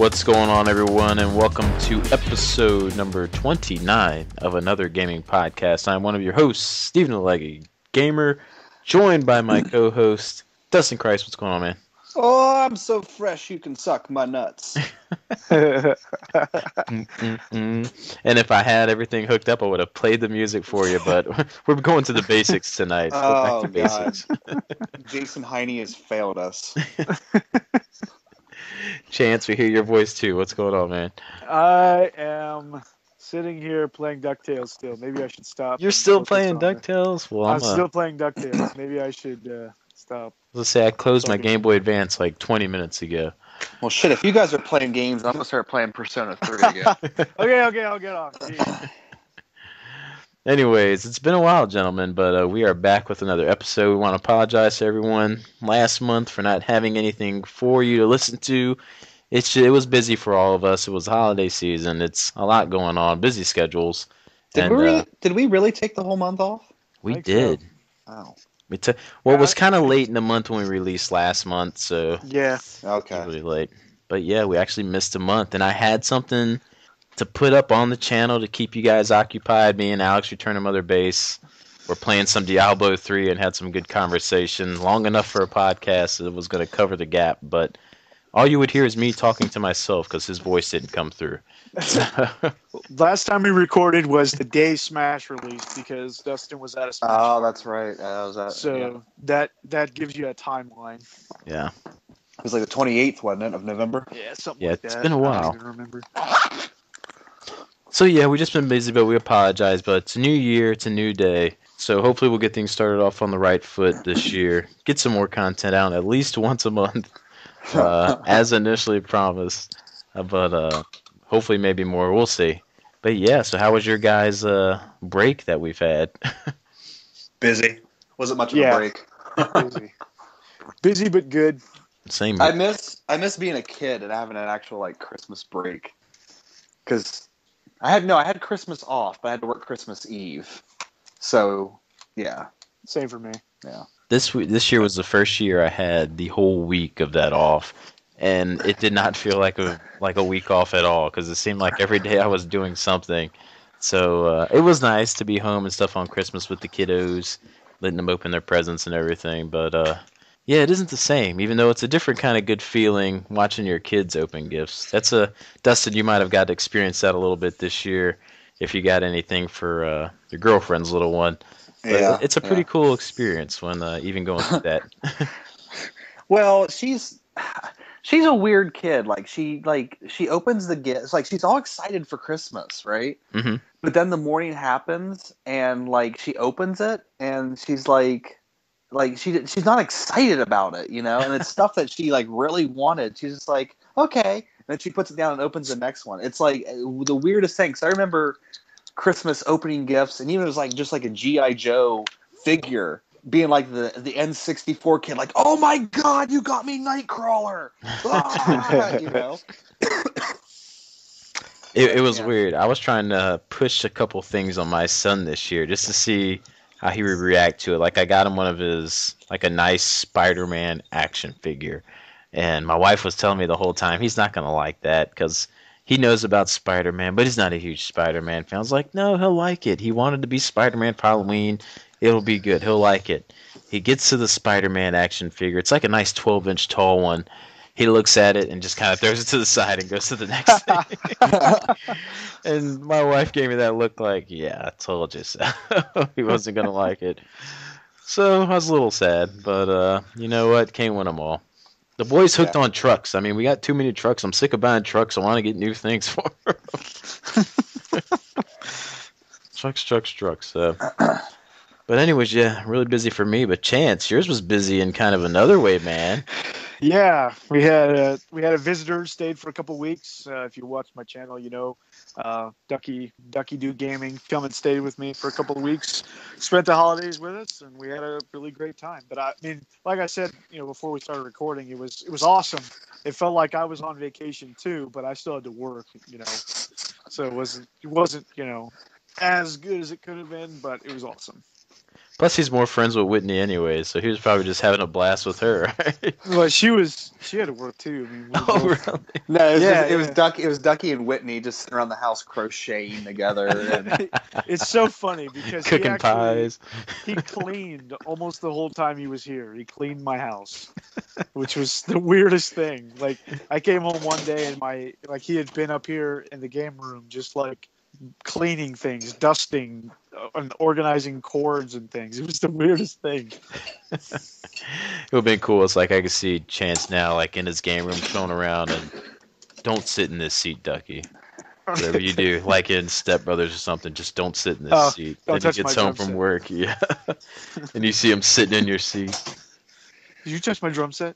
What's going on, everyone, and welcome to episode number 29 of another gaming podcast. I'm one of your hosts, Stephen the Leggy Gamer, joined by my co-host, Dustin Christ. What's going on, man? Oh, I'm so fresh you can suck my nuts. And if I had everything hooked up, I would have played the music for you, but we're going to the basics tonight. Oh, Back to basics. Jason Heine has failed us. Chance, we hear your voice too. What's going on, man? I am sitting here playing DuckTales still. Maybe I should stop. You're still playing DuckTales? Well, I'm still playing DuckTales. Maybe I should stop. Let's say I closed my Game Boy Advance like 20 minutes ago. Well, shit, if you guys are playing games, I'm going to start playing Persona 3 again. Okay, I'll get off. Yeah. Anyways, it's been a while, gentlemen, but we are back with another episode. We want to apologize to everyone last month for not having anything for you to listen to. It was busy for all of us. It was holiday season. It's a lot going on, busy schedules. Did we really take the whole month off? We did. So. Oh. It was kind of late in the month when we released last month, so yeah, okay, really late. But yeah, we actually missed a month, and I had something to put up on the channel to keep you guys occupied. Me and Alex returned to Mother Base. We're playing some Diablo 3 and had some good conversation. Long enough for a podcast that was going to cover the gap, but all you would hear is me talking to myself because his voice didn't come through. Last time we recorded was the day Smash released because Dustin was at a Smash. Oh, that's right. That gives you a timeline. Yeah. It was like the 28th, wasn't it, of November? Yeah, something like that. Yeah, it's been a while. I don't even remember. So yeah, we've just been busy, but we apologize. But it's a new year, it's a new day. So hopefully we'll get things started off on the right foot this year. Get some more content out at least once a month, as initially promised. But hopefully maybe more. We'll see. But yeah, so how was your guys' break that we've had? Busy. Wasn't much of a break. Busy but good. Same. I miss being a kid and having an actual like Christmas break. Because I had Christmas off, but I had to work Christmas Eve. So, yeah. Same for me. Yeah. This year was the first year I had the whole week of that off, and it did not feel like a week off at all because it seemed like every day I was doing something. So it was nice to be home and stuff on Christmas with the kiddos, letting them open their presents and everything. But yeah, it isn't the same, even though it's a different kind of good feeling watching your kids open gifts. Dustin, you might have got to experience that a little bit this year if you got anything for your girlfriend's little one. But yeah, it's a pretty cool experience when even going through that. Well, she's a weird kid. She opens the gifts, like she's all excited for Christmas, right? Mm-hmm. But then the morning happens, and like she opens it, and she's she's not excited about it, you know. And it's stuff that she like really wanted. She's just like, okay, and then she puts it down and opens the next one. It's like the weirdest thing. Because I remember Christmas opening gifts, and even it was like just like a G.I. Joe figure. Being like the N64 kid, like, oh my god, you got me Nightcrawler! Ah! You know? It was weird. I was trying to push a couple things on my son this year just to see how he would react to it. Like, I got him one of his, like a nice Spider-Man action figure. And my wife was telling me the whole time, he's not going to like that because he knows about Spider-Man, but he's not a huge Spider-Man fan. I was like, no, he'll like it. He wanted to be Spider-Man for Halloween. It'll be good. He'll like it. He gets to the Spider-Man action figure. It's like a nice 12-inch tall one. He looks at it and just kind of throws it to the side and goes to the next thing. And my wife gave me that look like, yeah, I told you so. He wasn't going to like it. So I was a little sad, but you know what? Can't win them all. The boy's hooked on trucks. I mean, we got too many trucks. I'm sick of buying trucks. I want to get new things for them. Trucks. But anyways, yeah, really busy for me. But Chance, yours was busy in kind of another way, man. Yeah, we had a visitor stayed for a couple weeks. If you watch my channel, you know, Ducky Do Gaming come and stayed with me for a couple of weeks. Spent the holidays with us, and we had a really great time. But I mean, like I said, you know, before we started recording, it was awesome. It felt like I was on vacation too, but I still had to work, you know. So it wasn't you know as good as it could have been, but it was awesome. Plus, he's more friends with Whitney anyway, so he was probably just having a blast with her, right? Well, she had to work too. I mean, we were Oh, both, really? No, Yeah, it was yeah. Ducky. It was Ducky and Whitney just sitting around the house crocheting together. And It's so funny because Cooking pies. he cleaned almost the whole time he was here. He cleaned my house, which was the weirdest thing. Like I came home one day and he had been up here in the game room just like cleaning things, dusting, and organizing cords and things. It was the weirdest thing. It would have been cool. It's like I could see Chance now, like in his game room, throwing around and don't sit in this seat, Ducky. Whatever you do, like in Step Brothers or something, just don't sit in this Oh, seat. don't Then he touch gets my home drum from set. work, yeah, and you see him sitting in your seat. Did you touch my drum set?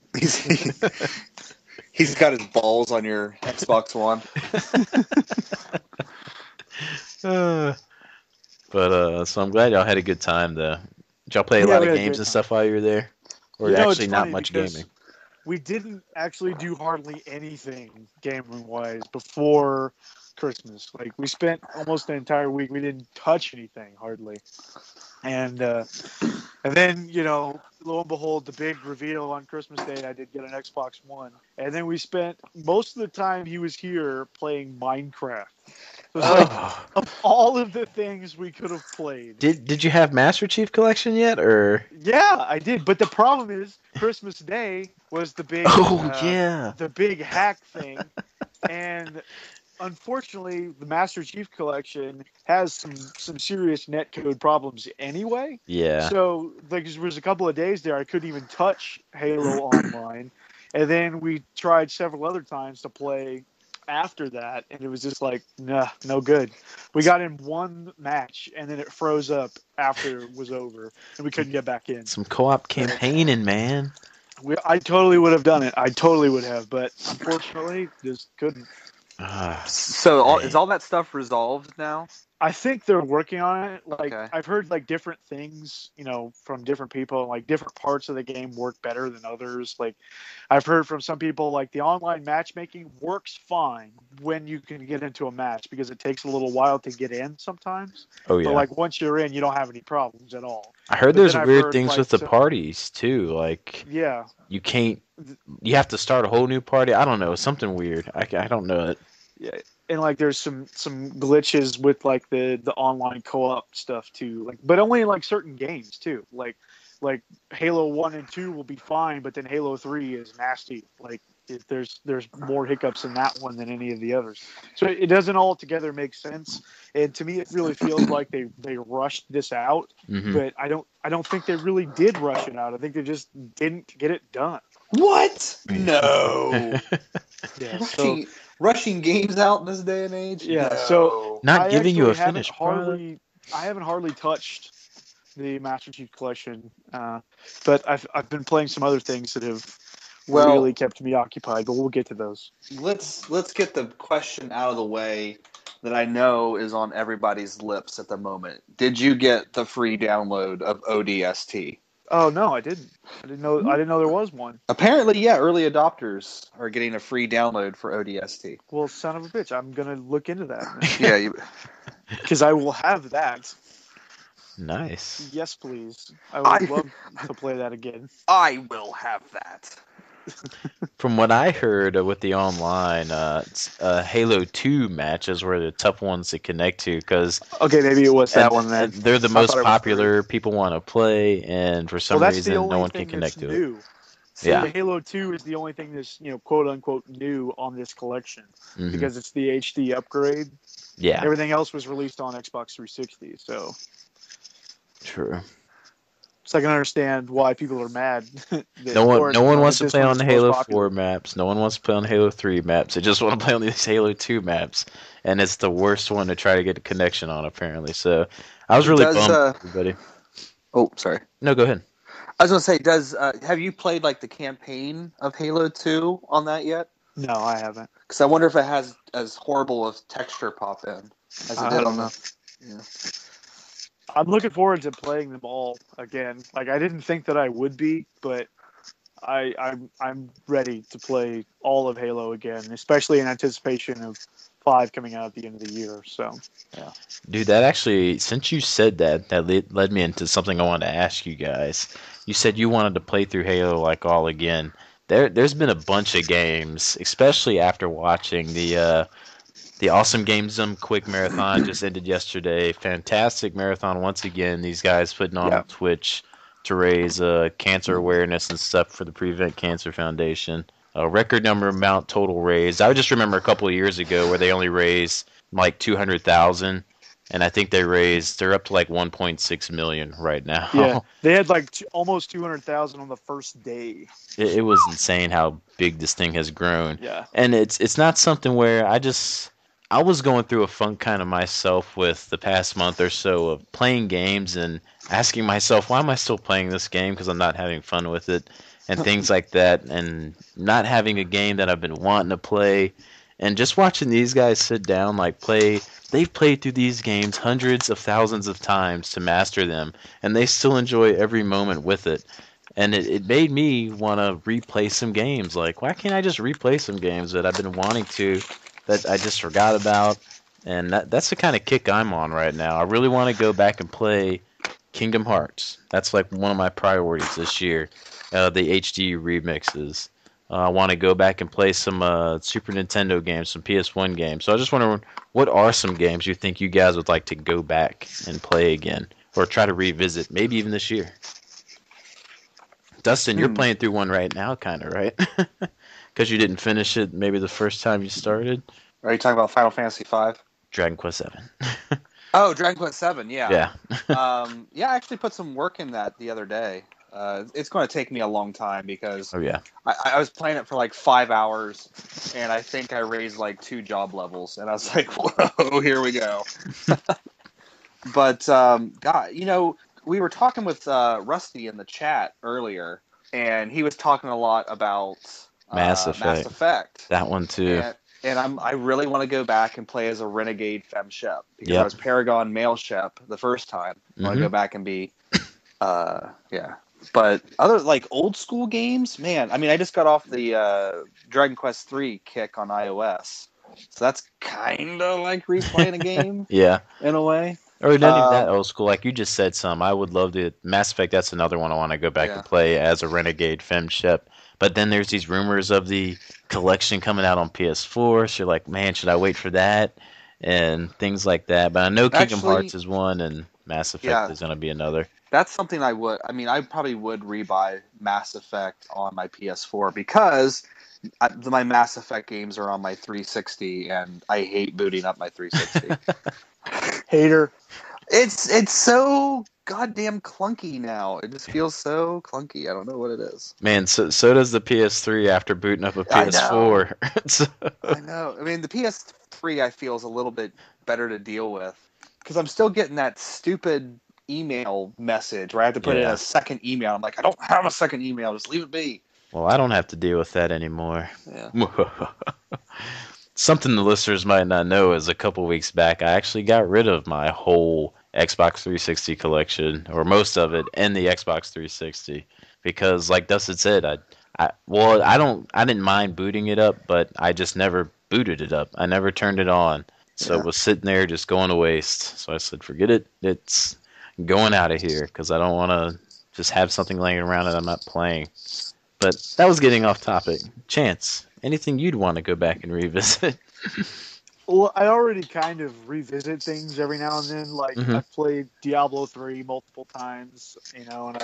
he's got his balls on your Xbox One. So I'm glad y'all had a good time though. Did y'all play a Yeah, lot we of had a games great and time. stuff while you were there? Or You know, it's actually not funny much because gaming? we didn't actually do hardly anything game room wise before Christmas. Like we spent almost the entire week. We didn't touch anything hardly. And then, lo and behold, the big reveal on Christmas Day, I did get an Xbox One. And then we spent most of the time he was here playing Minecraft. So it's like, Oh. of all of the things we could have played. Did you have Master Chief Collection yet, or? Yeah, I did. But the problem is, Christmas Day was the big, Oh yeah. the big hack thing. And unfortunately, the Master Chief Collection has some serious netcode problems anyway. Yeah. So like there was a couple of days there I couldn't even touch Halo Online, and then we tried several other times to play after that, and it was just like nah, no good. We got in one match, and then it froze up after it was over, and we couldn't get back in. Some co-op campaigning, man. I totally would have done it. I totally would have, but unfortunately, just couldn't. So Man. is all that stuff resolved now? I think they're working on it. Like Okay. I've heard like different things, from different people. Like different parts of the game work better than others. Like I've heard from some people like the online matchmaking works fine when you can get into a match because it takes a little while to get in sometimes. Oh yeah. But like once you're in, you don't have any problems at all. I heard but there's then I've weird heard, things like, with the some- parties too. Like Yeah. you can't. You have to start a whole new party. I don't know. Something weird. I don't know it. Yeah. And like there's some glitches with like the online co-op stuff too, like but only in like certain games too, like Halo 1 and 2 will be fine, but then Halo 3 is nasty. Like there's more hiccups in that one than any of the others, so it doesn't all together make sense. And to me it really feels like they rushed this out. Mhm. But I don't think they really did rush it out. I think they just didn't get it done. What? No. Yeah, so rushing games out in this day and age? Yeah, No. so Not I giving you a actually finished product. I haven't hardly touched the Master Chief Collection, but I've been playing some other things that have really kept me occupied. But we'll get to those. let's get the question out of the way that I know is on everybody's lips at the moment. Did you get the free download of ODST? Oh no, I didn't. I didn't know there was one. Apparently, yeah, early adopters are getting a free download for ODST. Well, son of a bitch, I'm gonna look into that. Yeah, Because I will have that. Nice. Yes, please. I would love to play that again. I will have that. From what I heard with the online, Halo 2 matches were the tough ones to connect to because Okay, maybe it was that one then. they're the I most thought it was popular. People want to play, and for some That's the reason, only no one thing can connect that's to it. new. So Yeah. Halo 2 is the only thing that's, quote unquote new on this collection Mhm. because it's the HD upgrade. Yeah, Everything else was released on Xbox 360. So true. I can understand why people are mad. No one wants to play on the Halo 4 4 maps. No one wants to play on Halo 3 maps. They just want to play on these Halo 2 maps, and it's the worst one to try to get a connection on apparently. So I was really bummed, everybody. Oh, sorry. No, go ahead. I was gonna say, have you played like the campaign of Halo 2 on that yet? No, I haven't. Because I wonder if it has as horrible of texture pop in as it I did don't on know. the. Yeah. I'm looking forward to playing them all again. Like I didn't think that I would be, but I'm ready to play all of Halo again, especially in anticipation of 5 coming out at the end of the year. So, yeah. Dude, that actually, since you said that, that led me into something I wanted to ask you guys. You said you wanted to play through Halo like all again. There's been a bunch of games, especially after watching the Awesome Games Quick Marathon just ended yesterday. Fantastic marathon once again. These guys putting on Twitch to raise cancer awareness and stuff for the Prevent Cancer Foundation. A record number amount total raised. I just remember a couple of years ago where they only raised like 200,000, and I think they're up to like 1.6 million right now. Yeah, they had like almost 200,000 on the first day. It was insane how big this thing has grown. Yeah, and it's not something where I was going through a funk kind of myself with the past month or so of playing games and asking myself, why am I still playing this game? Because I'm not having fun with it and things like that, and not having a game that I've been wanting to play. And just watching these guys sit down, like play, they've played through these games hundreds of thousands of times to master them, and they still enjoy every moment with it. And it made me want to replay some games. Like, why can't I just replay some games that I've been wanting to, that I just forgot about? And that's the kind of kick I'm on right now. I really want to go back and play Kingdom Hearts. That's like one of my priorities this year. The HD remixes. I want to go back and play some Super Nintendo games, some PS1 games. So I just wonder, what are some games you think you guys would like to go back and play again, or try to revisit, maybe even this year? Dustin, you're playing through one right now, kind of, right? Because you didn't finish it maybe the first time you started. Are you talking about Final Fantasy V? Dragon Quest VII. Oh, Dragon Quest VII, yeah. Yeah. Yeah, I actually put some work in that the other day. It's going to take me a long time because I was playing it for like 5 hours, and I think I raised like 2 job levels, and I was like, whoa, here we go. But, God, we were talking with Rusty in the chat earlier, and he was talking a lot about Mass Effect. That one too. And I really want to go back and play as a Renegade Fem Shep, because I was Paragon Male Shep the first time. I want to go back and be, But other like old school games, man. I mean, I just got off the Dragon Quest 3 kick on iOS, so that's kind of like replaying a game. Yeah, in a way. Or not even that old school. Like you just said, I would love to. Mass Effect. That's another one I want to go back and play as a Renegade Fem Shep. But then there's these rumors of the collection coming out on PS4. So you're like, man, should I wait for that? And things like that. But I know Kingdom Hearts is one, and Mass Effect is going to be another. That's something I probably would rebuy Mass Effect on my PS4, because my Mass Effect games are on my 360, and I hate booting up my 360. Hater. It's so goddamn clunky now. It just feels so clunky. I don't know what it is. Man, so does the PS3 after booting up a PS4. I know. I mean, the PS3 I feel is a little bit better to deal with, because I'm still getting that stupid email message where I have to put in a second email. I'm like, I don't have a second email. Just leave it be. Well, I don't have to deal with that anymore. Yeah. Something the listeners might not know is a couple weeks back, I actually got rid of my whole Xbox 360 collection, or most of it, and the Xbox 360, because, like Dustin said, I didn't mind booting it up, but I just never booted it up. I never turned it on, so it was sitting there just going to waste. So I said, forget it. It's going out of here, because I don't want to just have something laying around that I'm not playing. But that was getting off topic. Chance, anything you'd want to go back and revisit? Well, I already kind of revisit things every now and then. Like I've played Diablo 3 multiple times, and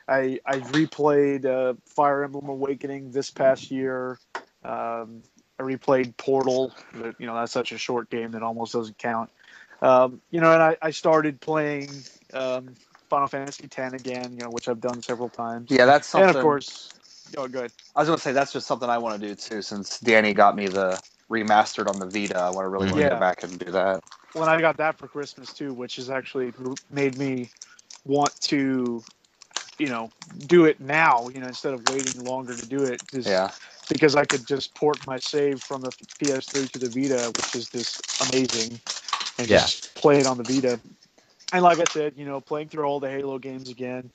I replayed Fire Emblem Awakening this past year. I replayed Portal, but that's such a short game that almost doesn't count. And I started playing Final Fantasy X again, which I've done several times. Yeah, that's something. And of course, good. I was going to say that's just something I want to do too, since Danny got me the remastered on the Vita. I want to go back and do that. When I got that for Christmas too, which has actually made me want to, do it now, instead of waiting longer to do it. Because I could just port my save from the PS3 to the Vita, which is just amazing, and just play it on the Vita. And like I said, playing through all the Halo games again.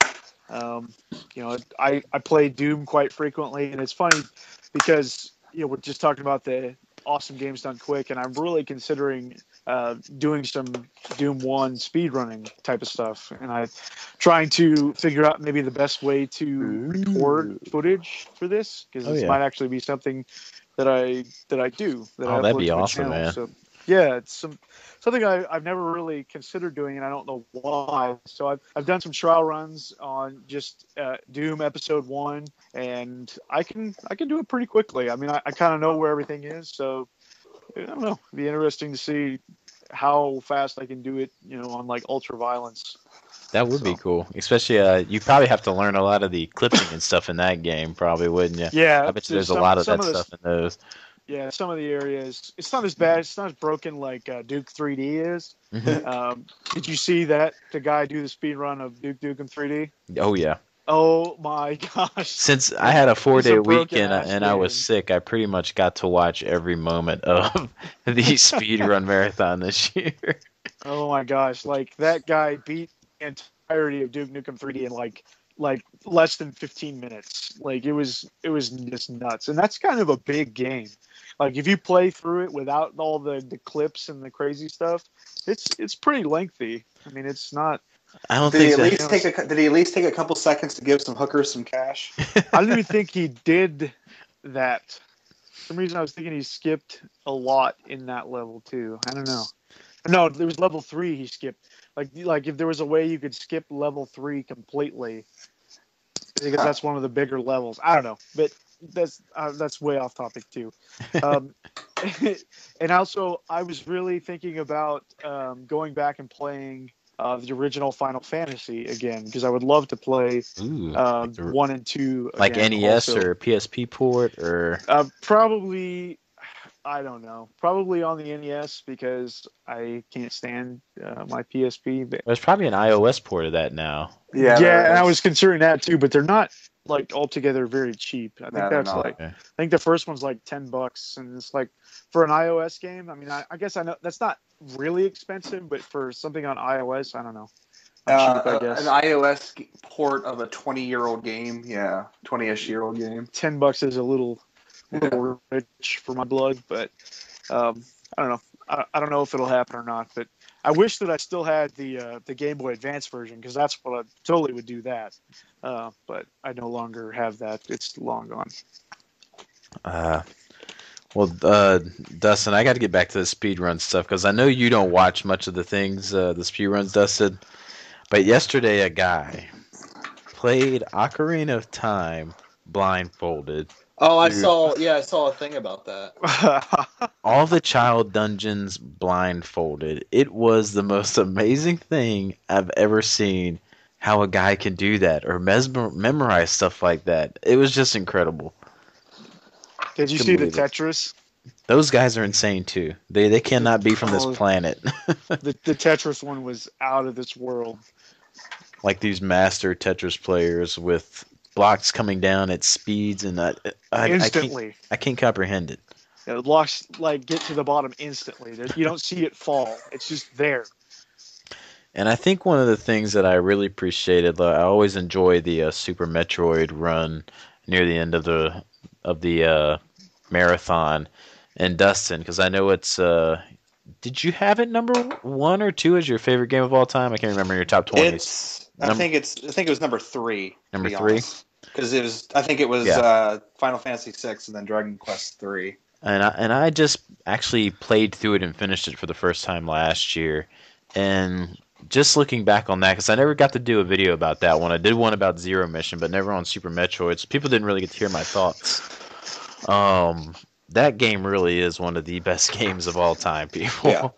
I play Doom quite frequently, and it's funny because we're just talking about the awesome games done quick, and I'm really considering doing some Doom 1 speedrunning type of stuff, and I'm trying to figure out maybe the best way to record footage for this, because this might actually be something that I do that I that'd upload be to my awesome, channel. man. So yeah, it's something I've never really considered doing, and I don't know why. So I've done some trial runs on just Doom Episode 1, and I can do it pretty quickly. I mean, I kind of know where everything is, so I don't know. It'd be interesting to see how fast I can do it, on like ultra violence. That would be cool. Especially, you probably have to learn a lot of the clipping and stuff in that game, probably, wouldn't you? Yeah, I bet you there's a lot of that stuff in those. Yeah, some of the areas, it's not as bad. It's not as broken like Duke 3D is. Mm-hmm. Did you see that the guy do the speed run of Duke Nukem 3D? Oh yeah. Oh my gosh! Since I had a 4-day week and I was game. sick, I pretty much got to watch every moment of the speedrun marathon this year. Oh my gosh! Like that guy beat the entirety of Duke Nukem 3D in like less than 15 minutes. Like it was just nuts, and that's kind of a big game. Like if you play through it without all the clips and the crazy stuff, it's pretty lengthy. I mean, it's not. I don't think. Did he at least take a couple seconds to give some hookers some cash? I don't even think he did that. For some reason, I was thinking he skipped a lot in that level too. I don't know. No, there was level 3 he skipped. Like if there was a way you could skip level 3 completely, because that's one of the bigger levels. I don't know, but that's way off topic too. And also, I was really thinking about going back and playing the original Final Fantasy again, because I would love to play 1 and 2 again, like NES also. or PSP port or probably. I don't know. Probably on the NES, because I can't stand my PSP. But there's probably an iOS port of that now. Yeah, and I was considering that too, but they're not like altogether very cheap. I think I think the first one's like $10, and it's like for an iOS game. I mean, I guess I know that's not really expensive, but for something on iOS, I don't know. Cheap, I guess. An iOS port of a 20-year-old game, 20-ish-year-old game. $10 is a little rich for my blood, but I don't know. I don't know if it'll happen or not, but I wish that I still had the Game Boy Advance version, because that's what I totally would do that. But I no longer have that. It's long gone. Dustin, I got to get back to the speedrun stuff, because I know you don't watch much of the things, the speedruns, Dustin. But yesterday, a guy played Ocarina of Time blindfolded. Oh, I saw a thing about that. All the child dungeons blindfolded. It was the most amazing thing I've ever seen, how a guy can do that or memorize stuff like that. It was just incredible. Did you see the Tetris? Those guys are insane too. They cannot be from this planet. The Tetris one was out of this world. Like these master Tetris players with blocks coming down at speeds, and instantly. I can't comprehend it. The blocks get to the bottom instantly. You don't see it fall. It's just there. And I think one of the things that I really appreciated, I always enjoy the Super Metroid run near the end of the marathon. And Dustin, because I know it's. Did you have it number 1 or 2 as your favorite game of all time? I can't remember in your top 20s. I think it was number 3. Number 3. Because I think it was Final Fantasy 6 and then Dragon Quest 3. And I just actually played through it and finished it for the first time last year. And just looking back on that, because I never got to do a video about that one. I did one about Zero Mission, but never on Super Metroid. So people didn't really get to hear my thoughts. That game really is one of the best games of all time, people. Yeah.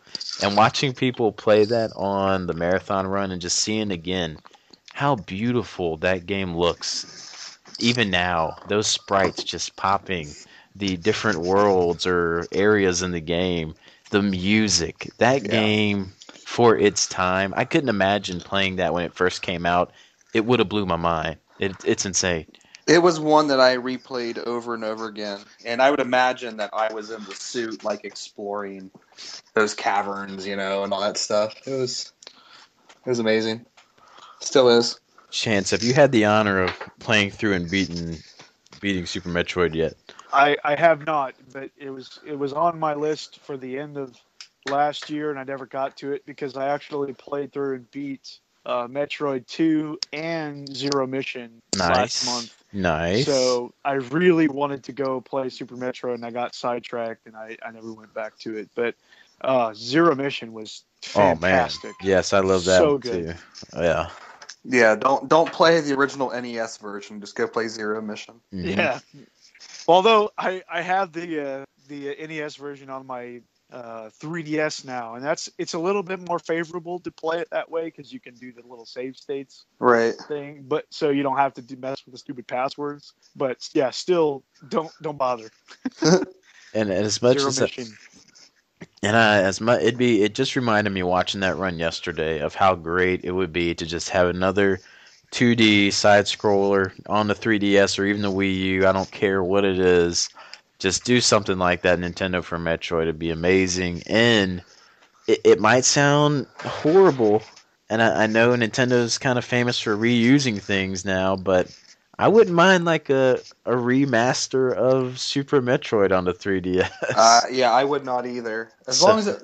And watching people play that on the marathon run and just seeing again how beautiful that game looks. Even now, those sprites just popping, the different worlds or areas in the game, the music, that game for its time. I couldn't imagine playing that when it first came out. It would have blew my mind. It's insane. It was one that I replayed over and over again, and I would imagine that I was in the suit, exploring those caverns, and all that stuff. It was amazing. Still is. Chance, have you had the honor of playing through and beating Super Metroid yet? I have not, but it was on my list for the end of last year, and I never got to it because I actually played through and beat Metroid 2 and Zero Mission last Nice. month. Nice. So I really wanted to go play Super Metroid, and I got sidetracked, and I never went back to it. But Zero Mission was Oh man. fantastic. Yes, I love that So one good. too. Yeah. Yeah, don't play the original NES version. Just go play Zero Mission. Mhm. Yeah. Although I have the NES version on my 3DS now, and it's a little bit more favorable to play it that way because you can do the little save states Right. thing, but so you don't have to mess with the stupid passwords. But yeah, still don't bother. And as much Zero as Mission. and it just reminded me watching that run yesterday of how great it would be to just have another 2D side scroller on the 3DS or even the Wii U. I don't care what it is. Just do something like that, Nintendo, for Metroid. It'd be amazing. And it might sound horrible, and I know Nintendo's kind of famous for reusing things now, but I wouldn't mind like a remaster of Super Metroid on the 3DS. Yeah, I would not either. As So- long as it.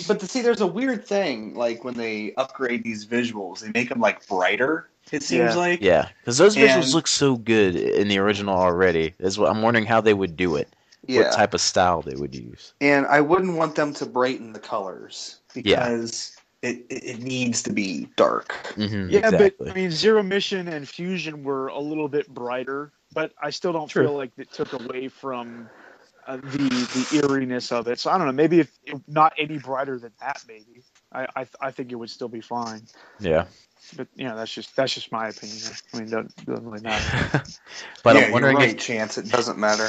But to see, there's a weird thing. Like when they upgrade these visuals, they make them like brighter. It seems Yeah. like. Yeah, because those visuals And- look so good in the original already. I'm wondering how they would do it. Yeah. What type of style they would use. And I wouldn't want them to brighten the colors because it needs to be dark. Hmm, Yeah, exactly. but I mean, Zero Mission and Fusion were a little bit brighter, but I still don't True. feel like it took away from the eeriness of it. So I don't know. Maybe if not any brighter than that, maybe I think it would still be fine. Yeah. But that's just my opinion. I mean, doesn't really matter. But yeah, I'm wondering you're right, Chance. It doesn't matter.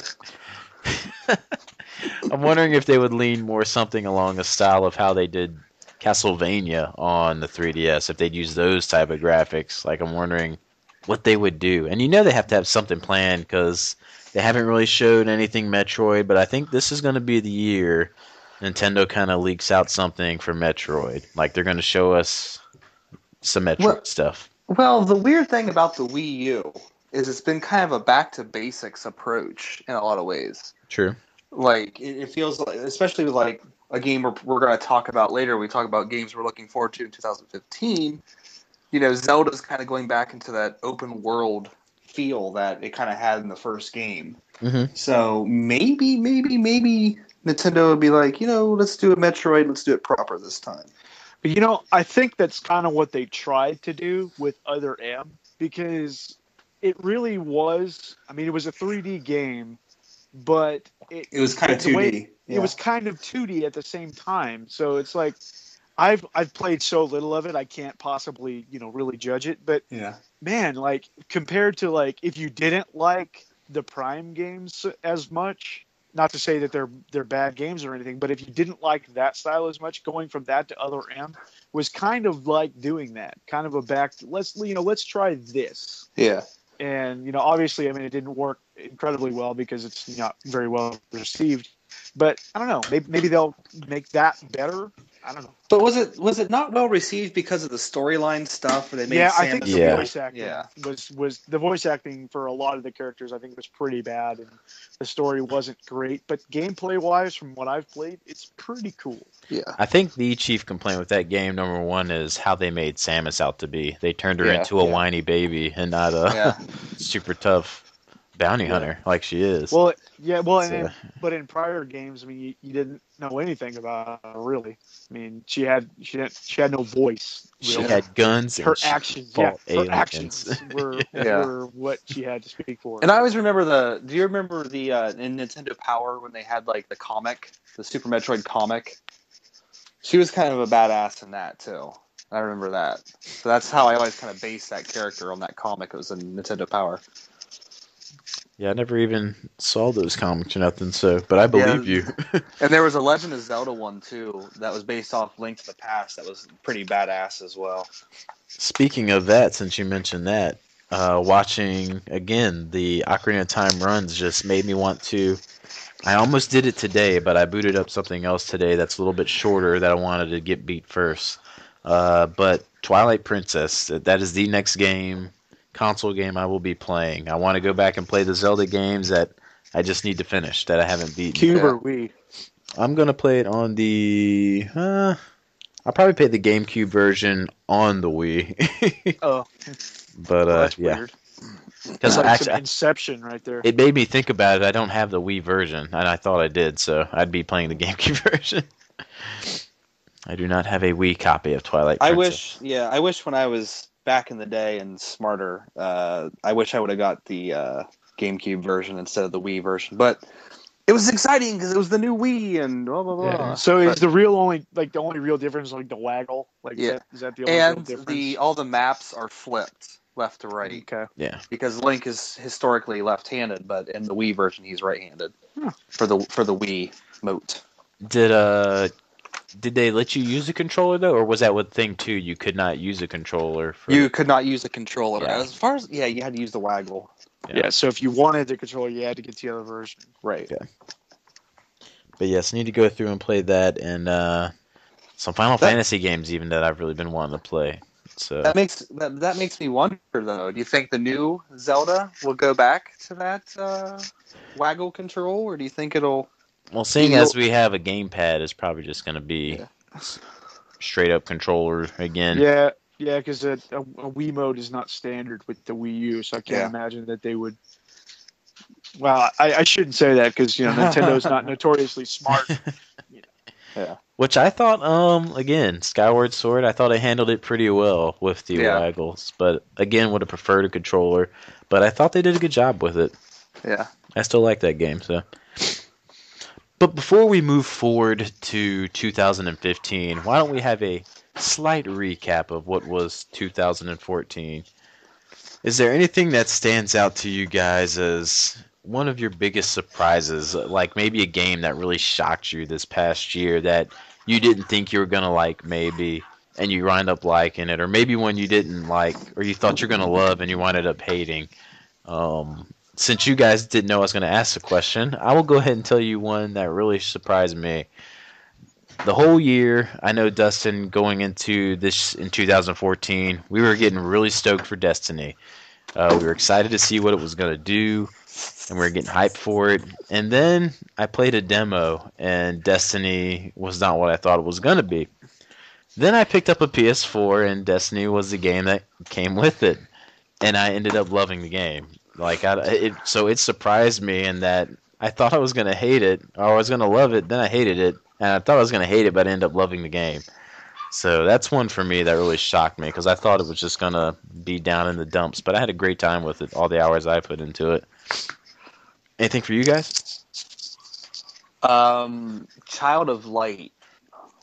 I'm wondering if they would lean more something along the style of how they did Castlevania on the 3DS, if they'd use those type of graphics. Like, I'm wondering what they would do. And they have to have something planned because they haven't really showed anything Metroid, but I think this is going to be the year Nintendo kind of leaks out something for Metroid. Like, they're going to show us some Metroid stuff. Well, the weird thing about the Wii U is it's been kind of a back to basics approach in a lot of ways. True. Like it feels like, especially with like a game we're going to talk about later. We talk about games we're looking forward to in 2015. Zelda's kind of going back into that open world feel that it kind of had in the first game. Mm-hmm. So maybe Nintendo would be like, let's do a Metroid. Let's do it proper this time. But I think that's kind of what they tried to do with Other M, because it really was. I mean, it was a 3D game, but it was kind of 2D. It was kind of 2D at the same time. So it's like I've played so little of it, I can't possibly really judge it. But Yeah. man, like compared to like if you didn't like the Prime games as much. Not to say that they're bad games or anything, but if you didn't like that style as much, going from that to Other M was kind of like doing that, kind of a back. Let's try this. Yeah. And obviously, I mean, it didn't work incredibly well because it's not very well received. But I don't know. Maybe they'll make that better. I don't know. But was it not well received because of the storyline stuff? Where they made I think the Yeah. voice acting was the voice acting for a lot of the characters. I think was pretty bad, and the story wasn't great. But gameplay wise, from what I've played, it's pretty cool. Yeah. I think the chief complaint with that game, number one, is how they made Samus out to be. They turned her Yeah, into a yeah. whiny baby and not a Yeah. super tough bounty hunter like she is. Well, yeah, well, So- but in prior games, I mean, you didn't know anything about her really. I mean, she had no voice. she Really. had guns. Her and she actions, fought her aliens. actions were Yeah. were what she had to speak for. And I always remember do you remember the in Nintendo Power when they had like the comic, the Super Metroid comic? She was kind of a badass in that too. I remember that. So that's how I always kind of based that character on that comic. It was in Nintendo Power. Yeah, I never even saw those comics or nothing. So, but I believe you. And there was a Legend of Zelda one too that was based off Link to the Past. That was pretty badass as well. Speaking of that, since you mentioned that, watching again the Ocarina of Time runs just made me want to. I almost did it today, but I booted up something else today that's a little bit shorter that I wanted to get beat first. But Twilight Princess, that is the next console game I will be playing. I want to go back and play the Zelda games that I just need to finish that I haven't beaten. Cube Yeah. or Wii? I'm gonna play it on the. I'll probably play the GameCube version on the Wii. Oh, But well, that's yeah, weird. because That's like some actually, Inception right there. it made me think about it. I don't have the Wii version, and I thought I did, so I'd be playing the GameCube version. I do not have a Wii copy of Twilight Princess. I wish when I was back in the day and smarter, I wish I would have got the GameCube version instead of the Wii version. But it was exciting because it was the new Wii and blah blah blah. Yeah. So is the only real difference like the waggle? Like Yeah. is that the only real And difference? all the maps are flipped left to right Okay. Yeah. because Link is historically left-handed, but in the Wii version he's right-handed Huh. for the Wii mote. Did they let you use a controller though, or was that with Thing 2? You could not use a controller. You could not use a controller. Yeah. As far as you had to use the waggle. Yeah. So if you wanted the controller, you had to get the other version. Right. Okay. But yes, need to go through and play that and some Final That- Fantasy games even that I've really been wanting to play. So That makes me wonder though. Do you think the new Zelda will go back to that waggle control, or do you think it'll? well, seeing you as know- we have a gamepad, it's probably just going to be Yeah. straight up controller again. Yeah. Yeah, because a Wii mode is not standard with the Wii U, so I can't Yeah. imagine that they would. Well, I shouldn't say that because Nintendo's not notoriously smart. Which I thought, again, Skyward Sword, I thought I handled it pretty well with the Yeah. waggles. But again, would have preferred a controller. But I thought they did a good job with it. Yeah. I still like that game, so. But before we move forward to 2015, why don't we have a slight recap of what was 2014? Is there anything that stands out to you guys as one of your biggest surprises? Like maybe a game that really shocked you this past year that you didn't think you were going to like maybe, and you wind up liking it? Or maybe one you didn't like or you thought you're going to love and you winded up hating? Since you guys didn't know I was going to ask the question, I will go ahead and tell you one that really surprised me. The whole year, I know Dustin going into this in 2014, we were getting really stoked for Destiny. We were excited to see what it was going to do, and we were getting hyped for it. And then I played a demo, and Destiny was not what I thought it was going to be. Then I picked up a PS4, and Destiny was the game that came with it, and I ended up loving the game. So it surprised me in that I thought I was going to hate it, or I was going to love it, then I hated it, and I thought I was going to hate it, but I ended up loving the game. So that's one for me that really shocked me, because I thought it was just going to be down in the dumps, but I had a great time with it, all the hours I put into it. Anything for you guys? Child of Light.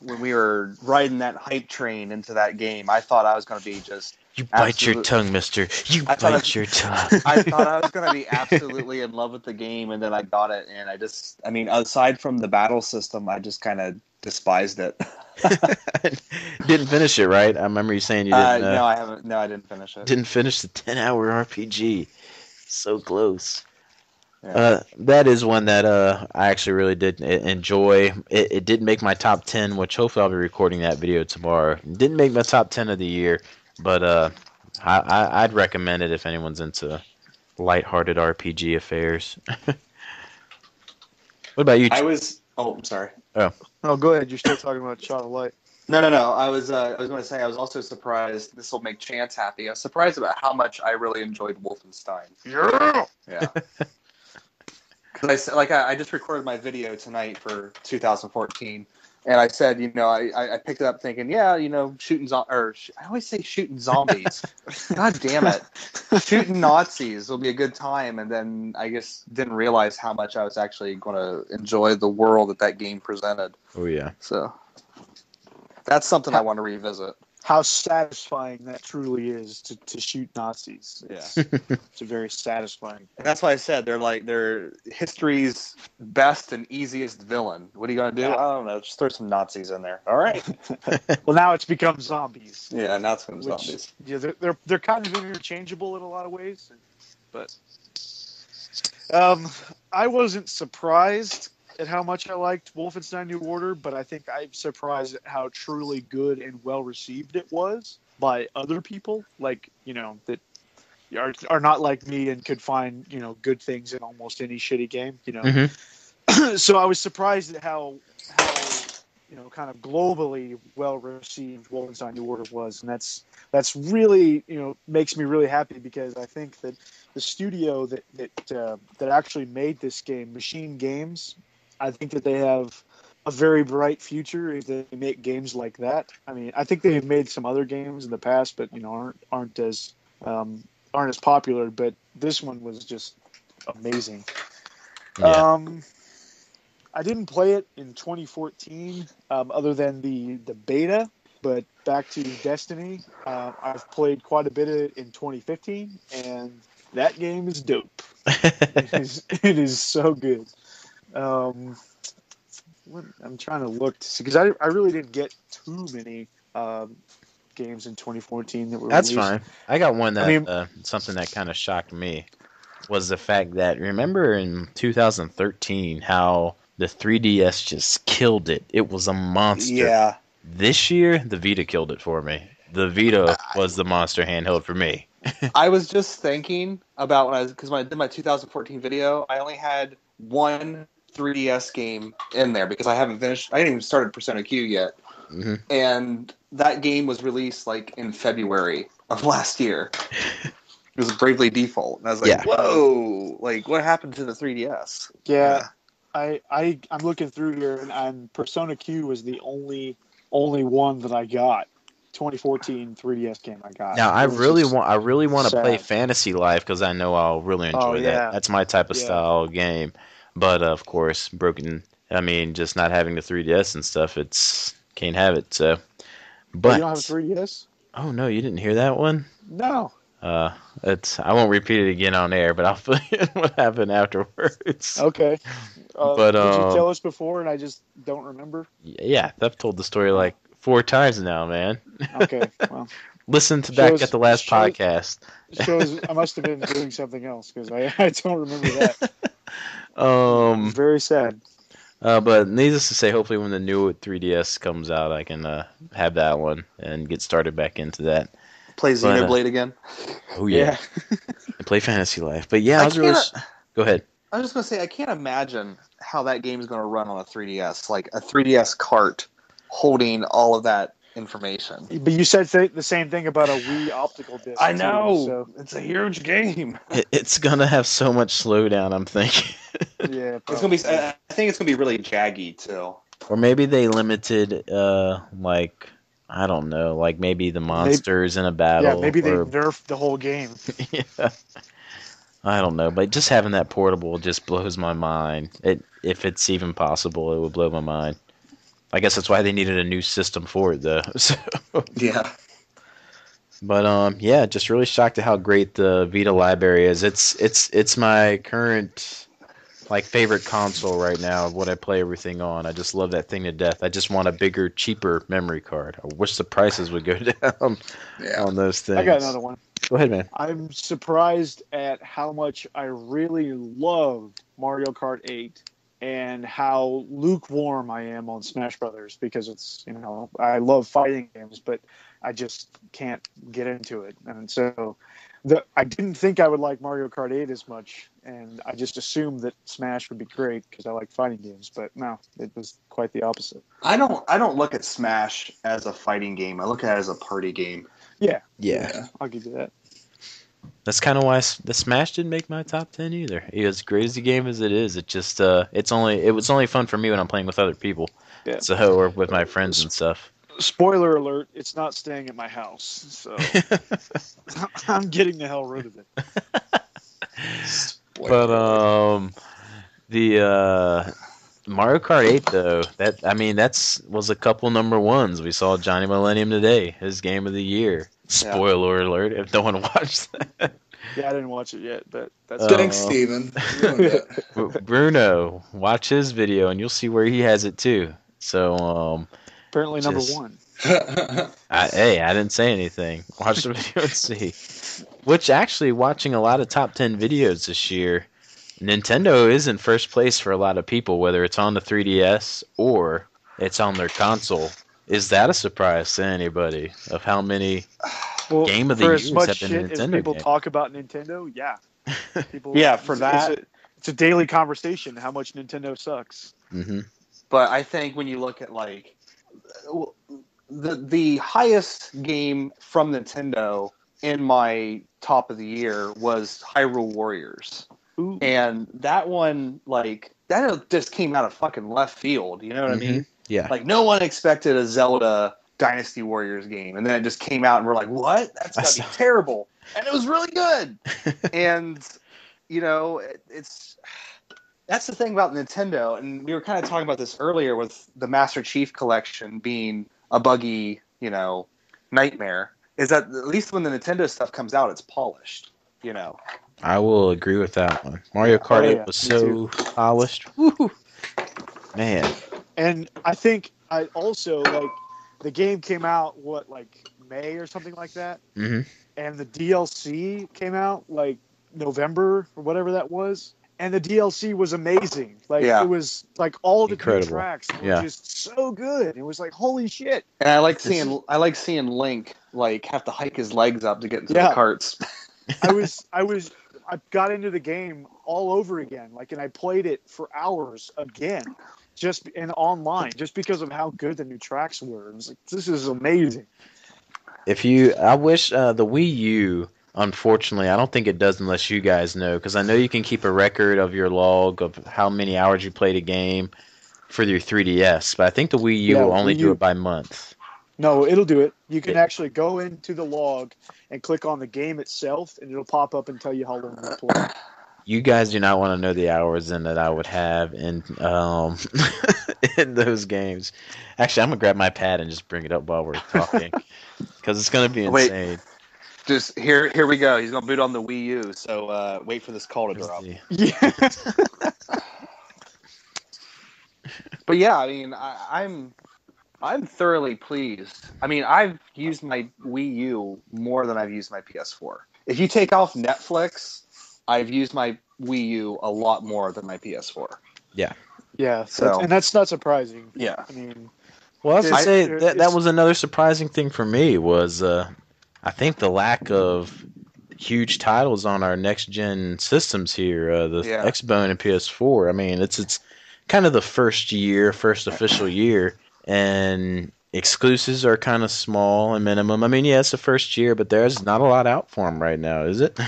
When we were riding that hype train into that game, I thought I was going to be just. You bite your Absolute- tongue, mister. You I thought bite your tongue. I thought I was going to be absolutely in love with the game, and then I got it, and aside from the battle system, I just kind of despised it. Didn't finish it, right? I remember you saying you didn't. No, I haven't. No, I didn't finish it. Didn't finish the 10-hour RPG. So close. Yeah. That is one that I actually really did enjoy. It didn't make my top 10, which hopefully I'll be recording that video tomorrow. It didn't make my top 10 of the year, but I'd recommend it if anyone's into lighthearted RPG affairs. What about you? I'm sorry. Oh, go ahead. You're still talking about Child of Light. No. I was going to say I was also surprised. This will make Chance happy. I was surprised about how much I really enjoyed Wolfenstein. Yeah. Yeah. Because I just recorded my video tonight for 2014, and I said, I picked it up thinking, shooting I always say shooting zombies. God damn it, shooting Nazis will be a good time, and then I guess didn't realize how much I was actually going to enjoy the world that game presented. Oh yeah. So that's something I want to revisit. How satisfying that truly is to shoot Nazis. Yeah. It's a very satisfying. And that's why I said they're history's best and easiest villain. What are you gonna do? Yeah. I don't know. Just throw some Nazis in there. All right. Well, now it's become zombies. Yeah, now it's some Which, zombies. yeah, they're kind of interchangeable in a lot of ways, but I wasn't surprised at how much I liked Wolfenstein New Order, but I think I'm surprised at how truly good and well received it was by other people. Like, that are not like me and could find good things in almost any shitty game. Mm-hmm. So I was surprised at how kind of globally well received Wolfenstein New Order was, and that's really makes me really happy, because I think that the studio that actually made this game, Machine Games, I think that they have a very bright future if they make games like that. I mean, I think they've made some other games in the past, but aren't as popular. But this one was just amazing. Yeah. I didn't play it in 2014, other than the beta. But back to Destiny, I've played quite a bit of it in 2015, and that game is dope. It is so good. I'm trying to look to see, because I really didn't get too many games in 2014 that were That's released. fine. I got one that I mean, something that kind of shocked me was the fact that, remember in 2013 how the 3DS just killed it. It was a monster. Yeah. This year, the Vita killed it for me. The Vita was the monster handheld for me. I was just thinking about because when I did my 2014 video, I only had one 3DS game in there because I hadn't even started Persona Q yet. Mm-hmm. And that game was released like in February of last year. It was Bravely Default. And I was like, whoa, like what happened to the 3DS? Yeah. I'm looking through here, and Persona Q was the only one that I got. 2014 3DS game I got. Now I really want to play sad. Fantasy Life, because I know I'll really enjoy that. That's my type of style game. But of course, just not having the 3DS and stuff, can't have it. So, but you don't have a 3DS? Oh no, you didn't hear that one? No. I won't repeat it again on air, but I'll fill you in what happened afterwards. Okay. But did you tell us before and I just don't remember? Yeah, I've told the story like 4 times now, man. Okay, well. Listen to back at the last podcast. Shows I must have been doing something else, because I don't remember that. Very sad. But needless to say, hopefully when the new 3DS comes out, I can have that one and get started back into that. Play Xenoblade again. Oh yeah. And play Fantasy Life. But yeah, go ahead. I was just gonna say, I can't imagine how that game is gonna run on a 3DS, like a 3DS cart holding all of that information. But you said the same thing about a Wii optical disc. I know. So. It's a huge game. It's gonna have so much slowdown, I'm thinking. Yeah, it's gonna be. I think it's gonna be really jaggy too. Or maybe they limited, I don't know, like maybe the monsters in a battle. Yeah, maybe they nerfed the whole game. Yeah. I don't know, but just having that portable just blows my mind. If it's even possible, it would blow my mind. I guess that's why they needed a new system for it, though. So. Yeah. But just really shocked at how great the Vita library is. It's my current favorite console right now, what I play everything on. I just love that thing to death. I just want a bigger, cheaper memory card. I wish the prices would go down on those things. I got another one. Go ahead, man. I'm surprised at how much I really loved Mario Kart 8 and how lukewarm I am on Smash Brothers, because it's, I love fighting games, but I just can't get into it. And so I didn't think I would like Mario Kart 8 as much, and I just assumed that Smash would be great because I like fighting games, but no, it was quite the opposite. I don't look at Smash as a fighting game. I look at it as a party game. Yeah. I'll give you that. That's kind of why the Smash didn't make my top 10 either. As great as the game as it is, it just it was only fun for me when I'm playing with other people. Yeah. So, or with my friends and stuff. Spoiler alert, it's not staying at my house, so I'm getting the hell rid of it. But the Mario Kart 8 though, that was a couple number ones. We saw Johnny Millennium today, his game of the year. Spoiler alert! If no one watched that. Yeah, I didn't watch it yet, but that's thanks, Steven. Bruno, watch his video and you'll see where he has it too. So apparently number one. I didn't say anything. Watch the video and see. Which actually, watching a lot of top 10 videos this year, Nintendo is in first place for a lot of people, whether it's on the 3DS or it's on their console. Is that a surprise to anybody of how many Well, game of the for years as much have been shit as Nintendo people games. talk about Nintendo, yeah. People, Yeah, for that. it's a daily conversation how much Nintendo sucks. Mm-hmm. But I think when you look at like the highest game from Nintendo in my top of the year was Hyrule Warriors. Ooh. And that one, like, that just came out of fucking left field. You know what I mean? Yeah. Like, no one expected a Zelda Dynasty Warriors game. And then it just came out, and we're like, what? That's got to be terrible. And it was really good. And, you know, that's the thing about Nintendo. And we were kind of talking about this earlier with the Master Chief Collection being a buggy, you know, nightmare, is that at least when the Nintendo stuff comes out, it's polished, you know. I will agree with that one. Mario Kart 8 yeah, was me so polished. Woo. Man. And I think I also, like, the game came out, like May or something like that? Mm-hmm. And the DLC came out, like, November or whatever that was. And the DLC was amazing. Like, it was, like, all the Incredible. good tracks were just so good. It was like, holy shit. And I like seeing Link, like, have to hike his legs up to get into the carts. I got into the game all over again, like, and I played it for hours again, just in online, just because of how good the new tracks were. It was like, this is amazing. I wish the Wii U. Unfortunately, I don't think it does unless you guys know, because I know you can keep a record of your log of how many hours you played a game for your 3DS, but I think the Wii U will only do it by month. No, it'll do it. You can actually go into the log and click on the game itself, and it'll pop up and tell you how long you played. You guys do not want to know the hours in that I would have in in those games. Actually, I'm gonna grab my pad and just bring it up while we're talking, because it's gonna be insane. Just here we go. He's gonna boot on the Wii U. So wait for this call to drop. Yeah. But yeah, I mean, I'm thoroughly pleased. I mean, I've used my Wii U more than I've used my PS4. If you take off Netflix, I've used my Wii U a lot more than my PS4. Yeah. Yeah. And that's not surprising. Yeah. I mean, well, I was gonna say that was another surprising thing for me was I think the lack of huge titles on our next gen systems here, the Xbone and PS4. I mean, it's kind of the first official year, and exclusives are kind of small and minimum. I mean, yeah, it's the first year, but there's not a lot out for them right now, is it?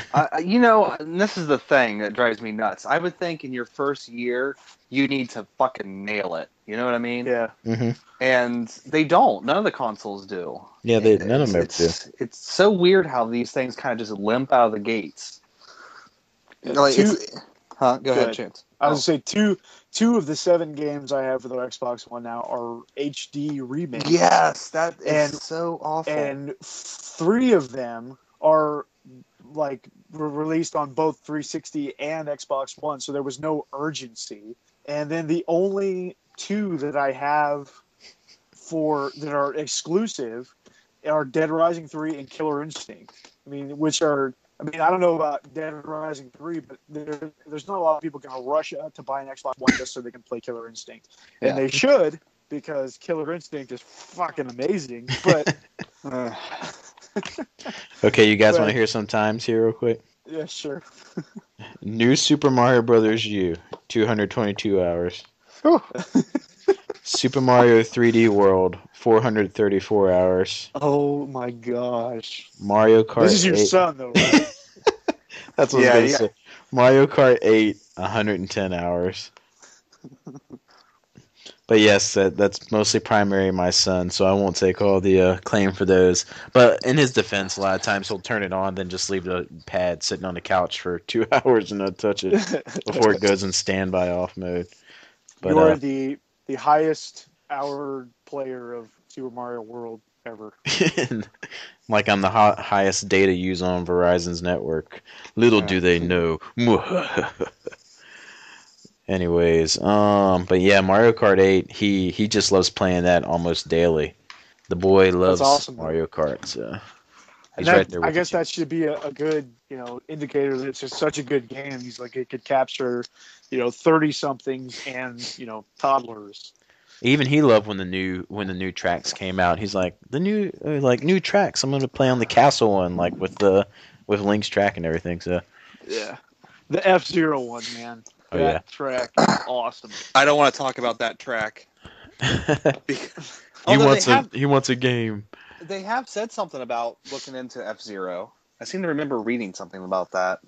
You know, and this is the thing that drives me nuts. I would think in your first year, you need to fucking nail it. You know what I mean? Yeah. Mm-hmm. And they don't. None of the consoles do. Yeah, none of them ever do. It's so weird how these things kind of just limp out of the gates. Go ahead, Chance. I was going to say two of the 7 games I have for the Xbox One now are HD remakes. Yes, that is so awful. And 3 of them are like released on both 360 and Xbox One, so there was no urgency. And then the only 2 that I have that are exclusive are Dead Rising 3 and Killer Instinct. I mean, I don't know about Dead Rising 3, but there's not a lot of people going to rush out to buy an Xbox One just so they can play Killer Instinct. And they should, because Killer Instinct is fucking amazing. But okay, you guys want to hear some times here real quick? Yeah, sure. New Super Mario Brothers U, 222 hours. Super Mario 3D World, 434 hours. Oh my gosh. Mario Kart 8. This is your son, though, right? That's what I was going to say. Mario Kart 8, 110 hours. But yes, that's mostly primary my son, so I won't take all the claim for those. But in his defense, a lot of times he'll turn it on, then just leave the pad sitting on the couch for 2 hours and not touch it before it goes in standby off mode. But, you are the highest hour player of Super Mario World ever. Like I'm the highest data use on Verizon's network. Little do they know. Anyways, but yeah, Mario Kart 8, he just loves playing that almost daily. The boy loves Mario Kart, so he's right there with I guess that should be a good, indicator that it's just such a good game. He's like, it could capture, 30 somethings and, toddlers. Even he loved when the new tracks came out. He's like the new tracks. I'm gonna play on the castle one, like with Link's track and everything. So Yeah. The F-Zero one, man. oh yeah. That track is awesome. I don't want to talk about that track. he Although he wants a game. they have said something about looking into F-Zero. I seem to remember reading something about that.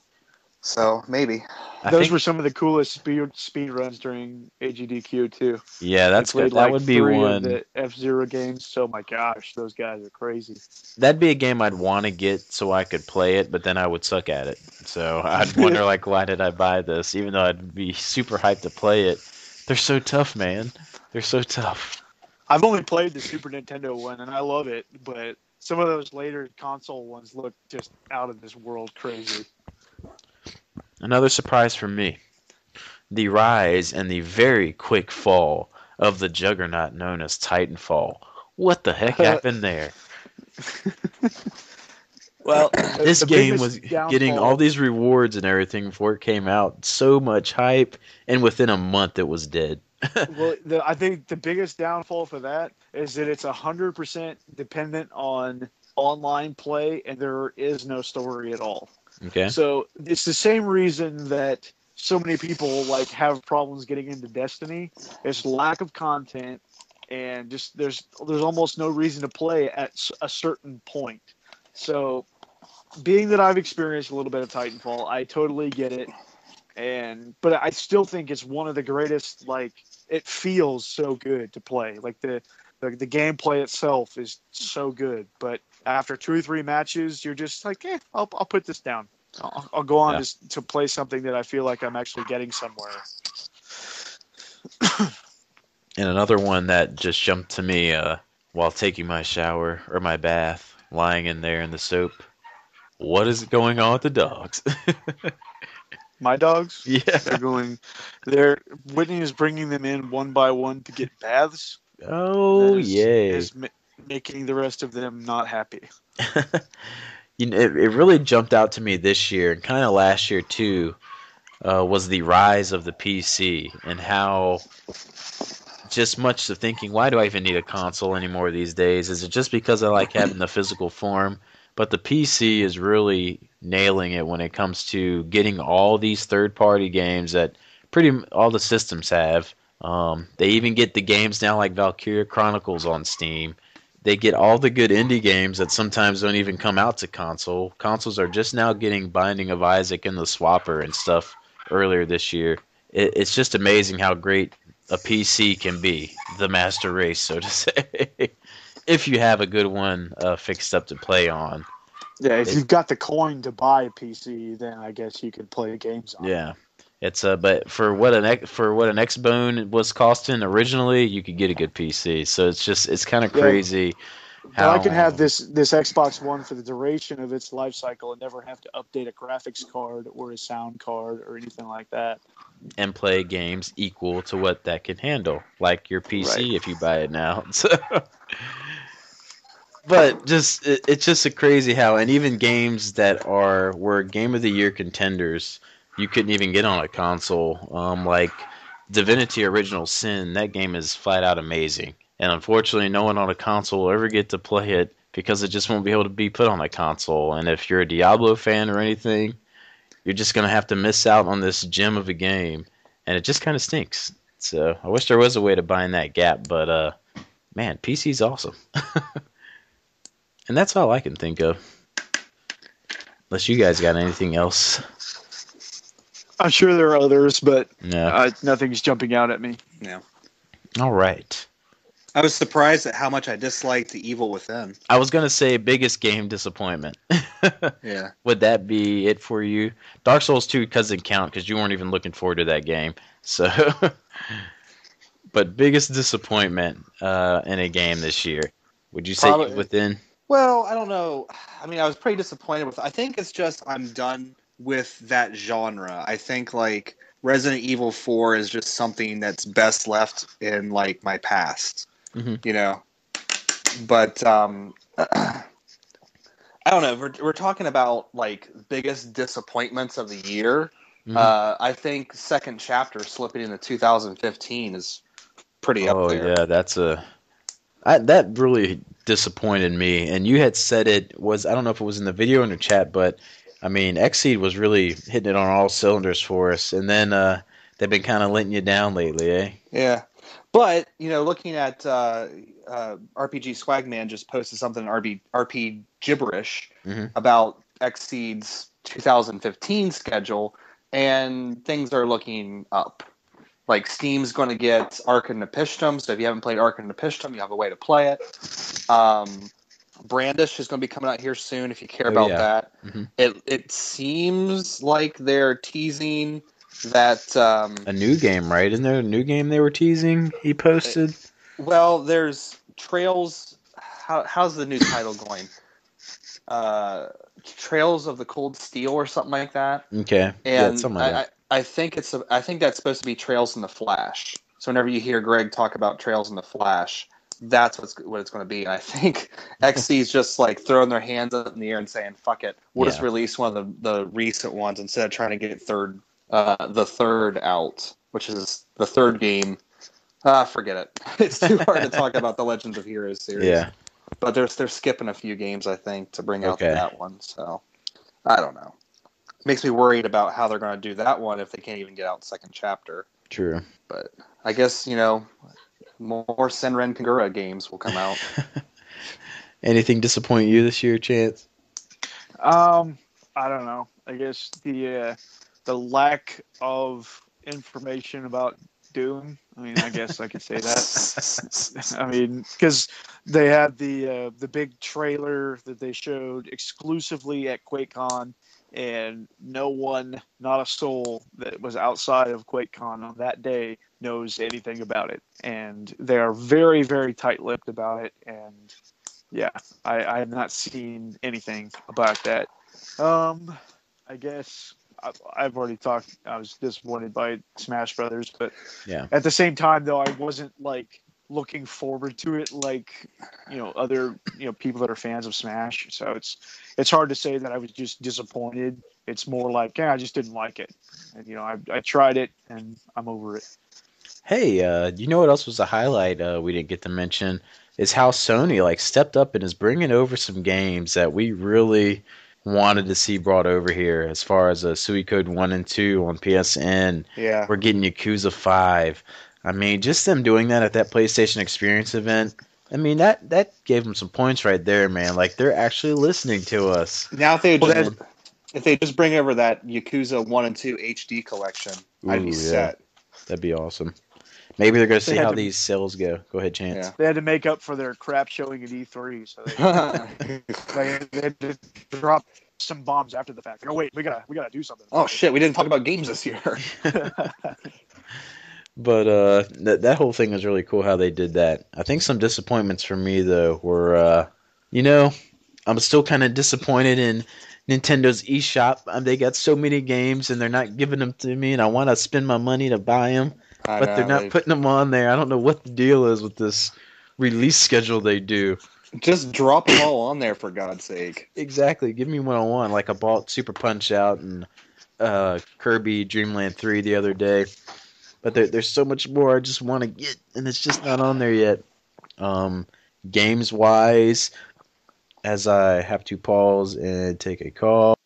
So maybe. Those were some of the coolest speed runs during AGDQ too. Yeah, that's They played good. That like would be 3 one. of the F-Zero games. Oh my gosh, those guys are crazy. That'd be a game I'd want to get so I could play it, but then I would suck at it. So I'd wonder like, why did I buy this? Even though I'd be super hyped to play it. They're so tough, man. They're so tough. I've only played the Super Nintendo one, and I love it, but some of those later console ones look just out of this world crazy. Another surprise for me. The rise and the very quick fall of the juggernaut known as Titanfall. What the heck happened there? Well, This The game biggest was downfall- getting all these rewards and everything before it came out. So much hype, and within a month it was dead. Well, I think the biggest downfall for that is that it's 100% dependent on online play, and there is no story at all. Okay. So it's the same reason that so many people like have problems getting into Destiny. It's lack of content, and just there's almost no reason to play at a certain point. So, being that I've experienced a little bit of Titanfall, I totally get it. But I still think it's one of the greatest. Like, it feels so good to play. Like the gameplay itself is so good. But after 2 or 3 matches, you're just like, I'll put this down. I'll go on to play something that I feel like I'm actually getting somewhere. And another one that just jumped to me while taking my shower or my bath, lying in there in the soap. What is going on with the dogs? My dogs, Yeah. Whitney is bringing them in one by one to get baths. Oh, That yay. is making the rest of them not happy. It really jumped out to me this year and kind of last year too, was the rise of the PC and how just much to thinking, why do I even need a console anymore these days? Is it just because I like having the physical form? But the PC is really nailing it when it comes to getting all these third-party games that all the systems have. They even get the games now like Valkyria Chronicles on Steam. They get all the good indie games that sometimes don't even come out to console. Consoles are just now getting Binding of Isaac and the Swapper and stuff earlier this year. It's just amazing how great a PC can be, the master race, so to say, if you have a good one fixed up to play on. Yeah, if you've got the coin to buy a PC, then I guess you could play games on it. Yeah, it's but for what an Xbone was costing originally, you could get a good PC. So it's kind of crazy. But I can have this Xbox One for the duration of its life cycle and never have to update a graphics card or a sound card or anything like that. And play games equal to what that can handle, like your PC Right. if you buy it now. But it's just a crazy how, and even games that were Game of the Year contenders, you couldn't even get on a console. Like Divinity Original Sin, that game is flat out amazing, and unfortunately, no one on a console will ever get to play it because it just won't be able to be put on a console. And if you're a Diablo fan or anything, you're just gonna have to miss out on this gem of a game, and it just kind of stinks. So I wish there was a way to bind that gap, but man, PC's awesome. And that's all I can think of. Unless you guys got anything else. I'm sure there are others, but No. nothing's jumping out at me. Yeah. All right. I was surprised at how much I disliked The Evil Within. I was going to say biggest game disappointment. Yeah. Would that be it for you? Dark Souls 2 doesn't count because you weren't even looking forward to that game. So, but biggest disappointment in a game this year. Would you say Probably- Within? Well, I don't know. I mean, I was pretty disappointed with. I think it's just I'm done with that genre. I think like Resident Evil 4 is just something that's best left in like my past. Mhm. You know. But I don't know. We're talking about like biggest disappointments of the year. Mhm. I think second chapter slipping into 2015 is pretty up Oh there. yeah, that really disappointed me. And you had said I don't know if it was in the video or in the chat, but I mean, Xseed was really hitting it on all cylinders for us, and then they've been kind of letting you down lately, eh? Yeah, but looking at RPG Swagman just posted something in RP Gibberish Hmm. about Xseed's 2015 schedule, and things are looking up. Like Steam's going to get Ark and Nepishtim, so if you haven't played Ark and Nepishtim, you have a way to play it. Brandish is going to be coming out here soon. If you care Oh about yeah. that, Hmm. it seems like they're teasing that. A new game, right? Isn't there a new game they were teasing? He posted. Well, there's Trails. How's the new title going? Trails of the Cold Steel or something like that. Okay. Yeah, And something like that. I think I think that's supposed to be Trails in the Flash. So whenever you hear Greg talk about Trails in the Flash, that's what it's going to be. And I think XC's just like throwing their hands up in the air and saying, "Fuck it, we'll just Yeah. release one of the recent ones instead of trying to get the third out, which is the third game." Forget it. It's too hard to talk about the Legends of Heroes series. Yeah. But they're skipping a few games, I think, to bring out Okay. that one. So I don't know. Makes me worried about how they're going to do that one if they can't even get out second chapter. True. But I guess more Senran Kagura games will come out. Anything disappoint you this year, Chance? I don't know. I guess the lack of information about Doom. I mean, I guess I could say that. I mean, because they had the big trailer that they showed exclusively at QuakeCon, and no one, not a soul that was outside of QuakeCon on that day knows anything about it, and they are very, very tight-lipped about it. And yeah, I have not seen anything about that. I guess I've already talked. I was disappointed by Smash Brothers, but Yeah. at the same time, though, I wasn't like looking forward to it like other people that are fans of Smash. So it's hard to say that I was just disappointed. It's more like I just didn't like it. And, I tried it and I'm over it. Hey, you know what else was a highlight we didn't get to mention is how Sony like stepped up and is bringing over some games that we really wanted to see brought over here. As far as Suicode 1 and 2 on PSN, Yeah. we're getting Yakuza 5. I mean, just them doing that at that PlayStation Experience event. I mean, that gave them some points right there, man. Like they're actually listening to us. Now if they just bring over that Yakuza 1 and 2 HD collection, I'd be Ooh, set. That'd be awesome. Maybe they're gonna see had how to- these sales go. Go ahead, Chance. Yeah. They had to make up for their crap showing at E3, so they had to drop some bombs after the fact. Oh wait, we gotta do something. Oh shit, we didn't talk about games this year. But that whole thing was really cool how they did that. I think some disappointments for me though were, I'm still kind of disappointed in Nintendo's eShop. They got so many games and they're not giving them to me, and I want to spend my money to buy them, but they're not putting them on there. I don't know what the deal is with this release schedule they do. Just drop them all on there for God's sake. Exactly. Give me what I want. Like I bought Super Punch Out and Kirby Dream Land 3 the other day. But there's so much more I just want to get, and it's just not on there yet. Games-wise, as I have to pause and take a call.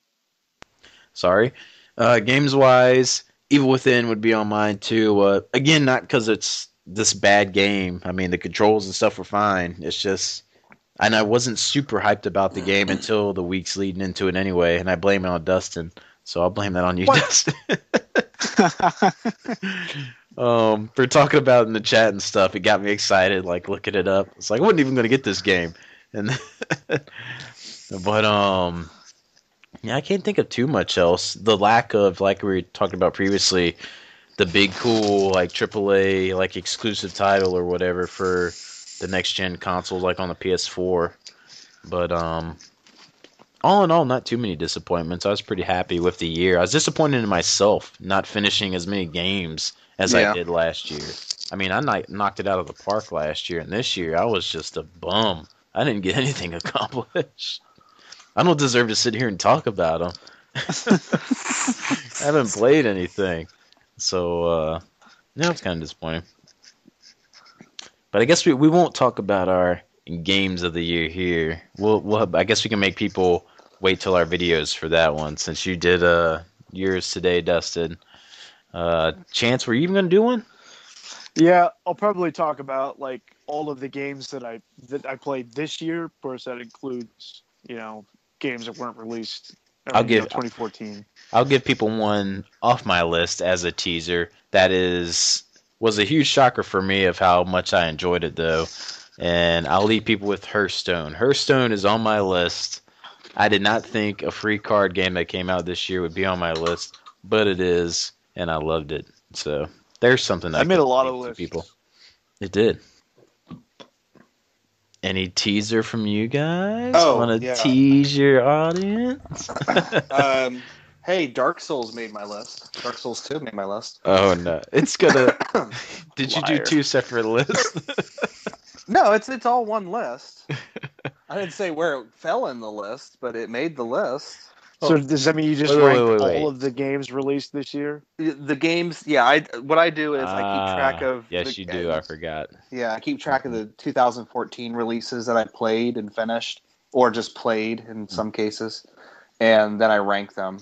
Sorry. Games-wise, Evil Within would be on mine too. Again, not because it's this bad game. I mean, the controls and stuff were fine. It's just... And I wasn't super hyped about the game until the weeks leading into it anyway, and I blame it on Dustin. So I'll blame that on you, Dustin. For talking about it in the chat and stuff, it got me excited, like looking it up. It's like I wasn't even going to get this game. And but yeah, I can't think of too much else. The lack of, like we were talking about previously, the big cool like AAA like exclusive title or whatever for the next gen consoles like on the PS4. But all in all, not too many disappointments. I was pretty happy with the year. I was disappointed in myself not finishing as many games as I did last year. I mean, I knocked it out of the park last year, and this year I was just a bum. I didn't get anything accomplished. I don't deserve to sit here and talk about them. I haven't played anything. So, yeah, it's kind of disappointing. But I guess we won't talk about our games of the year here. I guess we can make people wait till our videos for that one, since you did yours today, Dustin. Chance, were you even gonna do one? Yeah, I'll probably talk about like all of the games that I played this year. Of course, that includes games that weren't released. I'll give 2014. I'll give people one off my list as a teaser. That was a huge shocker for me of how much I enjoyed it, though. And I'll leave people with Hearthstone. Hearthstone is on my list. I did not think a free card game that came out this year would be on my list, but it is, and I loved it. So there's something I made a lot of lists. People. It did. Any teaser from you guys? Want to tease your audience? Hey, Dark Souls made my list. Dark Souls 2 made my list. Oh no, it's gonna. Did you do two separate lists? No, it's all one list. I didn't say where it fell in the list, but it made the list. So does that mean you just ranked all of the games released this year? The games, yeah. What I do is I keep track of. Yes, you do. I forgot. Yeah, I keep track of the 2014 releases that I played and finished, or just played in some cases, and then I rank them.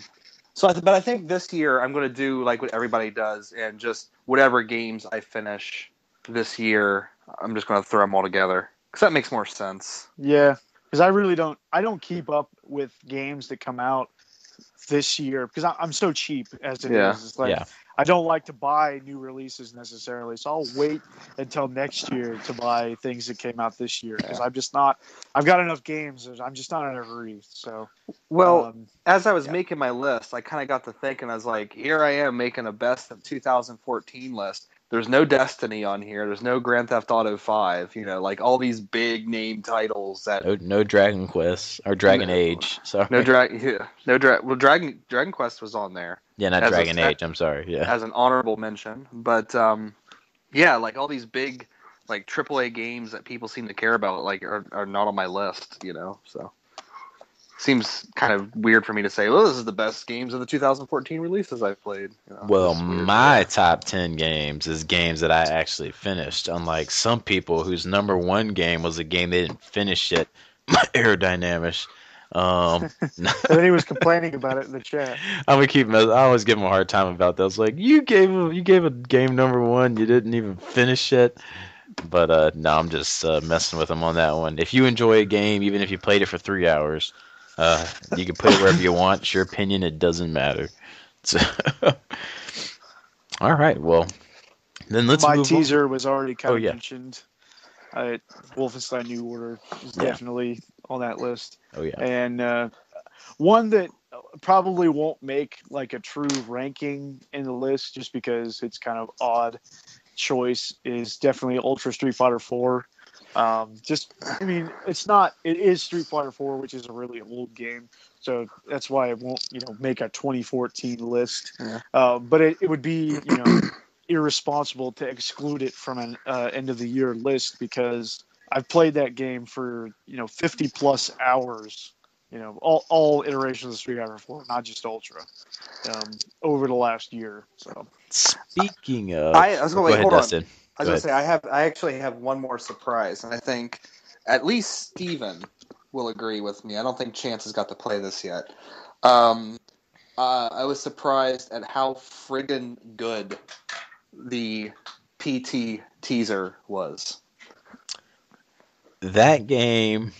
So, but I think this year I'm going to do like what everybody does, and just whatever games I finish this year, I'm just going to throw them all together because that makes more sense. Yeah. Because I don't keep up with games that come out this year because I'm so cheap as it is. It's like I don't like to buy new releases necessarily, so I'll wait until next year to buy things that came out this year because I've got enough games. I'm just not in a hurry. So as I was making my list, I kind of got to thinking. I was like, here I am making a best of 2014 list. There's no Destiny on here. There's no Grand Theft Auto 5. Like all these big name titles that no Dragon Quest or Dragon Age. Sorry. Well, Dragon Quest was on there. Yeah, not Dragon Age. I'm sorry. Yeah, as an honorable mention. But like all these big like AAA games that people seem to care about like are not on my list. So. Seems kind of weird for me to say, well, this is the best games of the 2014 releases I've played. Well, my top 10 games is games that I actually finished, unlike some people whose number one game was a game they didn't finish yet. Aerodynamics. And then he was complaining about it in the chat. I always give him a hard time about that. I was like, you gave a game number one, you didn't even finish it. But no, I'm just messing with him on that one. If you enjoy a game, even if you played it for 3 hours, you can put it wherever you want. It's your opinion. It doesn't matter. So, all right. Well, then let's move on. My teaser was already kind of mentioned. Wolfenstein New Order is definitely on that list. Oh, yeah. And one that probably won't make like a true ranking in the list just because it's kind of odd choice is definitely Ultra Street Fighter 4. It is Street Fighter 4, which is a really old game, so that's why it won't, make a 2014 list. Yeah. But it would be, irresponsible to exclude it from an end of the year list because I've played that game for 50 plus hours. All iterations of Street Fighter 4, not just Ultra, over the last year. So speaking of, I was going to hold Dustin. on. I was going to say, I actually have one more surprise, and I think at least Steven will agree with me. I don't think Chance has got to play this yet. I was surprised at how friggin' good the PT teaser was. That game,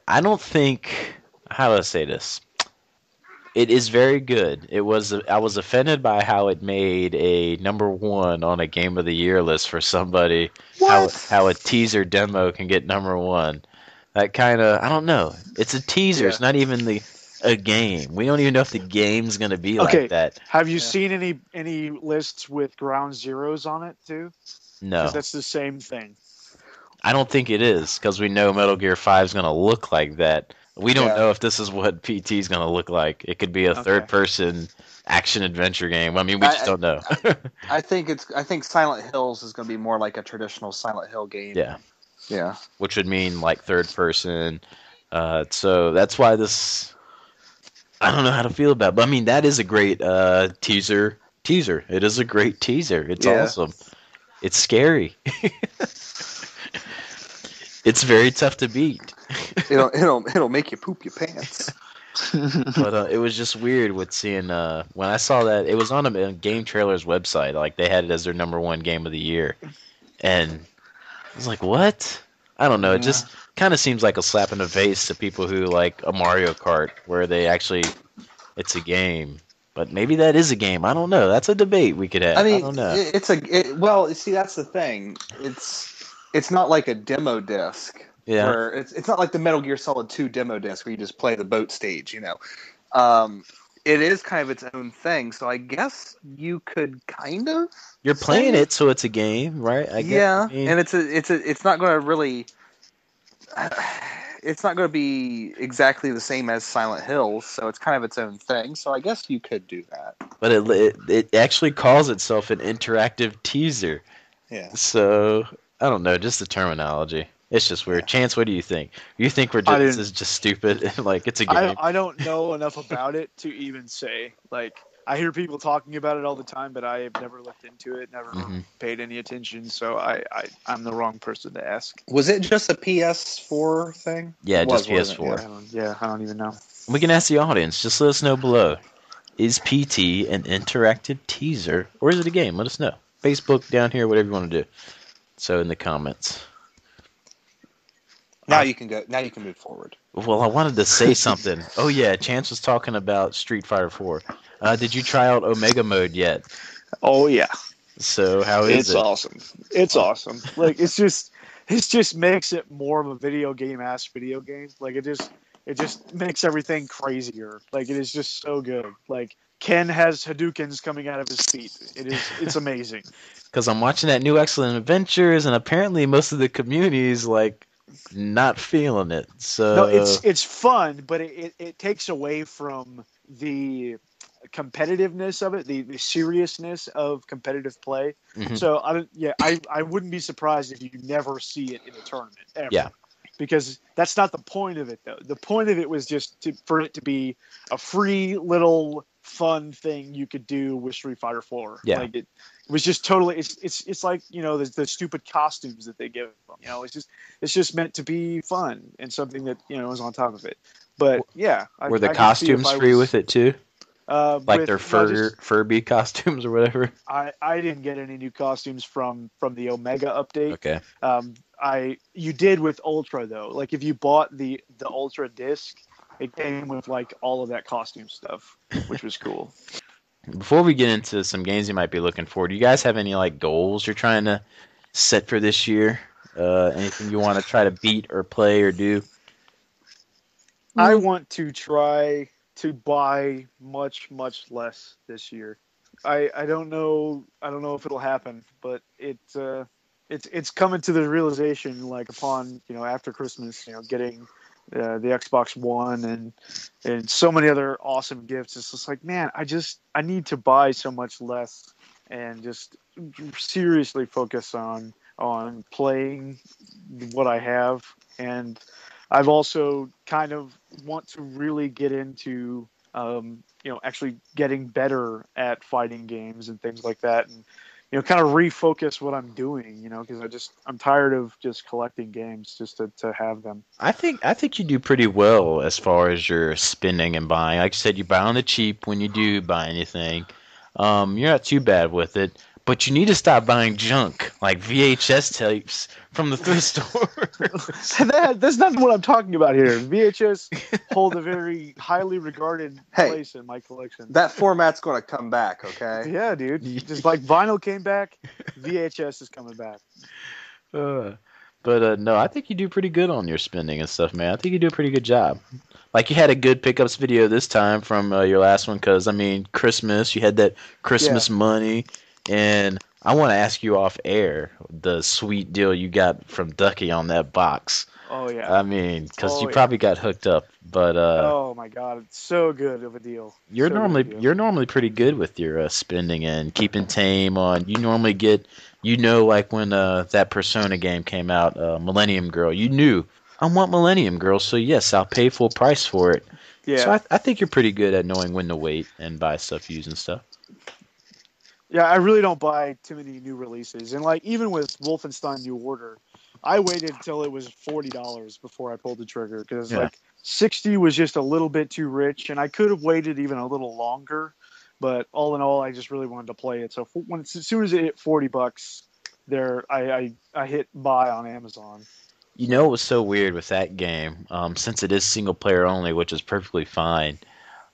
I don't think, how do I say this? It is very good. I was offended by how it made a number one on a Game of the Year list for somebody. How a teaser demo can get number one. That kind of, I don't know. It's a teaser. Yeah. It's not even a game. We don't even know if the game's going to be like that. Have you seen any lists with Ground Zeroes on it too? No. 'Cause that's the same thing. I don't think it is because we know Metal Gear 5 is going to look like that. We don't know if this is what PT is going to look like. It could be a third-person action-adventure game. I mean, we just don't know. I think Silent Hills is going to be more like a traditional Silent Hill game. Yeah. Yeah. Which would mean like third-person. So that's why this... I don't know how to feel about it. But, I mean, that is a great teaser. It is a great teaser. It's awesome. It's scary. It's very tough to beat. It'll make you poop your pants. But it was just weird with seeing when I saw that it was on a Game Trailer's website. Like they had it as their #1 game of the year, and I was like, "What?" I don't know. It just kind of seems like a slap in the face to people who like a Mario Kart, where they actually it's a game. But maybe that is a game. I don't know. That's a debate we could have. I mean, I don't know. well, see, that's the thing. It's not like a demo disc. Yeah. Where it's not like the Metal Gear Solid 2 demo disc where you just play the boat stage, you know. It is kind of its own thing, so I guess you could kind of. You're playing it, so it's a game, right? Yeah, and it's not going to really. It's not going to be exactly the same as Silent Hills, so it's kind of its own thing. So I guess you could do that. But it actually calls itself an interactive teaser. Yeah. So I don't know, just the terminology. It's just weird. Yeah. Chance, what do you think? You think this is just stupid? Like it's a game? I don't know enough about it to even say. Like I hear people talking about it all the time, but I have never looked into it, never paid any attention. So I'm the wrong person to ask. Was it just a PS4 thing? Yeah, just PS4. I don't even know. We can ask the audience. Just let us know below. Is PT an interactive teaser or is it a game? Let us know. Facebook down here, whatever you want to do. So in the comments. Now you can go. Now you can move forward. Well, I wanted to say something. Oh yeah, Chance was talking about Street Fighter 4. Did you try out Omega Mode yet? Oh yeah. So how is it? It's awesome. It's awesome. Like it just makes it more of a video game. Like it just makes everything crazier. Like it is just so good. Like Ken has Hadoukens coming out of his feet. It's amazing. Because I'm watching that new Excellent Adventures, and apparently most of the community is like not feeling it. So no, it's fun, but it takes away from the competitiveness of it, the seriousness of competitive play. Mm-hmm. So I wouldn't be surprised if you never see it in a tournament ever. Yeah. Because that's not the point of it, though. The point of it was just for it to be a free little fun thing you could do with Street Fighter 4. Yeah. Like it was just totally. It's like the stupid costumes that they give them. It's just meant to be fun and something that is on top of it. But yeah, were the costumes free with it too? Like their Furby costumes or whatever. I didn't get any new costumes from the Omega update. Okay. You did with Ultra though. Like if you bought the Ultra disc, it came with like all of that costume stuff, which was cool. Before we get into some games you might be looking for, do you guys have any like goals you're trying to set for this year? Anything you want to try to beat or play or do? I want to try to buy much less this year. I don't know if it'll happen, but it's coming to the realization like upon after Christmas, getting the Xbox One and so many other awesome gifts. It's just like, man, I need to buy so much less and just seriously focus on playing what I have. And I've also kind of want to really get into actually getting better at fighting games and things like that, and kind of refocus what I'm doing, because I'm tired of just collecting games just to have them. I think you do pretty well as far as your spending and buying. Like you said, you buy on the cheap when you do buy anything. You're not too bad with it, but you need to stop buying junk like VHS tapes from the thrift store. That's not what I'm talking about here. VHS hold a very highly regarded place in my collection. That format's going to come back, okay? Yeah, dude. Just like vinyl came back, VHS is coming back. But no, I think you do pretty good on your spending and stuff, man. I think you do a pretty good job. Like you had a good pickups video this time from your last one, because Christmas, you had that Christmas money, and I want to ask you off air the sweet deal you got from Ducky on that box. Oh yeah. Because you probably got hooked up, but oh my God, it's so good of a deal. You're normally pretty good with your spending and keeping tame on. You normally get, like when that Persona game came out, Millennium Girl. You knew I want Millennium Girl, so yes, I'll pay full price for it. Yeah. So I think you're pretty good at knowing when to wait and buy stuff used and stuff. Yeah, I really don't buy too many new releases. And like even with Wolfenstein New Order, I waited until it was $40 before I pulled the trigger because Yeah. like 60 was just a little bit too rich, and I could have waited even a little longer. But all in all, I just really wanted to play it. So as soon as it hit $40, I hit buy on Amazon. You know what was so weird with that game? Since it is single player only, which is perfectly fine.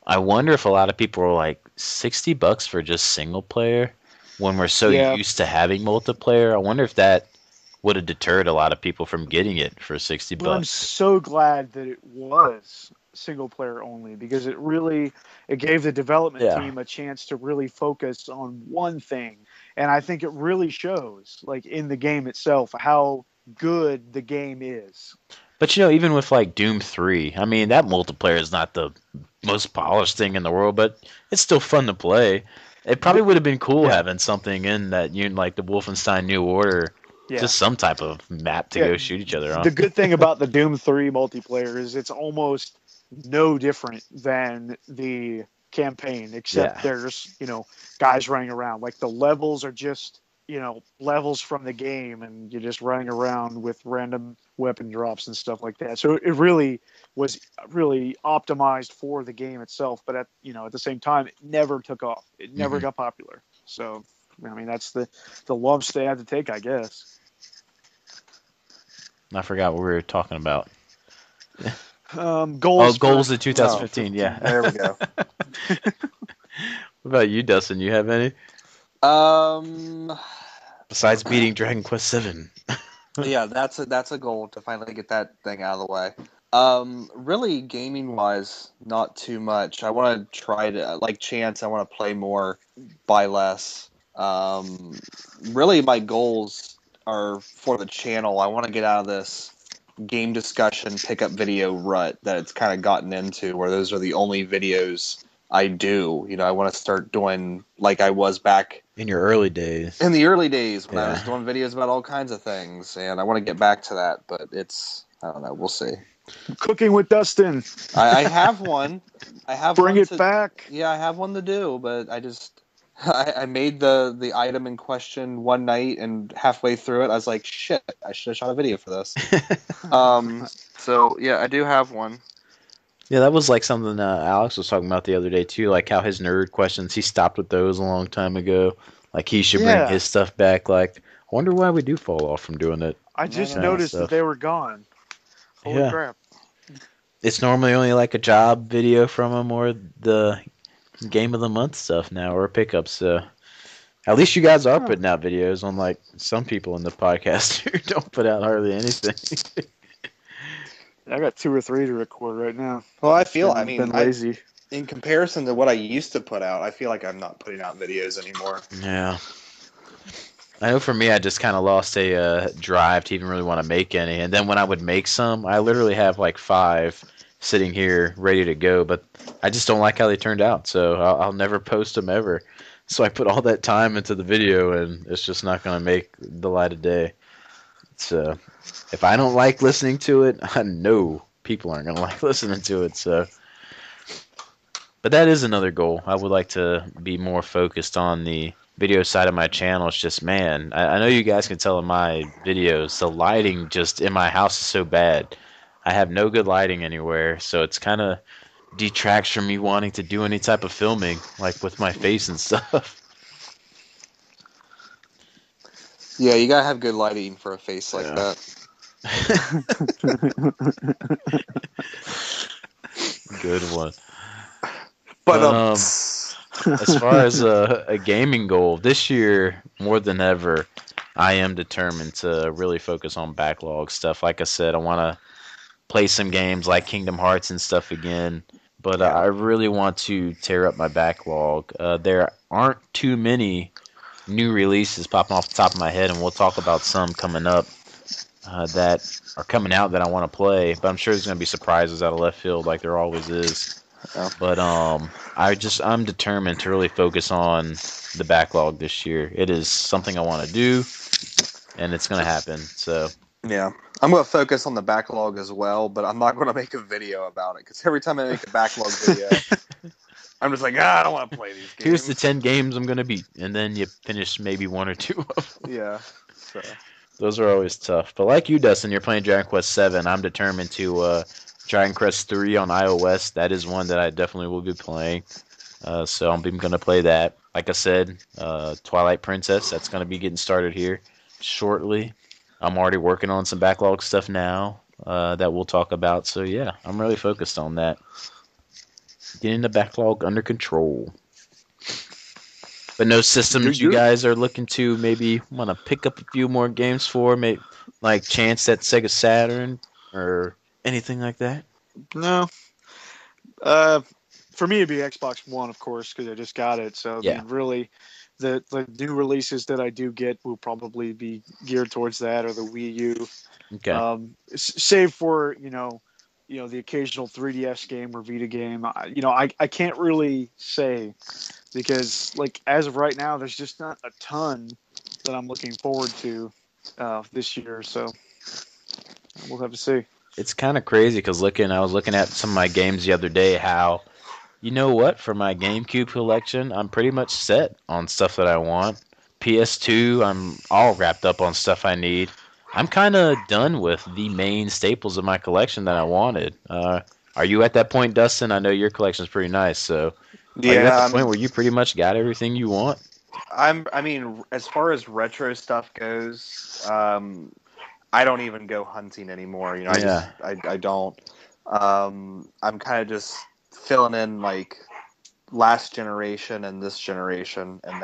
I wonder if a lot of people are like $60 for just single player when we're so Yeah. used to having multiplayer. I wonder if that would have deterred a lot of people from getting it for 60 But I'm bucks. so glad that it was single player only because it gave the development Yeah. team a chance to really focus on one thing. And I think it really shows like in the game itself how good the game is. But you know, even with like Doom 3, I mean, that multiplayer is not the most polished thing in the world, but it's still fun to play. It probably would have been cool Yeah. having something in that you like the Wolfenstein New Order, Yeah. just some type of map to Yeah. go shoot each other on. The good thing about the Doom 3 multiplayer is it's almost no different than the campaign, except Yeah. there's, guys running around. Like the levels are just, levels from the game, and you're just running around with random weapon drops and stuff like that. So it really was really optimized for the game itself, but at the same time, it never took off. It never Mhm. got popular. So, I mean, that's the lumps they had to take, I guess. I forgot what we were talking about. Goals. Goals for- in 2015. Yeah. There we go. What about you, Dustin? You have any Um, besides beating Dragon Quest VII? yeah, that's a goal to finally get that thing out of the way. Really, gaming wise, not too much. I want to try to like Chance. I want to play more, buy less. Really, my goals are for the channel. I want to get out of this game discussion pickup video rut that it's kind of gotten into, where those are the only videos I do. I want to start doing like I was back In your early days. in the early days when I Yeah. was doing videos about all kinds of things, and I want to get back to that, but I don't know, we'll see. Cooking with Dustin. I have one. I have Bring one it to, back. Yeah, I have one to do, but I made the item in question one night, and halfway through it, I was like, shit, I should have shot a video for this. So yeah, I do have one. Yeah, that was like something Alex was talking about the other day too, like how his nerd questions, he stopped with those a long time ago. Like he should bring Yeah. his stuff back. Like, I wonder why we do fall off from doing it. I just no, noticed stuff. that they were gone. Holy Yeah. crap. It's normally only like a job video from him or the game of the month stuff now or pickups. So at least you guys are putting out videos, unlike some people in the podcast who don't put out hardly anything. I got 2 or 3 to record right now. Well, I Been lazy. in comparison to what I used to put out, I feel like I'm not putting out videos anymore. Yeah. I know for me, I just kind of lost a drive to even really want to make any. And then when I would make some, I literally have like 5 sitting here ready to go, but I just don't like how they turned out. So I'll never post them ever. So I put all that time into the video, and it's just not going to make the light of day. So if I don't like listening to it, I know people aren't going to like listening to it. So, but that is another goal. I would like to be more focused on the video side of my channel. It's just, man, I know you guys can tell in my videos, the lighting just in my house is so bad. I have no good lighting anywhere, so it's kind of detracts from me wanting to do any type of filming, like with my face and stuff. Yeah, you gotta have good lighting for a face like Yeah. that. Good one. But As far as a gaming goal, this year, more than ever, I am determined to really focus on backlog stuff. Like I said, I want to play some games like Kingdom Hearts and stuff again, but I really want to tear up my backlog. There aren't too many new releases popping off the top of my head, and we'll talk about some coming up that are coming out that I want to play, but I'm sure there's going to be surprises out of left field like there always is. Yeah. But I'm determined to really focus on the backlog this year. It is something I want to do, and it's going to happen. So yeah, I'm gonna focus on the backlog as well, but I'm not gonna make a video about it because every time I make a backlog video, I'm just like, I don't want to play these games. Here's the 10 games I'm gonna beat, and then you finish maybe one or two of them. Yeah. So. Those are always tough. But like you, Dustin, you're playing Dragon Quest 7. I'm determined to Dragon Quest 3 on iOS. That is one that I definitely will be playing. So I'm going to play that. Like I said, Twilight Princess, that's going to be getting started here shortly. I'm already working on some backlog stuff now that we'll talk about. So yeah, I'm really focused on that. Getting the backlog under control. But no systems you guys are looking to maybe want to pick up a few more games for, maybe like chance at Sega Saturn or anything like that? No. For me, it'd be Xbox One, of course, because I just got it. So yeah. I mean, really, the new releases that I do get will probably be geared towards that or the Wii U. Okay. Save for the occasional 3DS game or Vita game. I can't really say. Because, as of right now, there's just not a ton that I'm looking forward to this year. So we'll have to see. It's kind of crazy because I was looking at some of my games the other day. How, for my GameCube collection, I'm pretty much set on stuff that I want. PS2, I'm all wrapped up on stuff I need. I'm kind of done with the main staples of my collection that I wanted. Are you at that point, Dustin? I know your collection's pretty nice, so. Yeah, are you at the point where you pretty much got everything you want? I mean, as far as retro stuff goes, I don't even go hunting anymore. I don't. I'm kind of just filling in last generation and this generation, and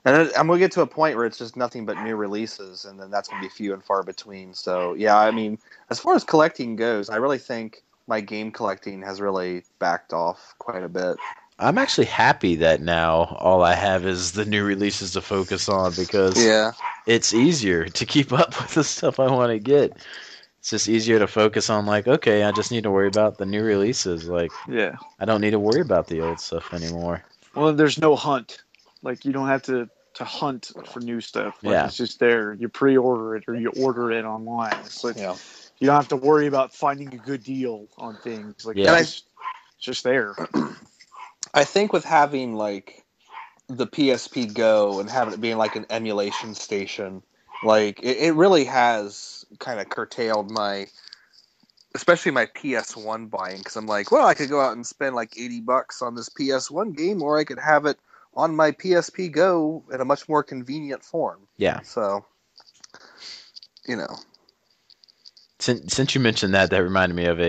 I'm gonna get to a point where it's just nothing but new releases, and then that's gonna be few and far between. So yeah, I mean, as far as collecting goes, I really think my game collecting has really backed off quite a bit. I'm actually happy that now all I have is the new releases to focus on because it's easier to keep up with the stuff I want to get. It's just easier to focus on okay, I just need to worry about the new releases. I don't need to worry about the old stuff anymore. Well, there's no hunt. You don't have to hunt for new stuff. It's just there. You pre-order it or you order it online. It's you don't have to worry about finding a good deal on things. It's just there. I think with having the PSP Go and having it being an emulation station, it really has kind of curtailed especially my PS1 buying, because I'm I could go out and spend $80 on this PS1 game, or I could have it on my PSP Go in a much more convenient form. Yeah. So, Since you mentioned that reminded me of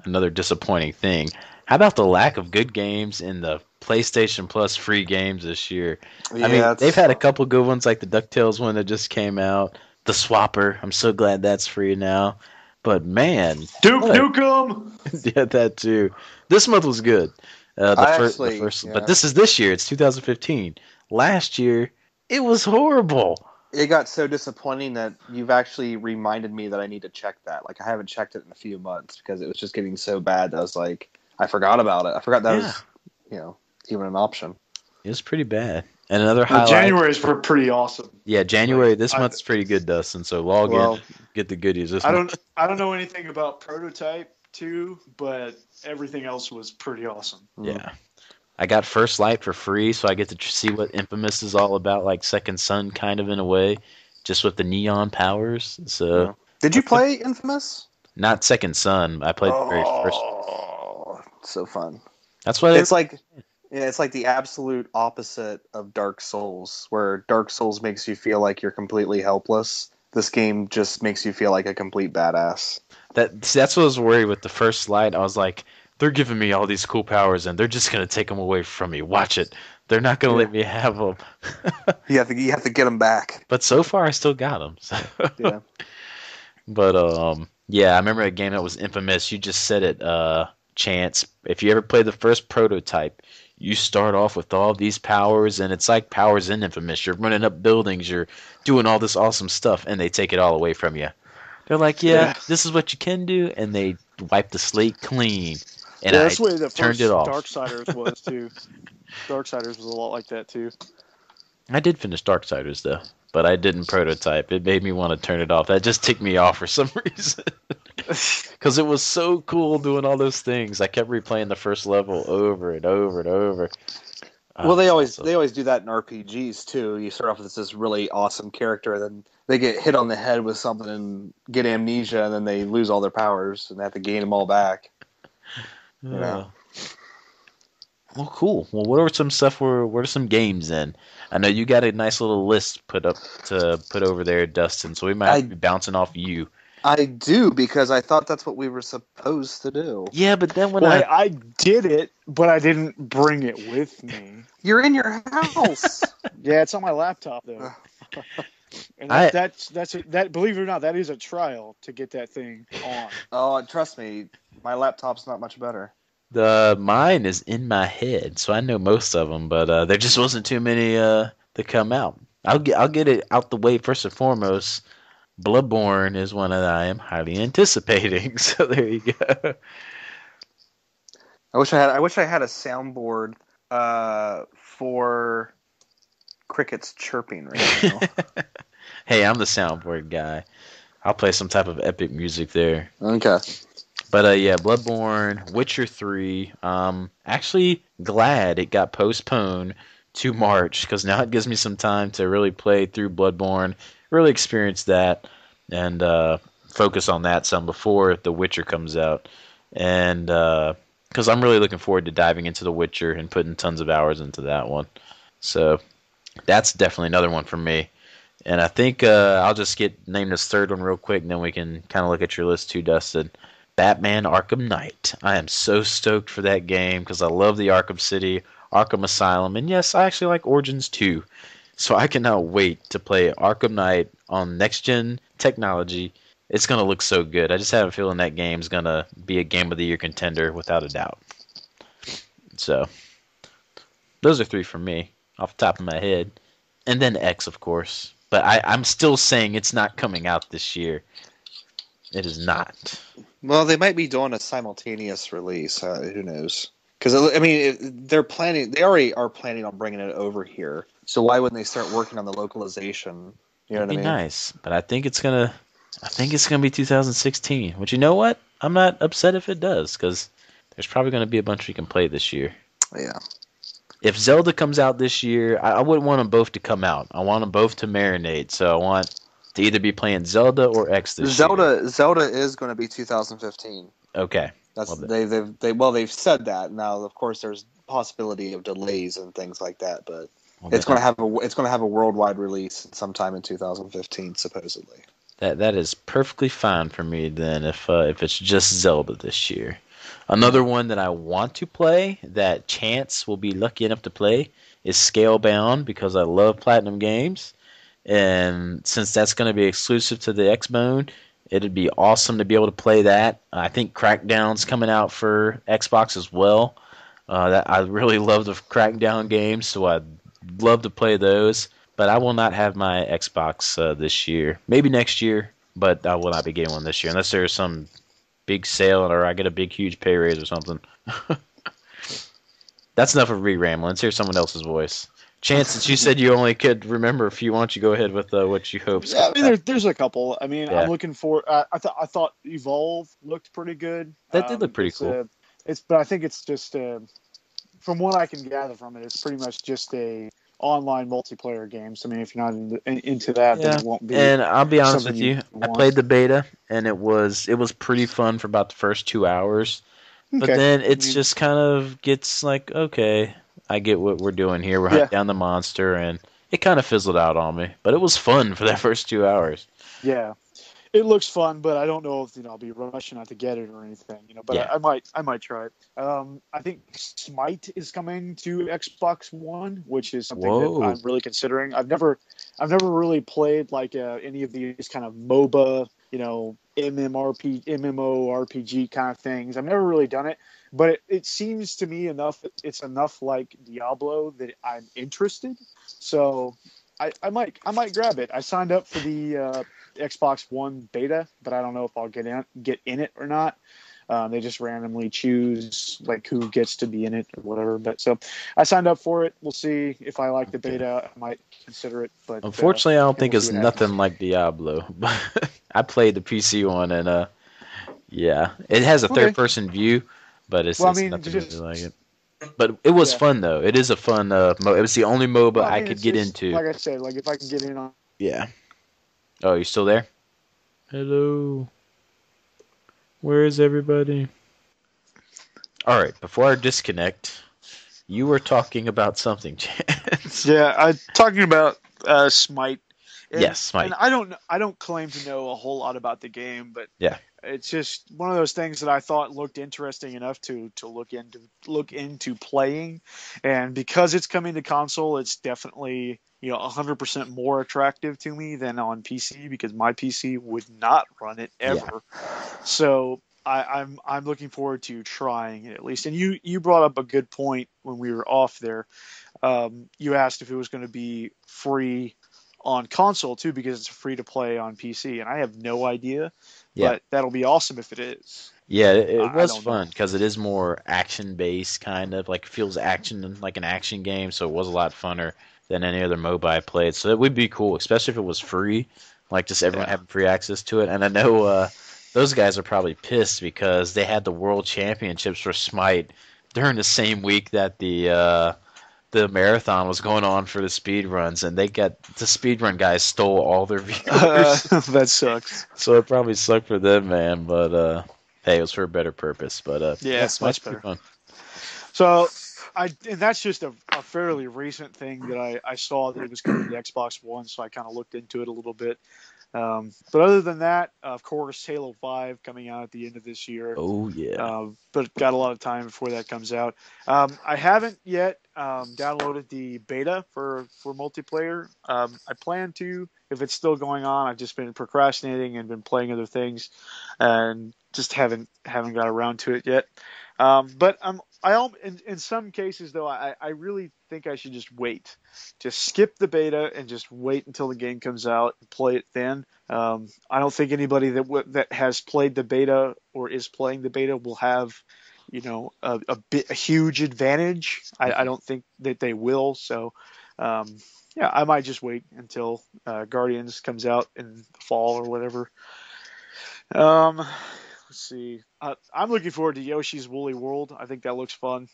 another disappointing thing. How about the lack of good games in the PlayStation Plus free games this year? Yeah, I mean, they've had a couple good ones, like the DuckTales one that just came out. The Swapper, I'm so glad that's free now. But man, Duke Nukem. Yeah, that too. This month was good. But this is this year. It's 2015. Last year, it was horrible. It got so disappointing that you've actually reminded me that I need to check that. I haven't checked it in a few months because it was just getting so bad that I was I forgot about it. I forgot that was, even an option. It was pretty bad. And another highlight. January's were pretty awesome. Yeah, January this month's pretty good, Dustin. So log in, get the goodies this month. I don't know anything about Prototype 2, but everything else was pretty awesome. Yeah. I got First Light for free, so I get to see what Infamous is all about, like Second Son kind of in a way, just with the neon powers. So, did you play Infamous? Not Second Son. I played the very first one. So fun. That's why it's it's like the absolute opposite of Dark Souls, where Dark Souls makes you feel like you're completely helpless. This game just makes you feel like a complete badass. That's what I was worried with the First Light. I was like, they're giving me all these cool powers, and they're just gonna take them away from me. Watch it. They're not gonna let me have them. you have to get them back. But so far, I still got them. So. Yeah. But I remember a game that was infamous. You just said it, Chance. If you ever play the first Prototype, you start off with all these powers, and it's like powers in Infamous. You're running up buildings, you're doing all this awesome stuff, and they take it all away from you. They're like, this is what you can do, and they wipe the slate clean. And that's the way the turned first it off. Darksiders was, too. Darksiders was a lot like that, too. I did finish Darksiders, though, but I didn't Prototype. It made me want to turn it off. That just ticked me off for some reason. Because it was so cool doing all those things. I kept replaying the first level over and over and over. Well, they always Awesome. do that in RPGs too. You start off with this really awesome character, and then they get hit on the head with something and get amnesia, and then they lose all their powers and they have to gain them all back. You know. Well, cool. Well, what are some stuff? What are some games then? I know you got a nice little list put over there, Dustin. So we might have to be bouncing off you. I do, because I thought that's what we were supposed to do. Yeah, but then when I did it, but I didn't bring it with me. You're in your house. Yeah, it's on my laptop though. And that believe it or not, that is a trial to get that thing on. Oh, trust me, my laptop's not much better. Mine is in my head, so I know most of them, but there just wasn't too many to come out. I'll get it out the way first and foremost. Bloodborne is one that I am highly anticipating. So there you go. I wish I had a soundboard for crickets chirping right now. Hey, I'm the soundboard guy. I'll play some type of epic music there. Okay. But yeah, Bloodborne, Witcher 3. Actually glad it got postponed to March, because now it gives me some time to really play through Bloodborne, really experience that, and focus on that some before The Witcher comes out. And because I'm really looking forward to diving into The Witcher and putting tons of hours into that one. So that's definitely another one for me. And I think I'll just name this third one real quick, and then we can kind of look at your list too, Dustin. Batman Arkham Knight. I am so stoked for that game because I love the Arkham City, Arkham Asylum, and yes, I actually like Origins too. So I cannot wait to play Arkham Knight on next-gen technology. It's going to look so good. I just have a feeling that game's going to be a Game of the Year contender without a doubt. So those are three for me off the top of my head. And then X, of course. But I'm still saying it's not coming out this year. It is not. Well, they might be doing a simultaneous release. Who knows? Because I mean, they're planning. They already are planning on bringing it over here. So why wouldn't they start working on the localization? You know what I mean? Nice, but I think it's gonna be 2016. But you know what? I'm not upset if it does, because there's probably gonna be a bunch we can play this year. Yeah. If Zelda comes out this year, I wouldn't want them both to come out. I want them both to marinate. So I want to either be playing Zelda or X this year. Zelda is going to be 2015. Okay. That's they've said that. Now, of course, there's possibility of delays and things like that, but it's going to have a worldwide release sometime in 2015, supposedly. That is perfectly fine for me then. If it's just Zelda this year. Another one that I want to play, that Chance will be lucky enough to play, is Scalebound, because I love Platinum Games. And since that's going to be exclusive to the Xbone, it'd be awesome to be able to play that. I think Crackdown's coming out for Xbox as well. I really love the Crackdown games, so I'd love to play those. But I will not have my Xbox this year. Maybe next year, but I will not be getting one this year, unless there's some big sale or I get a big, huge pay raise or something. That's enough of re-rambling. Let's hear someone else's voice. Chance, since you said you only could remember a few, why don't you go ahead with what you hope? Yeah, I mean, there's a couple. I mean, yeah. I'm looking for. I thought Evolve looked pretty good. That did look pretty cool. But I think it's just from what I can gather from it, it's pretty much just a online multiplayer game. So I mean, if you're not into that, then it won't be. And I'll be honest with you, I played the beta, and it was pretty fun for about the first 2 hours. Okay. But then it's just kind of gets like, okay, I get what we're doing here. We're hunting down the monster, and it kind of fizzled out on me. But it was fun for that first 2 hours. Yeah, it looks fun, but I don't know if I'll be rushing out to get it or anything. But I might try it. I think Smite is coming to Xbox One, which is something that I'm really considering. I've never really played like any of these kind of MOBA, MMORPG kind of things. I've never really done it. But it seems to me it's enough like Diablo that I'm interested. So I might grab it. I signed up for the Xbox One beta, but I don't know if I'll get in it or not. They just randomly choose like who gets to be in it or whatever. But so I signed up for it. We'll see if I like the beta. I might consider it. But unfortunately, I don't think it's nothing like Diablo. I played the PC one, and Yeah, it has a Okay. third-person view, but it's Well, I it's mean, nothing just really like it. But it was yeah. fun though. It is a fun. It was the only MOBA Well, I I mean, could it's get just into. like I said, like if I can get in on. Yeah. Oh, you still there? Hello. Where is everybody? All right. Before I disconnect, you were talking about something, Chance. Yeah, I'm talking about Smite. And, Yes, Smite. And I don't claim to know a whole lot about the game, but Yeah. it's just one of those things that I thought looked interesting enough to look into playing. And because it's coming to console, it's definitely 100% more attractive to me than on PC because my PC would not run it ever. So I'm looking forward to trying it at least. And you brought up a good point when we were off there. You asked if it was going to be free on console too because it's free to play on PC, and I have no idea. Yeah. But that'll be awesome if it is. Yeah, it I was don't fun know. because it is more action-based, kind of like feels action like an action game. So it was a lot funner than any other MOBA I played. So it would be cool, especially if it was free, like just everyone Yeah. having free access to it. And I know those guys are probably pissed because they had the World Championships for Smite during the same week that the marathon was going on for the speed runs, and the speed run guys stole all their viewers. That sucks. So it probably sucked for them, man. But hey, it was for a better purpose. But Yeah, Smite's much pretty better. fun. So and that's just a fairly recent thing that I saw that it was coming to Xbox One, so I kind of looked into it a little bit. But other than that, of course, Halo 5 coming out at the end of this year. Oh yeah. But got a lot of time before that comes out. I haven't yet downloaded the beta for multiplayer. I plan to if it's still going on. I've just been procrastinating and been playing other things, and just haven't got around to it yet. But in some cases though, I really think I should just wait, just skip the beta and just wait until the game comes out and play it then. I don't think anybody that has played the beta or is playing the beta will have, a huge advantage. I don't think that they will. So, yeah, I might just wait until Guardians comes out in the fall or whatever. Let's see. I'm looking forward to Yoshi's Woolly World. I think that looks fun.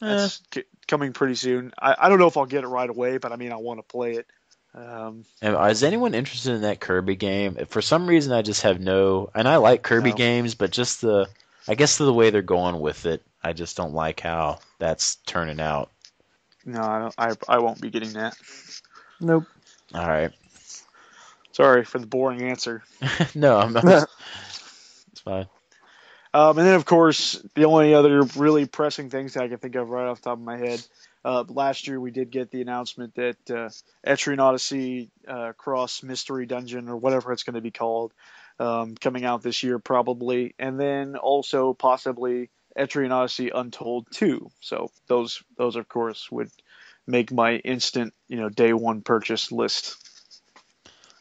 That's coming pretty soon. I don't know if I'll get it right away, but I mean, I want to play it. And is anyone interested in that Kirby game? For some reason, I just have no. And I like Kirby No. games, but just I guess the way they're going with it, I just don't like how that's turning out. No, I won't be getting that. Nope. All right. Sorry for the boring answer. No, I'm not. It's fine. And then, of course, the only other really pressing things that I can think of right off the top of my head, last year we did get the announcement that Etrian Odyssey Cross Mystery Dungeon, or whatever it's going to be called, coming out this year probably, and then also possibly Etrian Odyssey Untold 2. So those of course would make my instant, day one purchase list.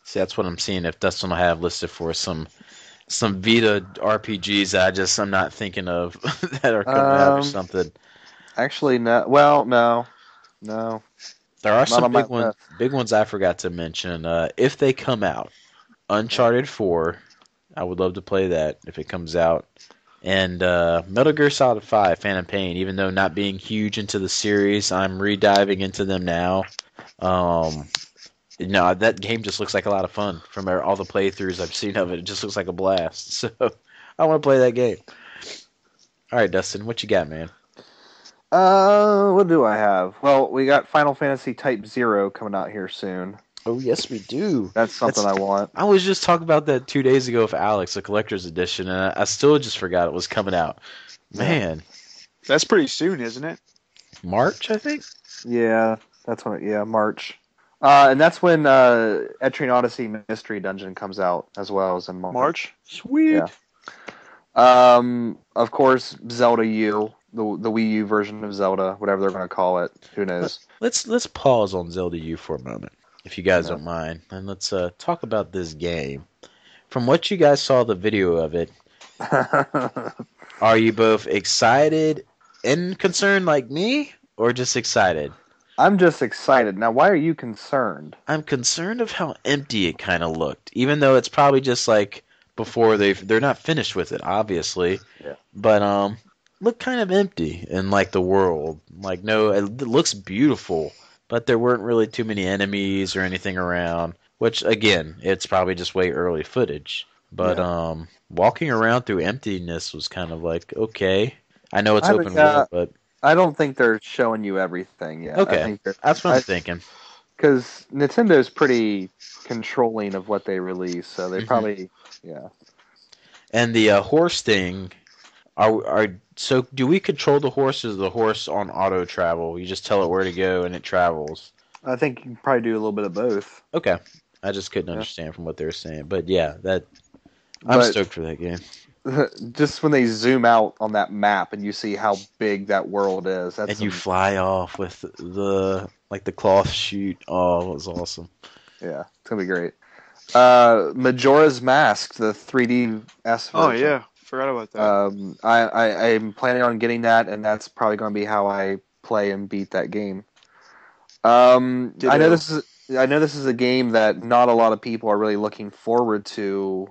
See, that's what I'm seeing. If Dustin will have listed for some Vita RPGs I'm not thinking of that are coming out or something. Actually, no. Well, no. There are some on my big ones I forgot to mention. If they come out, Uncharted 4, I would love to play that if it comes out. And Metal Gear Solid 5, Phantom Pain, even though not being huge into the series, I'm re-diving into them now. No, that game just looks like a lot of fun. From all the playthroughs I've seen of it, it just looks like a blast. So I want to play that game. All right, Dustin, what you got, man? What do I have? Well, we got Final Fantasy Type 0 coming out here soon. Oh, yes, we do. That's something I want. I was just talking about that 2 days ago with Alex, the collector's edition, and I still just forgot it was coming out. Man. That's pretty soon, isn't it? March, I think? Yeah, that's when. March. And that's when Etrian Odyssey Mystery Dungeon comes out as well as in March. Sweet. Yeah. Of course, Zelda U, the Wii U version of Zelda, whatever they're going to call it. Who knows? Let's pause on Zelda U for a moment, if you guys don't mind, and let's talk about this game. From what you guys saw the video of it, are you both excited and concerned like me, or just excited? I'm just excited. Now, why are you concerned? I'm concerned of how empty it kind of looked, even though it's probably just like before they're not finished with it, obviously. Yeah. But looked kind of empty in like the world. Like no, it looks beautiful, but there weren't really too many enemies or anything around. Which again, it's probably just way early footage. But walking around through emptiness was kind of like okay. I know it's open world, but I don't think they're showing you everything yet. okay, I think that's what I'm thinking. Because Nintendo's pretty controlling of what they release, so they probably, And the horse thing, so do we control the horse? Or is the horse on auto travel? You just tell it where to go and it travels. I think you can probably do a little bit of both. Okay, I just couldn't understand from what they were saying, but yeah, I'm stoked for that game. Just when they zoom out on that map and you see how big that world is, and you fly off with the cloth chute. Oh, it was awesome. Yeah, it's gonna be great. Majora's Mask, the 3DS version. Oh yeah, forgot about that. I'm planning on getting that, and that's probably going to be how I play and beat that game. I know this is a game that not a lot of people are really looking forward to,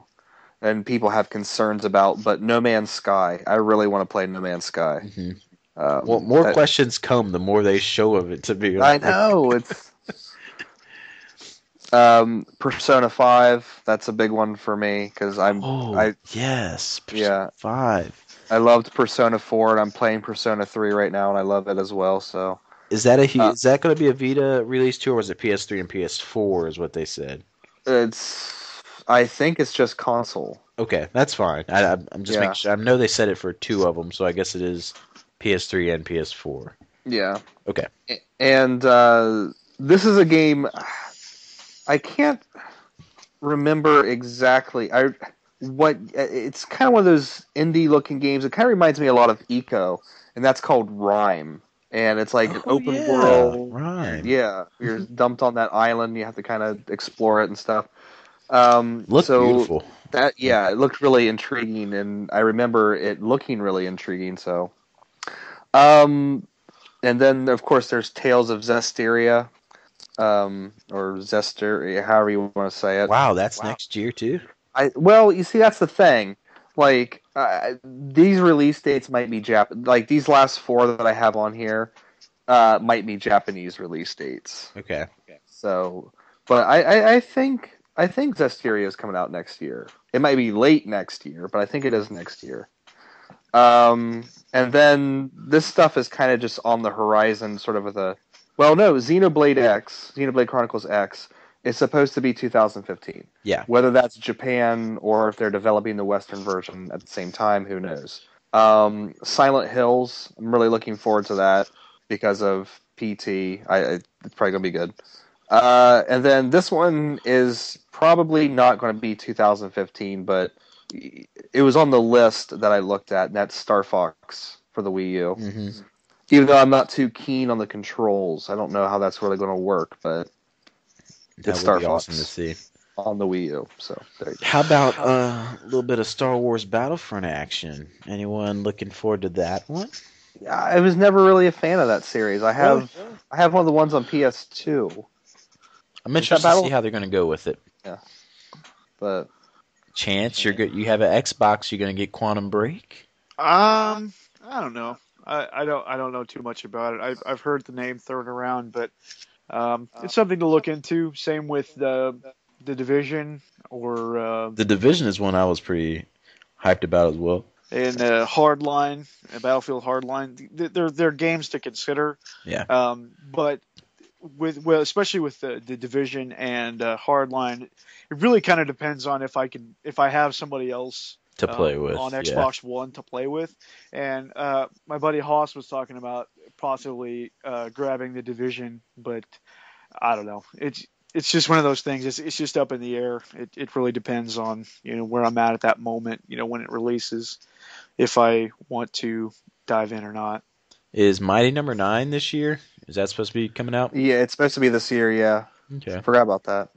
and people have concerns about. But No Man's Sky, I really want to play No Man's Sky. Mm-hmm. Well, more questions come the more they show of it. To be honest. I know it's. Persona 5, that's a big one for me because yes, Persona 5. I loved Persona 4 and I'm playing Persona 3 right now and I love it as well. So is that going to be a Vita release too, or was it PS3 and PS4? Is what they said. I think it's just console. Okay, that's fine. I'm just making sure. I know they said it for 2 of them, so I guess it is PS3 and PS4. Yeah. Okay. And this is a game. I can't remember exactly. It's kind of one of those indie-looking games. It kind of reminds me a lot of Eco, and that's called Rime. And it's like an open world. Rime. Yeah, you're dumped on that island. You have to kind of explore it and stuff. Looked beautiful. It looked really intriguing, and I remember it looking really intriguing. So, and then of course there's Tales of Zestiria. Or Zester, however you want to say it. Wow, that's next year too. You see, that's the thing. Like these release dates might be like these last 4 that I have on here might be Japanese release dates. Okay. So, but I think Zestiria is coming out next year. It might be late next year, but I think it is next year. And then this stuff is kind of just on the horizon, sort of with a. Well, no, Xenoblade Chronicles X, is supposed to be 2015. Yeah. Whether that's Japan or if they're developing the Western version at the same time, who knows? Silent Hills, I'm really looking forward to that because of PT. It's probably going to be good. And then this one is probably not going to be 2015, but it was on the list that I looked at, and that's Star Fox for the Wii U. Mm-hmm. Even though I'm not too keen on the controls, I don't know how that's really going to work, but it's Star Fox awesome to see on the Wii U. So there you go. How about a little bit of Star Wars Battlefront action? Anyone looking forward to that one? I was never really a fan of that series. I have one of the ones on PS2. I'm interested to see how they're going to go with it. Yeah, but Chance, you're good. You have an Xbox. You're going to get Quantum Break. I don't know. I don't know too much about it. I've heard the name thrown around, but it's something to look into. Same with the Division or the Division is one I was pretty hyped about as well. And Hardline, Battlefield Hardline, they're games to consider. Yeah. But especially with the Division and Hardline, it really kind of depends on if I have somebody else to play with on Xbox One to play with. And my buddy Haas was talking about possibly grabbing the Division, but I don't know. It's just one of those things. It's just up in the air. It really depends on where I'm at that moment. When it releases, if I want to dive in or not. Is Mighty Number 9 this year? Is that supposed to be coming out? Yeah, it's supposed to be this year. Yeah. Okay. I forgot about that.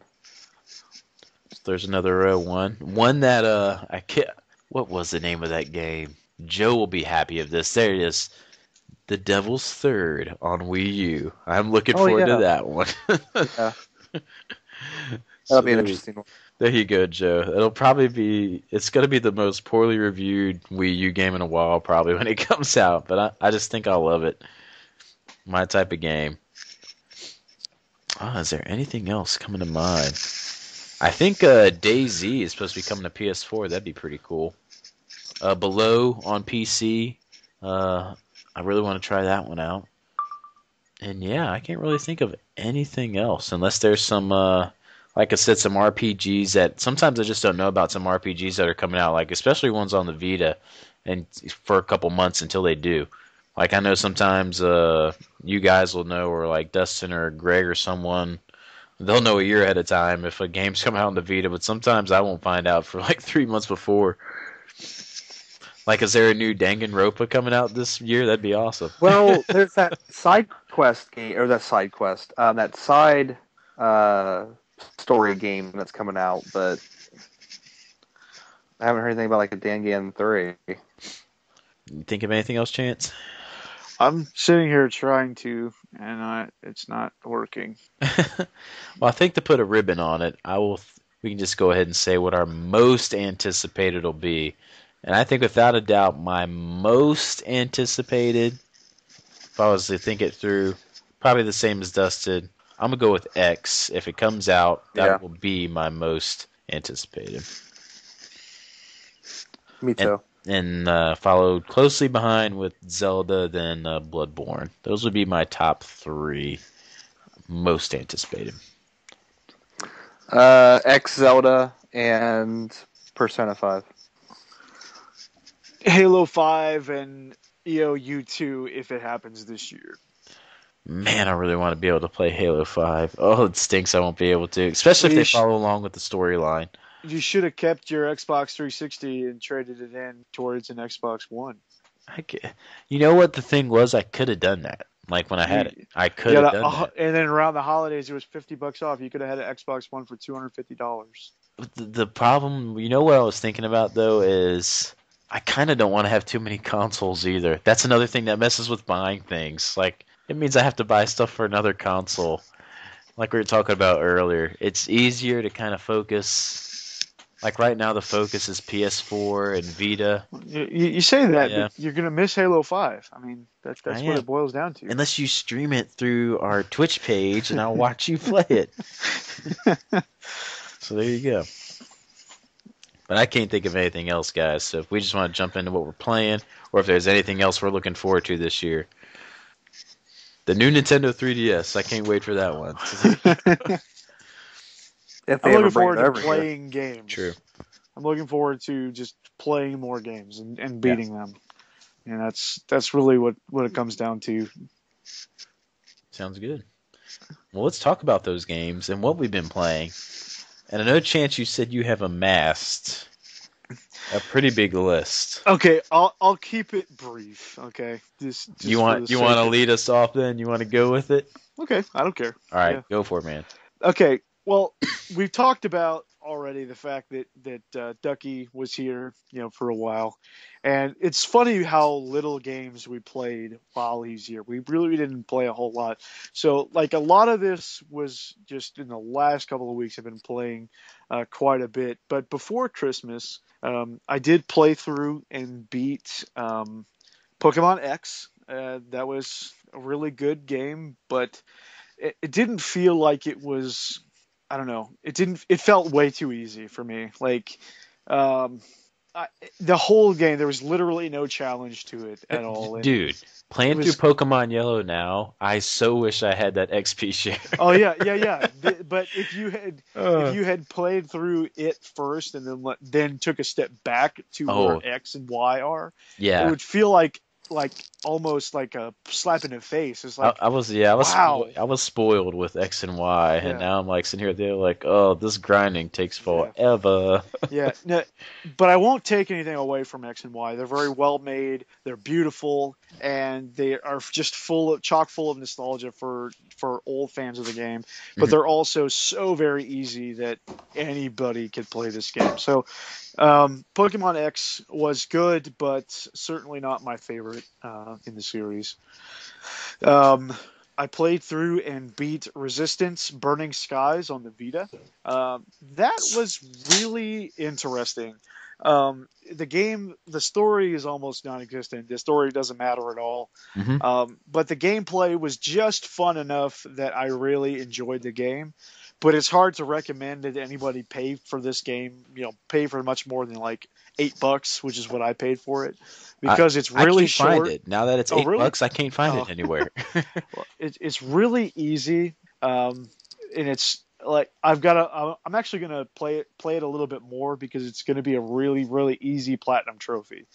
So there's another one that I can't. What was the name of that game? Joe will be happy of this. There it is. The Devil's Third on Wii U. I'm looking forward to that one. Yeah. That'll be an interesting one. There you go, Joe. It'll probably be. It's gonna be the most poorly reviewed Wii U game in a while, probably when it comes out. But I just think I'll love it. My type of game. Is there anything else coming to mind? I think DayZ is supposed to be coming to PS4. That'd be pretty cool. Below on PC. I really want to try that one out. And yeah, I can't really think of anything else unless there's some, like I said, some RPGs that sometimes I just don't know about. Some RPGs that are coming out, like especially ones on the Vita, and for a couple months until they do. Like I know sometimes you guys will know, or like Dustin or Greg or someone, they'll know a year ahead of time if a game's come out on the Vita. But sometimes I won't find out for like 3 months before. Like, is there a new Danganronpa coming out this year? That'd be awesome. Well, there's that side quest game, or that side quest, that side story game that's coming out, but I haven't heard anything about like a Dangan 3. You think of anything else, Chance? I'm sitting here trying to, and it's not working. Well, I think to put a ribbon on it, we can just go ahead and say what our most anticipated will be. And I think without a doubt, my most anticipated, if I was to think it through, probably the same as Dustin. I'm going to go with X. If it comes out, that will be my most anticipated. Me too. And followed closely behind with Zelda, then Bloodborne. Those would be my top 3 most anticipated. X, Zelda, and Persona 5. Halo 5 and EOU 2 if it happens this year. Man, I really want to be able to play Halo 5. Oh, it stinks I won't be able to, especially if they follow along with the storyline. You should have kept your Xbox 360 and traded it in towards an Xbox One. You know what the thing was? I could have done that. Like when I had it, I could have done that. And then around the holidays, it was $50 off. You could have had an Xbox One for $250. The problem, you know what I was thinking about though, is I kind of don't want to have too many consoles either. That's another thing that messes with buying things. Like, it means I have to buy stuff for another console. Like we were talking about earlier. It's easier to kind of focus. Like right now, the focus is PS4 and Vita. You say that, but you're going to miss Halo 5. I mean, that's what it boils down to. Unless you stream it through our Twitch page, and I'll watch you play it. So there you go. But I can't think of anything else, guys. So if we just want to jump into what we're playing, or if there's anything else we're looking forward to this year. The new Nintendo 3DS. I can't wait for that one. I'm looking forward to playing games. True. I'm looking forward to just playing more games and beating them. And that's really what it comes down to. Sounds good. Well, let's talk about those games and what we've been playing. And I know, Chance, you said you have amassed a pretty big list. Okay, I'll keep it brief. Okay, just you want to lead us off then? You want to go with it? Okay, I don't care. All right, go for it, man. Okay, well, we've talked about already the fact that Ducky was here, for a while, and it's funny how little games we played while he's here. We really didn't play a whole lot. So, like, a lot of this was just in the last couple of weeks. I've been playing quite a bit, but before Christmas, I did play through and beat Pokemon X. That was a really good game, but it didn't feel like it was. I don't know. It felt way too easy for me. Like, the whole game, there was literally no challenge to it at all. Dude, playing through Pokemon Yellow now, I so wish I had that XP share. Oh yeah. But if you had played through it first and then took a step back to where X and Y are, it would feel like almost like a slap in the face. It's like I was spoiled with X and Y, and now I'm like sitting here there like, oh, this grinding takes forever. No, but I won't take anything away from X and Y. They're very well made. They're beautiful, and they are just chock full of nostalgia for old fans of the game. But they're also so very easy that anybody could play this game. So Pokemon X was good, but certainly not my favorite in the series. I played through and beat Resistance Burning Skies on the Vita. That was really interesting. The story is almost non-existent. The story doesn't matter at all. Hmm. But the gameplay was just fun enough that I really enjoyed the game. But it's hard to recommend that anybody pay for this game. Pay for much more than like $8, which is what I paid for it, I because it's I really can't find short. it now that it's Oh, eight really? bucks. I can't find Oh, it anywhere. well, it's really easy, and it's like I'm actually gonna play it a little bit more because it's gonna be a really really easy platinum trophy,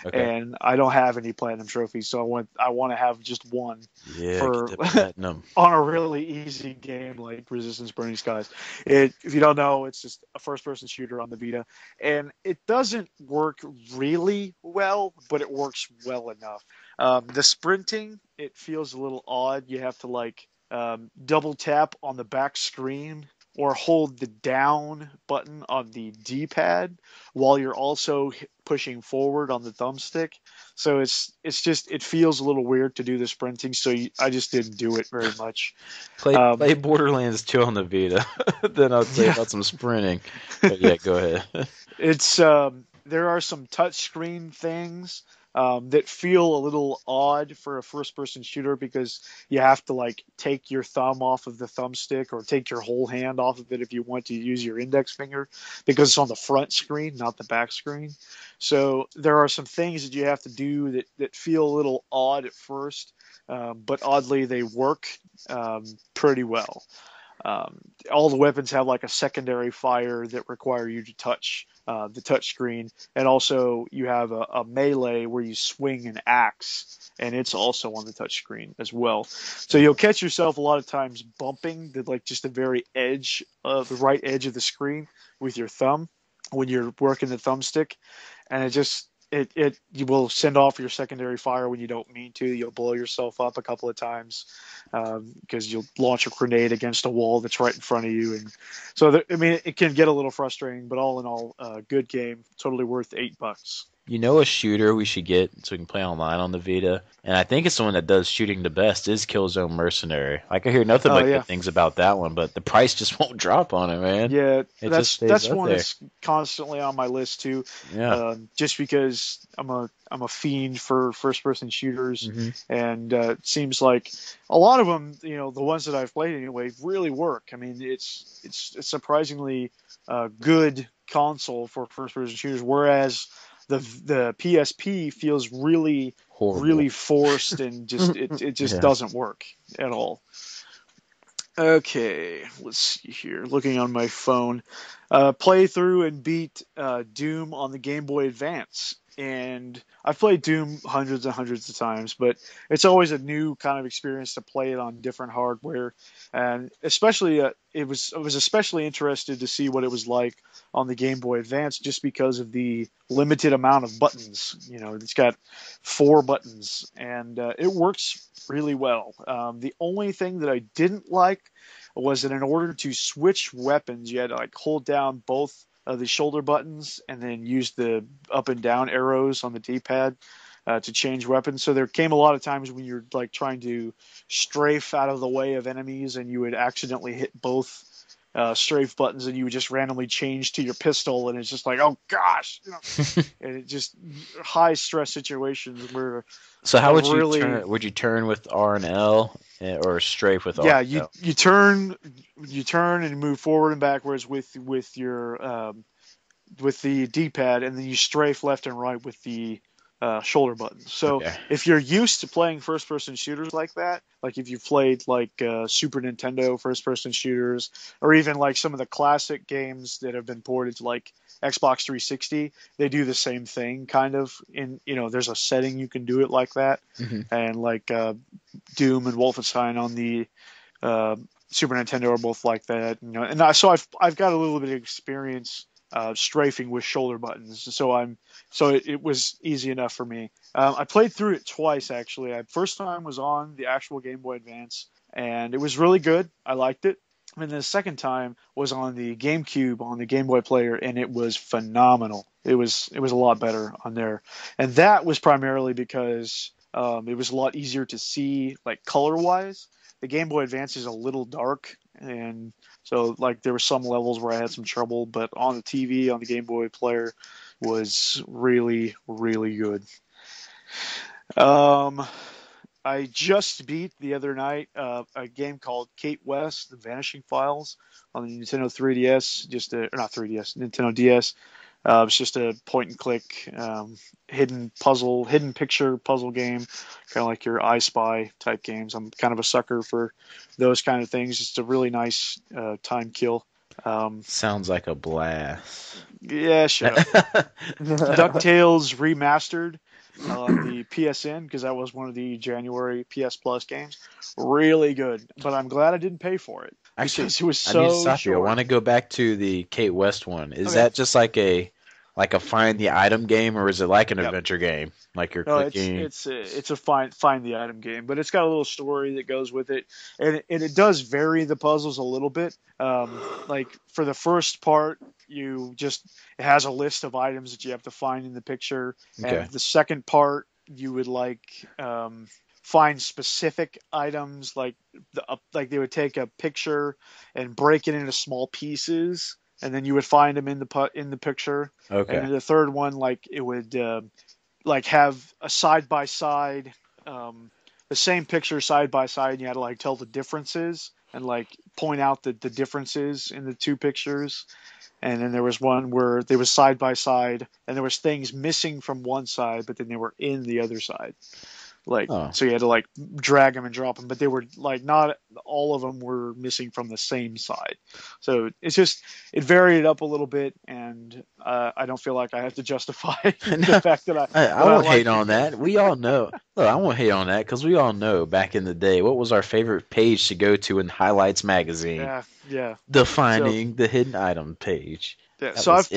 Okay. and I don't have any platinum trophies, so I want to have just one Yeah, get for the platinum. on a really easy game like Resistance Burning Skies. If you don't know, it's just a first person shooter on the Vita, and it doesn't work really well, but it works well enough. The sprinting, it feels a little odd. You have to like double tap on the back screen or hold the down button on the D-pad while you're also pushing forward on the thumbstick. So it feels a little weird to do the sprinting. So I just didn't do it very much. Play Borderlands 2 on the Vita. Then I'll tell you Yeah, about some sprinting. But yeah, go ahead. it's there are some touchscreen things that feel a little odd for a first-person shooter because you have to like take your thumb off of the thumbstick or take your whole hand off of it if you want to use your index finger because it's on the front screen, not the back screen. So there are some things that you have to do that feel a little odd at first, but oddly they work pretty well. Um, all the weapons have like a secondary fire that require you to touch the touch screen, and also you have a melee where you swing an axe, and it's also on the touch screen as well. So you'll catch yourself a lot of times bumping like just the very edge of the right edge of the screen with your thumb when you're working the thumbstick, and it you will send off your secondary fire when you don't mean to. You'll blow yourself up a couple of times because you'll launch a grenade against a wall that's right in front of you, and so I mean it can get a little frustrating. But all in all, good game, totally worth $8. You know a shooter we should get so we can play online on the Vita, and I think it's the one that does shooting the best is Killzone Mercenary. Like I hear nothing Oh but yeah, good things about that one, but the price just won't drop on it, man. yeah, It just stays that's up one there. that's constantly on my list too. Yeah. Just because I'm a fiend for first person shooters, Hmm. and it seems like a lot of them, the ones that I've played anyway, really work. I mean, it's a surprisingly good console for first person shooters, whereas the PSP feels really Horrible. really forced and it just Yeah. doesn't work at all. Okay, let's see here. Looking on my phone, play through and beat Doom on the Game Boy Advance. And I've played Doom hundreds and hundreds of times, but it's always a new kind of experience to play it on different hardware. And especially, I was especially interested to see what it was like on the Game Boy Advance, just because of the limited amount of buttons. It's got 4 buttons, and it works really well. The only thing that I didn't like was that in order to switch weapons, you had to like hold down both of the shoulder buttons and then use the up and down arrows on the D-pad to change weapons. So there came a lot of times when you're like trying to strafe out of the way of enemies and you would accidentally hit both strafe buttons and you would just randomly change to your pistol, and it's just like, oh gosh, and it just high stress situations where So how a would you really turn? Would you turn with R and L or strafe with R yeah, and L? you turn and move forward and backwards with your with the D-pad, and then you strafe left and right with the shoulder buttons. So Okay. if you're used to playing first-person shooters like that, like if you've played like Super Nintendo first-person shooters, or even like some of the classic games that have been ported to like Xbox 360, they do the same thing kind of. There's a setting you can do it like that, Hmm. and like Doom and Wolfenstein on the uh, Super Nintendo are both like that. So I've got a little bit of experience strafing with shoulder buttons, so it was easy enough for me. I played through it twice actually. First time was on the actual Game Boy Advance, and it was really good. I liked it. And the second time was on the GameCube on the Game Boy Player, and it was phenomenal. It was a lot better on there, and that was primarily because It was a lot easier to see, like, color-wise. The Game Boy Advance is a little dark, and so, like, there were some levels where I had some trouble, but on the TV, on the Game Boy player, was really, really good. I just beat the other night a game called Kate West: The Vanishing Files on the Nintendo 3DS, or not 3DS, Nintendo DS. It's just a point and click hidden picture puzzle game, kind of like your I Spy type games. I'm kind of a sucker for those kind of things. It's a really nice time kill. Sounds like a blast. Yeah, shut up. DuckTales Remastered on the PSN, because that was one of the January PS Plus games. Really good, but I'm glad I didn't pay for it. Actually, Because it was I need to so stop you. I short. want to go back to the Kate West one. Is Okay. that just like a find the item game, or is it like an Yep. adventure game? Like you're No, clicking. it's a find the item game, but it's got a little story that goes with it, and it does vary the puzzles a little bit. Like for the first part, it has a list of items that you have to find in the picture, Okay. and the second part you would find specific items, like they would take a picture and break it into small pieces, and then you would find them in the picture. Okay. And then the third one, like it would have a side by side, the same picture side by side, and you had to like tell the differences and like point out the differences in the two pictures. And then there was one where they was side by side, and there was things missing from one side, but then they were in the other side. So you had to like drag them and drop them, but they were like not all of them were missing from the same side. So it varied up a little bit, and I don't feel like I have to justify the fact that I won't hate on that. We all know. Look, I won't hate on that because we all know back in the day what was our favorite page to go to in Highlights magazine. Yeah. Defining the hidden item page. Yeah. That So was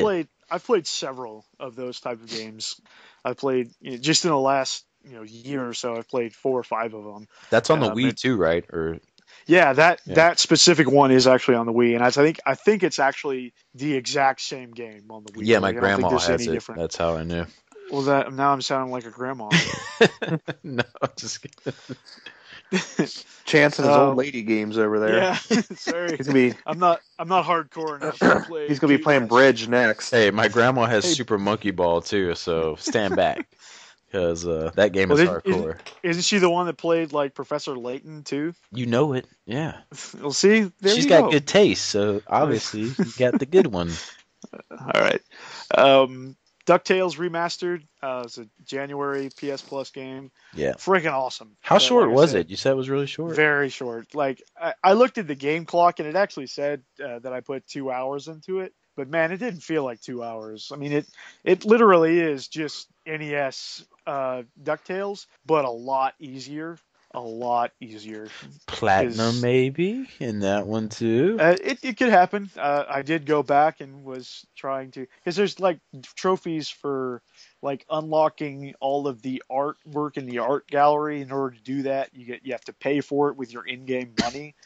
I've played several of those type of games. I played just in the last year or so. I've played 4 or 5 of them. That's on the Wii too, right? Or yeah, that specific one is actually on the Wii, and I think it's actually the exact same game on the Wii. yeah, my Like, I don't grandma think there's has any it. different. That's how I knew. Well, now I'm sounding like a grandma. No, just kidding. Chance and his old lady games over there. Yeah, sorry. He's gonna be I'm not hardcore enough to play. he's gonna be playing bridge next. Hey, my grandma has Hey. Super Monkey Ball too, so stand back because that game is Well, hardcore. Isn't she the one that played like Professor Layton too? You know it, yeah. Well, see, there She's you got go. good taste, so obviously you got the good one. All right. DuckTales Remastered. It's a January PS Plus game. Yeah. Freaking awesome. How But short like I was said, it? You said it was really short. Very short. Like I looked at the game clock and it actually said that I put 2 hours into it, but man, it didn't feel like 2 hours. I mean, it literally is just NES DuckTales, but a lot easier. A lot easier. Platinum maybe in that one too. It could happen. I did go back and was trying to, because there's like trophies for like unlocking all of the artwork in the art gallery. In order to do that, you have to pay for it with your in-game money,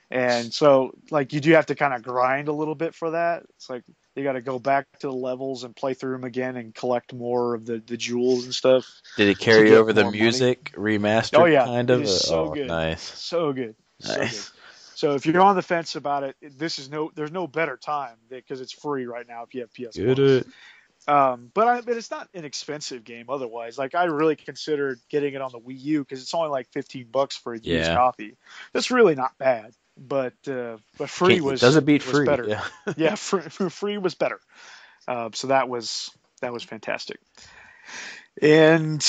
and so like you do have to kind of grind a little bit for that. It's like you got to go back to the levels and play through them again and collect more of the jewels and stuff. Did it carry get over the more money. music remastered? Oh yeah, kind of. it is so oh, good. nice. So good. So good. Nice. So if you're on the fence about it, there's no better time because it's free right now if you have PS Get Plus. it. But it's not an expensive game otherwise. Like I really considered getting it on the Wii U because it's only like $15 for a used Yeah. copy. That's really not bad. But free Does it beat was free? better. Yeah. Yeah, free was better. So that was fantastic. And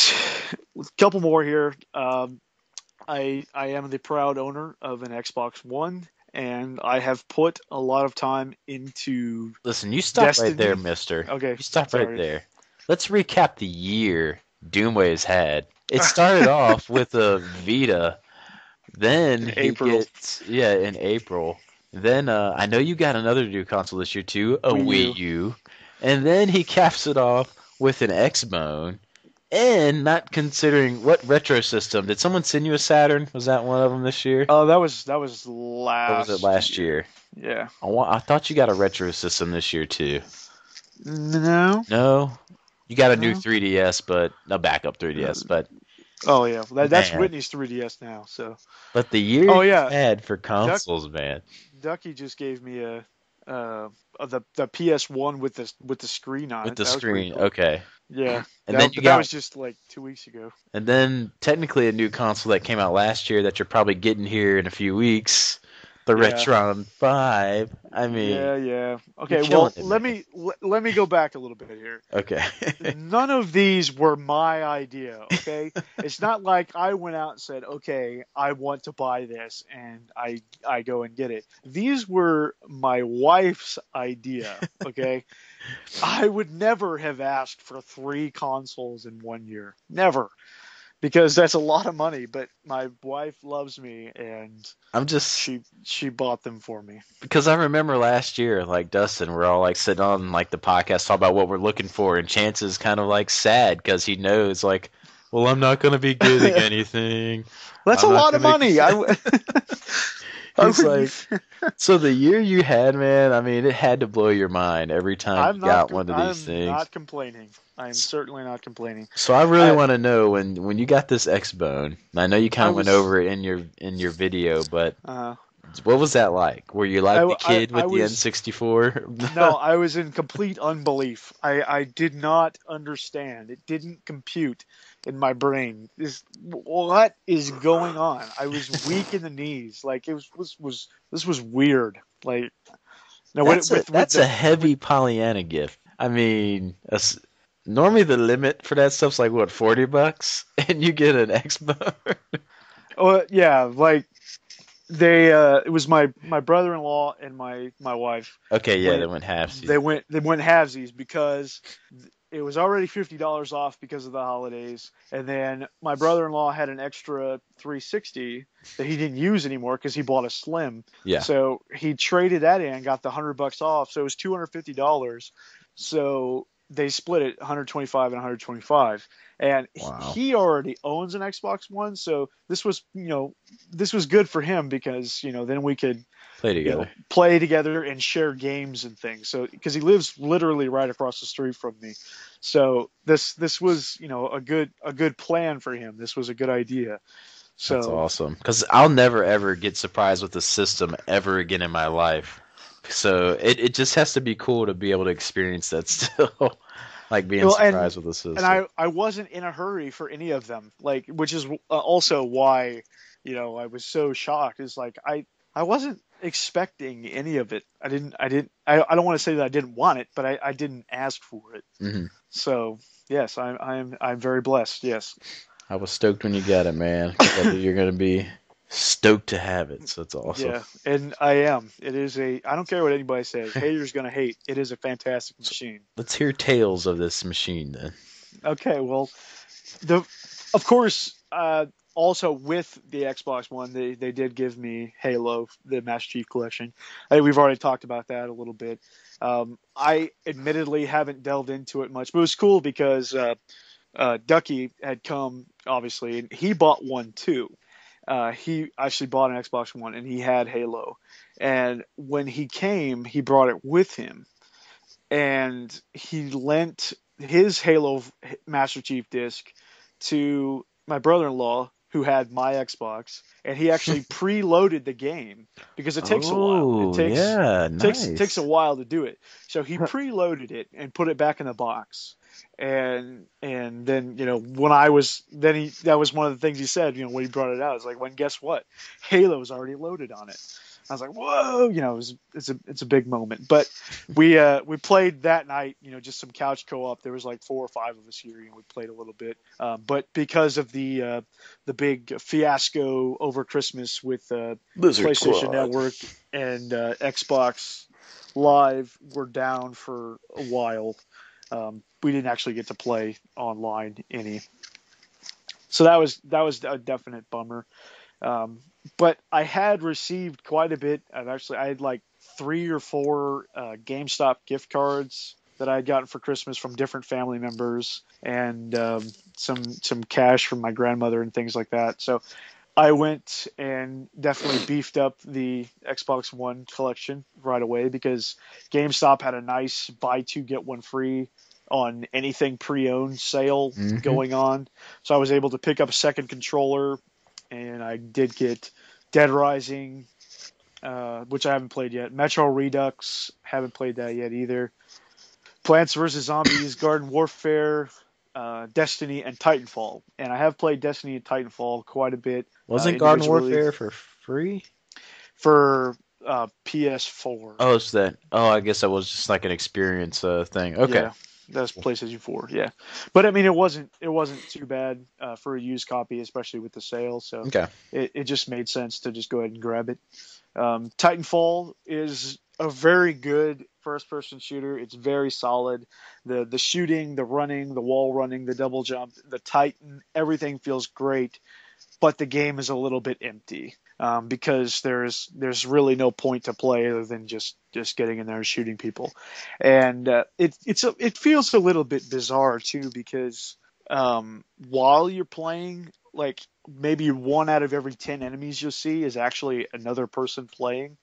a couple more here. I am the proud owner of an Xbox One, and I have put a lot of time into. Listen, you stop Destiny? right there, mister. Okay, You stop sorry. right there. Let's recap the year Doomway's had. It started off with a Vita. Then In he April. gets in April. Then I know you got another new console this year too, a Wii Wii U. And then he caps it off with an Xbone. And not considering what retro system. Did someone send you a Saturn? Was that one of them this year? Oh, that was Or last. was it last year? Yeah. I thought you got a retro system this year too. No. No? You got a new No. 3DS, but a backup 3DS, but Oh yeah, that's Man, Whitney's 3DS now. So. but the year Oh you yeah, had for Duck consoles, man, Ducky just gave me the PS1 with the screen on with it. the That was pretty screen. cool. Okay, Yeah, and then you but that got, was just like 2 weeks ago. and then technically a new console that came out last year that you're probably getting here in a few weeks, the Yeah. Retron 5. I mean, Yeah. you're Okay, killing well, it, man. let me go back a little bit here. Okay. None of these were my idea, okay? It's not like I went out and said, "Okay, I want to buy this," and I go and get it. These were my wife's idea, okay? I would never have asked for 3 consoles in 1 year. Never. Because that's a lot of money, but my wife loves me and I'm just she bought them for me. because I remember last year, like Dustin, we're all like sitting on like the podcast, talk about what we're looking for, and Chance is kind of like sad because he knows like, well, I'm not gonna be getting anything. That's I'm a not lot of gonna. money. I He's wouldn't. like, so the year you had, man, I mean, it had to blow your mind every time you got one of these I'm things. not complaining. I'm certainly not complaining. So I really I want to know when you got this X-Bone. And I know you kind I of went was over it in your video, but uh what was that like? Were you like the kid I with the was N64? no, I was in complete unbelief. I did not understand. It didn't compute in my brain. What is going on? I was weak in the knees. Like it was this was weird. Like now with That's a the with heavy Pollyanna gift. I mean, normally the limit for that stuff's like what, $40, and you get an X-Bone. oh yeah, like they it was my brother-in-law and my wife Okay, yeah, they went went halfsies. they went halvesies because it was already $50 off because of the holidays, and then my brother-in-law had an extra 360 that he didn't use anymore because he bought a Slim, Yeah. so he traded that in, got the $100 off, so it was $250. So they split it 125 and 125, and Wow. he already owns an Xbox One, so this was this was good for him because then we could Play together. play together and share games and things. So because he lives literally right across the street from me, so this was a good plan for him. This was a good idea. That's So awesome. Because I'll never ever get surprised with the system ever again in my life. So it just has to be cool to be able to experience that still, like being well, surprised with the and system. I wasn't in a hurry for any of them, like which is also why I was so shocked. Is like I wasn't expecting any of it. I don't want to say that I didn't want it, but I didn't ask for it. Hmm. So yes, I'm very blessed. Yes. I was stoked when you got it, man. 'Cause I knew you're gonna be stoked to have it. So it's awesome. Yeah, and I am. It is I don't care what anybody says. Haters gonna hate. It is a fantastic machine. Let's hear tales of this machine then. Okay, well, the of course, also with the Xbox One, they did give me Halo, the Master Chief Collection. I think we've already talked about that a little bit. I admittedly haven't delved into it much, but it was cool because Ducky had come, obviously, and he bought one too. He actually bought an Xbox One, and he had Halo. And when he came, he brought it with him, and he lent his Halo Master Chief disc to my brother-in-law, who had my Xbox, and he actually preloaded the game because it takes a while. It Oh, yeah, takes a nice. while to do it. So he preloaded it and put it back in the box. And then when I was then he that was one of the things he said when he brought it out. It's like, when guess what, Halo's already loaded on it. I was like, whoa, it's a big moment. But we played that night, just some couch co-op. There was like 4 or 5 of us here. We played a little bit. But because of the big fiasco over Christmas with Lizard PlayStation Squad. Network and Xbox Live were down for a while. We didn't actually get to play online any. So that was a definite bummer. But I had received quite a bit. I had like 3 or 4 GameStop gift cards that I had gotten for Christmas from different family members, and some cash from my grandmother and things like that. So I went and definitely beefed up the Xbox One collection right away because GameStop had a nice buy 2 get 1 free on anything pre-owned sale Mhm. going on. So I was able to pick up a second controller, and I did get Dead Rising, which I haven't played yet. Metro Redux, haven't played that yet either. Plants vs. Zombies, Garden Warfare, Destiny, and Titanfall. And I have played Destiny and Titanfall quite a bit Wasn't Garden individually Warfare for free? for PS4. Oh, it's that. Oh, I guess that was just like an experience thing. Okay. Yeah, that's PlayStation 4. Yeah, but I mean, it wasn't too bad for a used copy, especially with the sale. So Okay. it just made sense to just go ahead and grab it. Titanfall is a very good first-person shooter. It's very solid. The shooting, the running, the wall running, the double jump, the Titan, everything feels great. But the game is a little bit empty because there's really no point to play other than just getting in there and shooting people, and it feels a little bit bizarre too because while you're playing, like maybe 1 out of every 10 enemies you'll see is actually another person playing.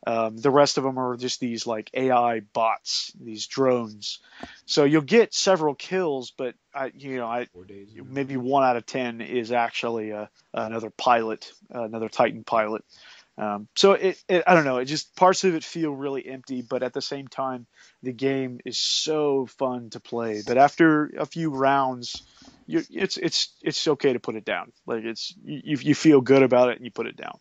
The rest of them are just these like AI bots, these drones. So you'll get several kills, but maybe 1 out of 10 is actually another pilot, another Titan pilot. So I don't know. It just parts of it feel really empty, but at the same time, the game is so fun to play. But after a few rounds, it's okay to put it down. Like you feel good about it and you put it down.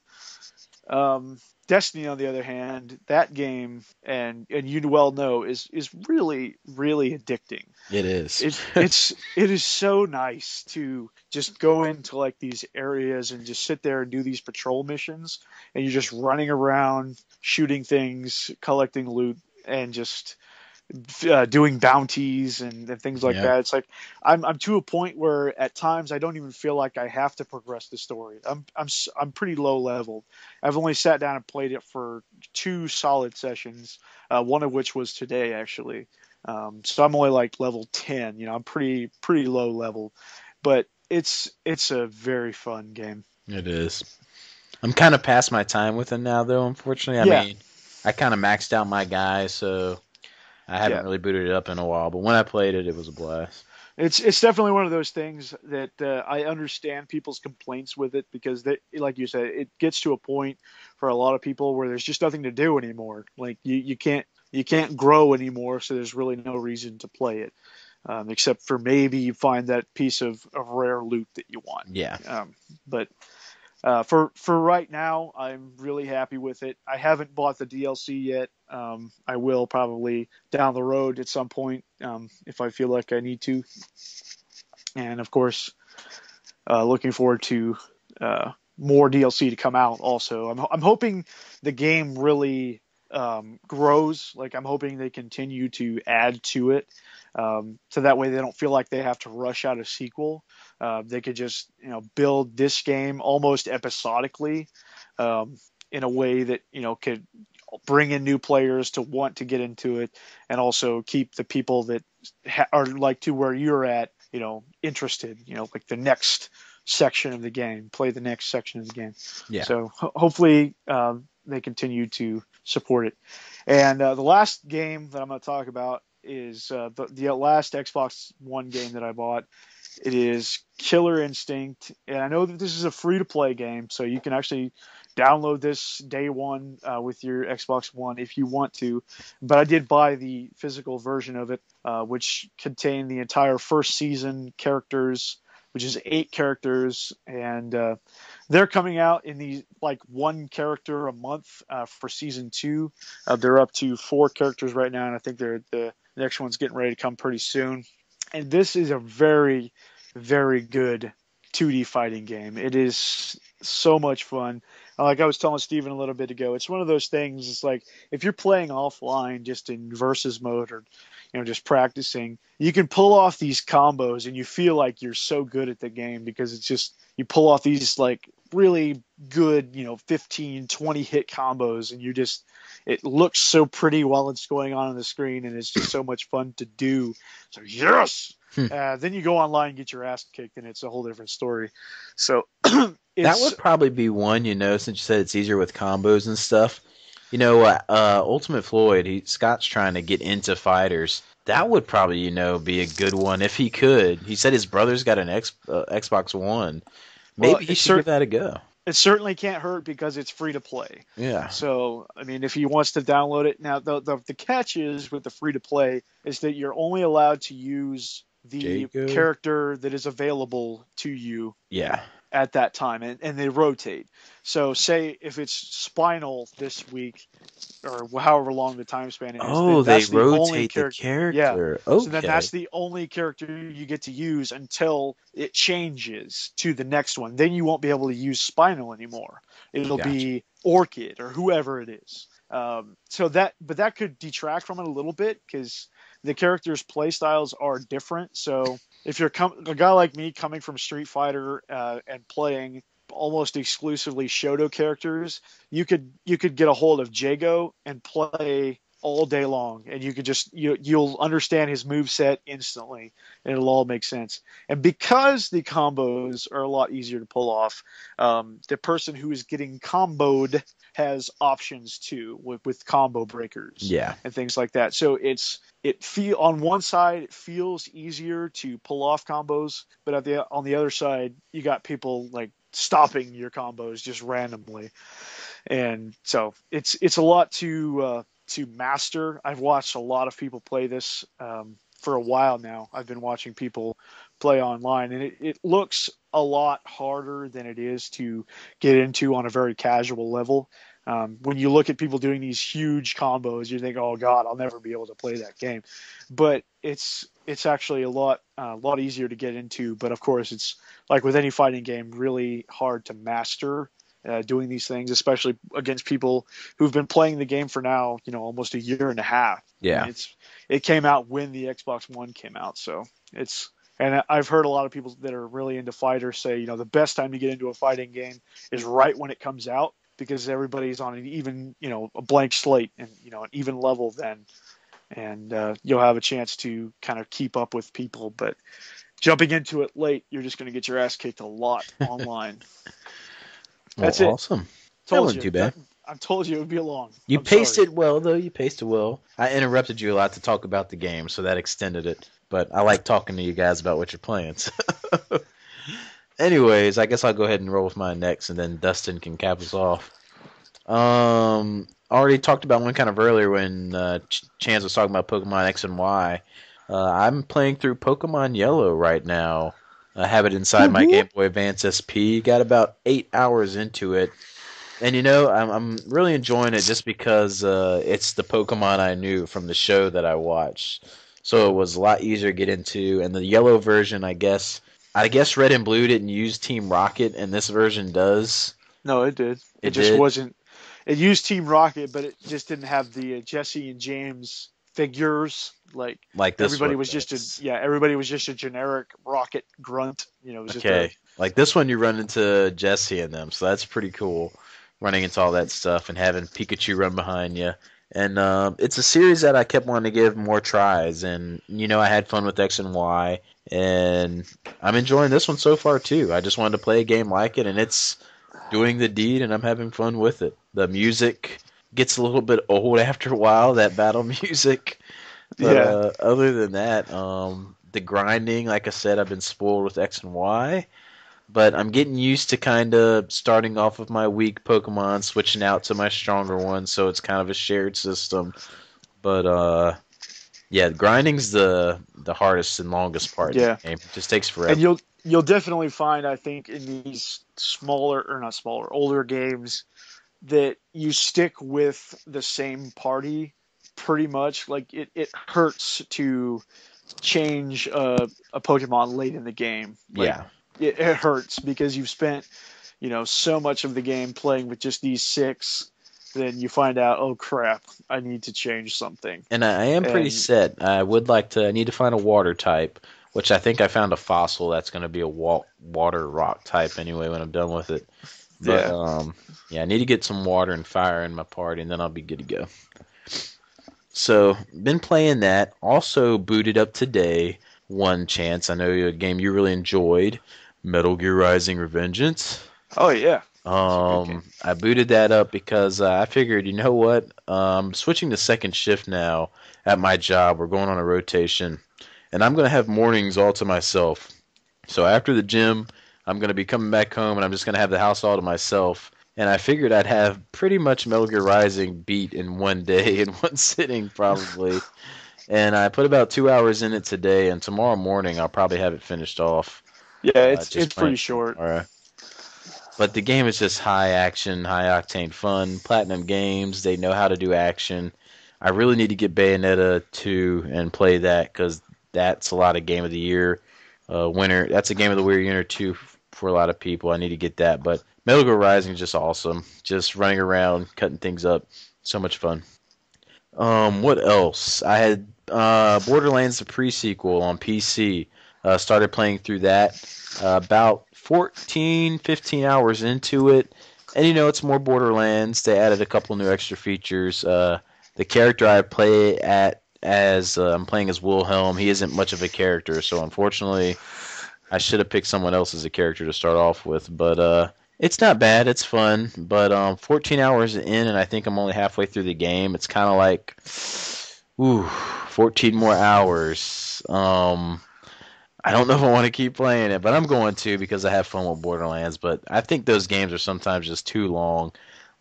Destiny, on the other hand, that game, and you well know, is really really addicting. It is. It is so nice to just go into like these areas and just sit there and do these patrol missions, and you're just running around shooting things, collecting loot, and just doing bounties and things like that. It's like I'm to a point where at times I don't even feel like I have to progress the story. I'm pretty low level. I've only sat down and played it for 2 solid sessions, one of which was today actually. So I'm only like level 10. You know, I'm pretty low level, but it's a very fun game. It is. I'm kind of past my time with it now, though. Unfortunately, I mean, I kind of maxed out my guy, so I haven't really booted it up in a while. But when I played it, it was a blast. It's definitely one of those things that I understand people's complaints with it because like you said, it gets to a point for a lot of people where there's just nothing to do anymore. Like you can't grow anymore, so there's really no reason to play it, except for maybe you find that piece of rare loot that you want. Yeah. But for right now, I'm really happy with it. I haven't bought the DLC yet. I will probably down the road at some point if I feel like I need to. And of course, looking forward to more DLC to come out. Also, I'm hoping the game really grows. Like I'm hoping they continue to add to it, so that way they don't feel like they have to rush out a sequel. They could just build this game almost episodically in a way that could bring in new players to want to get into it, and also keep the people that are like to where you're at, interested. Like the next section of the game, play the next section of the game. Yeah. So hopefully they continue to support it. And the last game that I'm going to talk about is the last Xbox One game that I bought. It is Killer Instinct, and I know that this is a free-to-play game, so you can actually download this day one with your Xbox One if you want to. But I did buy the physical version of it, which contained the entire first season characters, which is 8 characters, and they're coming out in the like 1 character a month for season 2. They're up to 4 characters right now, and I think the next one's getting ready to come pretty soon. And this is a very, very good 2D fighting game. It is so much fun. Like I was telling Steven a little bit ago, it's one of those things. It's like if you're playing offline, just in versus mode or just practicing, you can pull off these combos, and you feel like you're so good at the game because it's just you pull off these like really good 15, 20 hit combos, and it looks so pretty while it's going on the screen, and it's just so much fun to do. So yes. Then you go online and get your ass kicked, and it's a whole different story. So that would probably be one, since you said it's easier with combos and stuff. Ultimate Floyd, Scott's trying to get into fighters. That would probably, be a good one if he could. He said his brother's got an Xbox One. Well, Maybe he should give that a go. It certainly can't hurt because it's free to play. Yeah. So, I mean, if he wants to download it now, the catch is with the free to play is that you're only allowed to use the character that is available to you. Yeah. At that time, and they rotate. So, say if it's Spinal this week, or however long the time span is. Oh, they rotate the character. Yeah. Okay. So then that's the only character you get to use until it changes to the next one. Then you won't be able to use Spinal anymore. It'll be Orchid or whoever it is. But that could detract from it a little bit because the characters' play styles are different. So if you're a guy like me coming from Street Fighter and playing almost exclusively Shoto characters, you could get a hold of Jago and play all day long, and you could just you'll understand his moveset instantly, and it'll all make sense. And because the combos are a lot easier to pull off, the person who is getting comboed has options too with combo breakers, and things like that. So on one side it feels easier to pull off combos, but on the other side you got people like stopping your combos just randomly, and so it's a lot to master. I've watched a lot of people play this for a while now. I've been watching people play online, and it looks a lot harder than it is to get into on a very casual level. When you look at people doing these huge combos, you think, "Oh God, I'll never be able to play that game." But it's actually a lot easier to get into. But of course, it's like with any fighting game, really hard to master doing these things, especially against people who've been playing the game for now, almost a year and a half. Yeah, it came out when the Xbox One came out, so and I've heard a lot of people that are really into fighters say, the best time to get into a fighting game is right when it comes out, because everybody's on an even, a blank slate and, an even level then. And you'll have a chance to kind of keep up with people. But jumping into it late, you're just going to get your ass kicked a lot online. That's it. Awesome. That wasn't too bad. I told you it would be long. You paced it well, though. You paced it well. I interrupted you a lot to talk about the game, so that extended it. But I like talking to you guys about what you're playing. So. Anyways, I guess I'll go ahead and roll with mine next, and then Dustin can cap us off. Already talked about one kind of earlier when Chance was talking about Pokemon X and Y. I'm playing through Pokemon Yellow right now. I have it inside my Game Boy Advance SP. Got about 8 hours into it. And I'm really enjoying it just because it's the Pokemon I knew from the show that I watched. So it was a lot easier to get into. And the Yellow version, I guess Red and Blue didn't use Team Rocket, and this version does. No, it did. It just wasn't. It used Team Rocket, but it just didn't have the Jesse and James figures. Like this everybody was everybody was just a generic Rocket grunt. It was just like this one, you run into Jesse and them, so that's pretty cool. Running into all that stuff and having Pikachu run behind you. And it's a series that I kept wanting to give more tries. And, I had fun with X and Y. And I'm enjoying this one so far, too. I just wanted to play a game like it, and it's doing the deed, and I'm having fun with it. The music gets a little bit old after a while, that battle music. But other than that, the grinding, like I said, I've been spoiled with X and Y. But I'm getting used to kind of starting off with my weak Pokemon, switching out to my stronger ones, so it's kind of a shared system. But grinding's the hardest and longest part of the game. It just takes forever. And you'll definitely find, I think, in these older games, that you stick with the same party pretty much. Like it hurts to change a Pokemon late in the game. It hurts because you've spent, so much of the game playing with just these 6. Then you find out, oh crap, I need to change something. And I am pretty set. I need to find a water type, which I think I found a fossil that's going to be a water rock type anyway when I'm done with it. But I need to get some water and fire in my party, and then I'll be good to go. So, been playing that. Also booted up today, one Chance. I know a game you really enjoyed. Metal Gear Rising: Revengeance. Oh yeah, I booted that up because I figured, you know what? Switching to second shift now at my job. We're going on a rotation, and I'm gonna have mornings all to myself. So after the gym, I'm gonna be coming back home, and I'm just gonna have the house all to myself. And I figured I'd have pretty much Metal Gear Rising beat in one day, in one sitting, probably. And I put about 2 hours in it today, and tomorrow morning I'll probably have it finished off. Yeah, it's Just pretty playing short. tomorrow. But the game is just high action, high octane fun. Platinum Games, they know how to do action. I really need to get Bayonetta 2 and play that because that's a lot of Game of the Year winner. That's a Game of the Year winner too for a lot of people. I need to get that. But Metal Gear Rising is just awesome. Just running around, cutting things up. So much fun. What else? I had Borderlands the pre-sequel on PC. Started playing through that. About 14, 15 hours into it. And it's more Borderlands. They added a couple new extra features. The character I play as I'm playing as Wilhelm, he isn't much of a character, so unfortunately I should have picked someone else as a character to start off with, but it's not bad, it's fun, but 14 hours in and I think I'm only halfway through the game. It's kind of like, ooh, 14 more hours. I don't know if I want to keep playing it, but I'm going to because I have fun with Borderlands. But I think those games are sometimes just too long.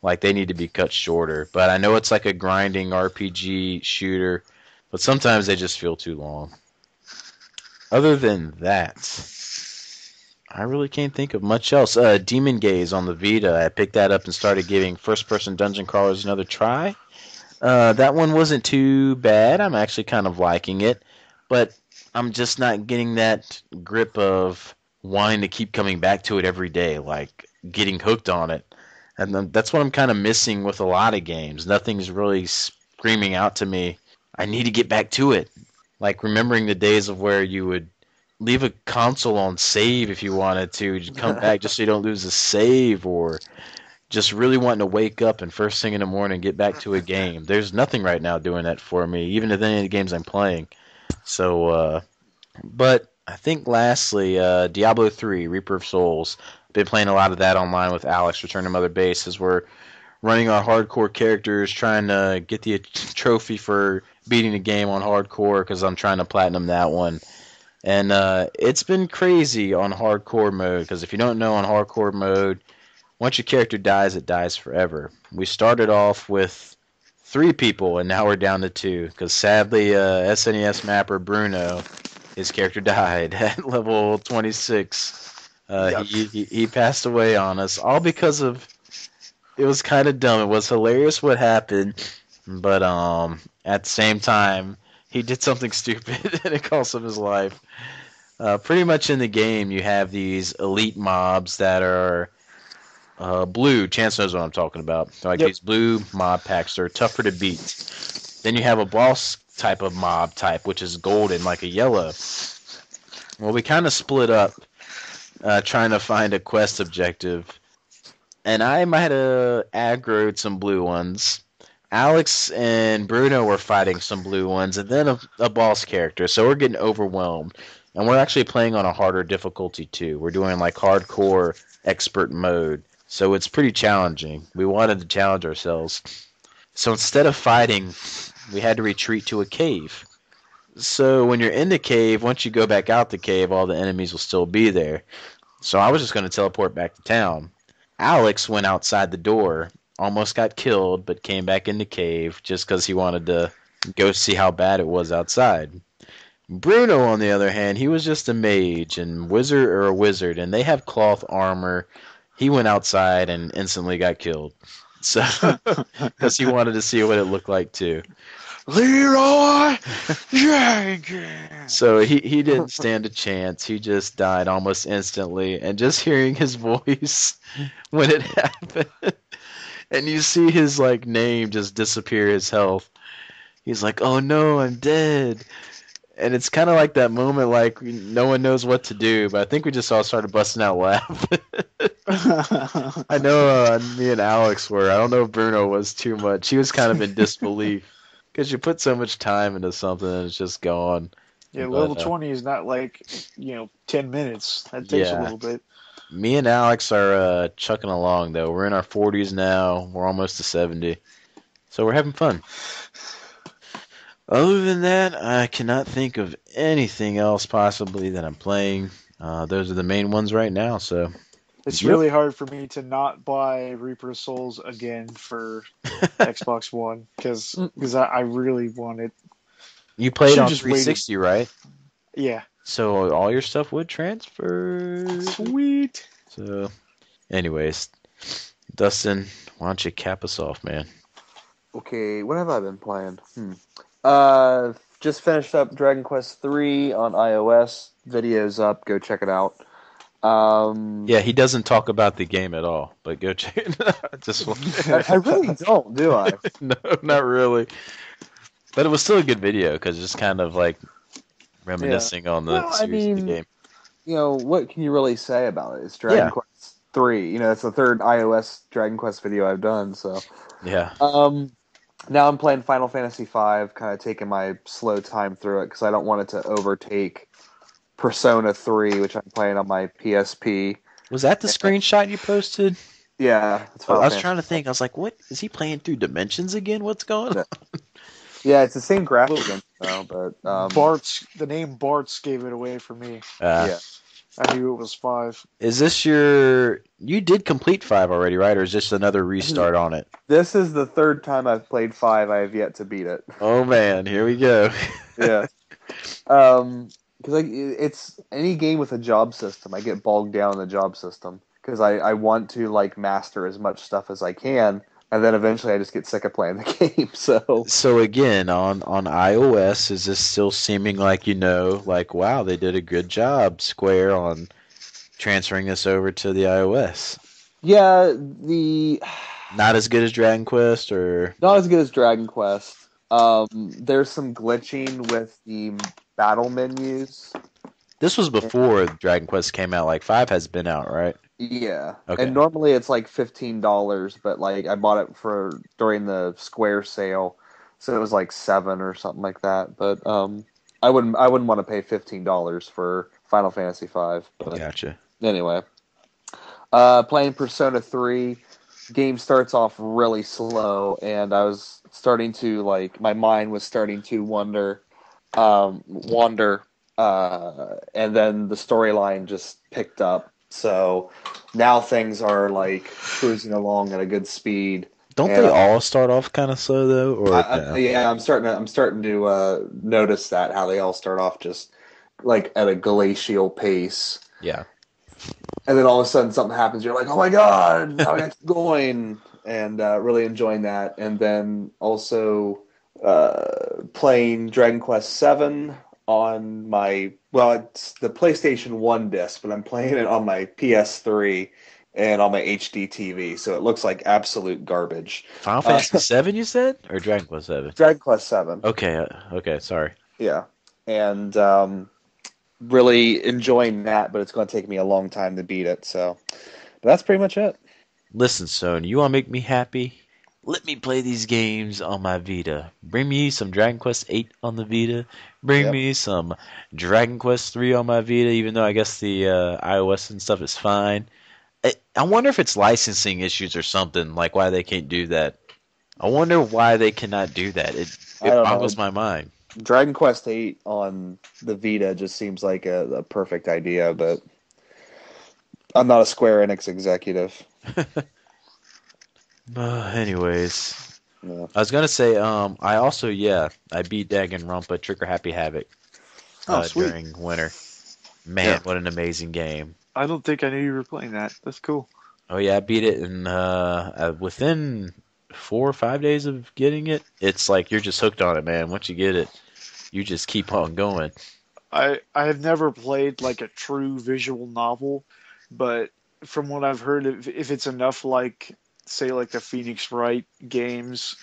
Like they need to be cut shorter. But I know it's like a grinding RPG shooter, but sometimes they just feel too long. Other than that, I really can't think of much else. Demon Gaze on the Vita. I picked that up and started giving first-person dungeon crawlers another try. That one wasn't too bad. I'm actually kind of liking it, but I'm just not getting that grip of wanting to keep coming back to it every day, like getting hooked on it. And that's what I'm kind of missing with a lot of games. Nothing's really screaming out to me, I need to get back to it. Like remembering the days of where you would leave a console on save if you wanted to, just come back just so you don't lose a save, or just really wanting to wake up and first thing in the morning get back to a game. There's nothing right now doing that for me, even if any of the games I'm playing. So, but I think lastly, Diablo 3, Reaper of Souls. Been playing a lot of that online with Alex, Return to Mother Base, as we're running our hardcore characters, trying to get the trophy for beating the game on hardcore, because I'm trying to platinum that one. And it's been crazy on hardcore mode, because if you don't know, on hardcore mode, once your character dies, it dies forever. We started off with 3 people, and now we're down to 2, because sadly, SNES mapper Bruno, his character died at level 26. Yep. He passed away on us, all because of, it was kind of dumb. It was hilarious what happened, but at the same time, he did something stupid, and it cost him his life. Pretty much in the game, you have these elite mobs that are blue. Chance knows what I'm talking about. They're like these blue mob packs. They're tougher to beat. Then you have a boss type of mob type, which is golden, like a yellow. Well, we kind of split up trying to find a quest objective. And I might have aggroed some blue ones. Alex and Bruno were fighting some blue ones, and then a boss character. So we're getting overwhelmed. And we're actually playing on a harder difficulty, too. We're doing like hardcore expert mode. So it's pretty challenging. We wanted to challenge ourselves. So instead of fighting, we had to retreat to a cave. So when you're in the cave, once you go back out the cave, all the enemies will still be there. So I was just going to teleport back to town. Alex went outside the door, almost got killed, but came back in the cave just because he wanted to go see how bad it was outside. Bruno, on the other hand, he was just a mage and wizard, and they have cloth armor. He went outside and instantly got killed. So, because he wanted to see what it looked like too. Leroy Jenkins. So he didn't stand a chance. He just died almost instantly. And just hearing his voice when it happened, and you see his like name just disappear, his health. He's like, "Oh no, I'm dead." And it's kind of like that moment, like no one knows what to do. But I think we just all started busting out laughing. I know me and Alex were. I don't know if Bruno was too much. He was kind of in disbelief. Because you put so much time into something and it's just gone. Yeah, level 20 is not like, 10 minutes. That takes a little bit. Me and Alex are chucking along though. We're in our 40s now. We're almost to 70, so we're having fun. Other than that, I cannot think of anything else possibly that I'm playing. Those are the main ones right now. So, It's yep. really hard for me to not buy Reaper of Souls again for Xbox One because I really want it. You played Should've on just waited. 360, right? Yeah. So all your stuff would transfer. Sweet. So, anyways, Dustin, why don't you cap us off, man? Okay, what have I been playing? Just finished up Dragon Quest III on iOS. Video's up. Go check it out. Yeah, he doesn't talk about the game at all, but go check it out. I really don't, do I? No, not really. But it was still a good video because it's kind of like reminiscing on the series of the game. You know, what can you really say about it? It's Dragon Quest 3. You know, it's the third iOS Dragon Quest video I've done, so. Yeah. Now I'm playing Final Fantasy V, kind of taking my slow time through it because I don't want it to overtake Persona 3, which I'm playing on my PSP. Was that the screenshot you posted? Yeah. I was trying to think. I was like, what? Is he playing through Dimensions again? What's going on? Yeah, it's the same graphic engine, though, but... the name Bart's gave it away for me. Yeah. I knew it was 5. Is this your... You did complete 5 already, right? Or is this another restart on it? This is the third time I've played 5. I have yet to beat it. Oh, man. Here we go. Yeah. Because it's any game with a job system. I get bogged down in the job system. Because I want to, master as much stuff as I can. And then eventually I just get sick of playing the game, so... So again, on iOS, is this still seeming like, wow, they did a good job, Square, on transferring this over to the iOS? Yeah, Not as good as Dragon Quest, or... Not as good as Dragon Quest. There's some glitching with the battle menus. This was before Dragon Quest came out. 5 has been out, right? Yeah. Okay. And normally it's $15, but I bought it during the Square sale, so it was $7 or something like that. But I wouldn't want to pay $15 for Final Fantasy V. But gotcha. Anyway, playing Persona 3, game starts off really slow, and I was starting to my mind was starting to wander, and then the storyline just picked up. So now things are cruising along at a good speed. Don't they all start off kind of slow though? Or yeah, I'm starting to notice that how they all start off just at a glacial pace. Yeah. And then all of a sudden something happens. You're like, oh my god, now I got to keep going, and really enjoying that. And then also playing Dragon Quest VII on it's the PlayStation 1 disc, but I'm playing it on my PS3 and on my HD TV, so it looks like absolute garbage. Final Fantasy VII, you said? Or Dragon Quest VII? Dragon Quest VII. Okay, sorry. Yeah, and really enjoying that, but it's going to take me a long time to beat it, so... But that's pretty much it. Listen, Son, you want to make me happy? Let me play these games on my Vita. Bring me some Dragon Quest VIII on the Vita. Bring me some Dragon Quest III on my Vita, even though I guess the iOS and stuff is fine. I wonder if it's licensing issues or something, why they can't do that. I wonder why they cannot do that. It boggles my mind. Dragon Quest VIII on the Vita just seems like a perfect idea, but I'm not a Square Enix executive. Anyways, Yeah. I was gonna say, I also I beat Danganronpa Trigger Happy Havoc during winter. Man, what an amazing game! I don't think I knew you were playing that. That's cool. Oh yeah, I beat it in within 4 or 5 days of getting it. It's you're just hooked on it, man. Once you get it, you just keep on going. I have never played a true visual novel, but from what I've heard, if it's enough say the Phoenix Wright games,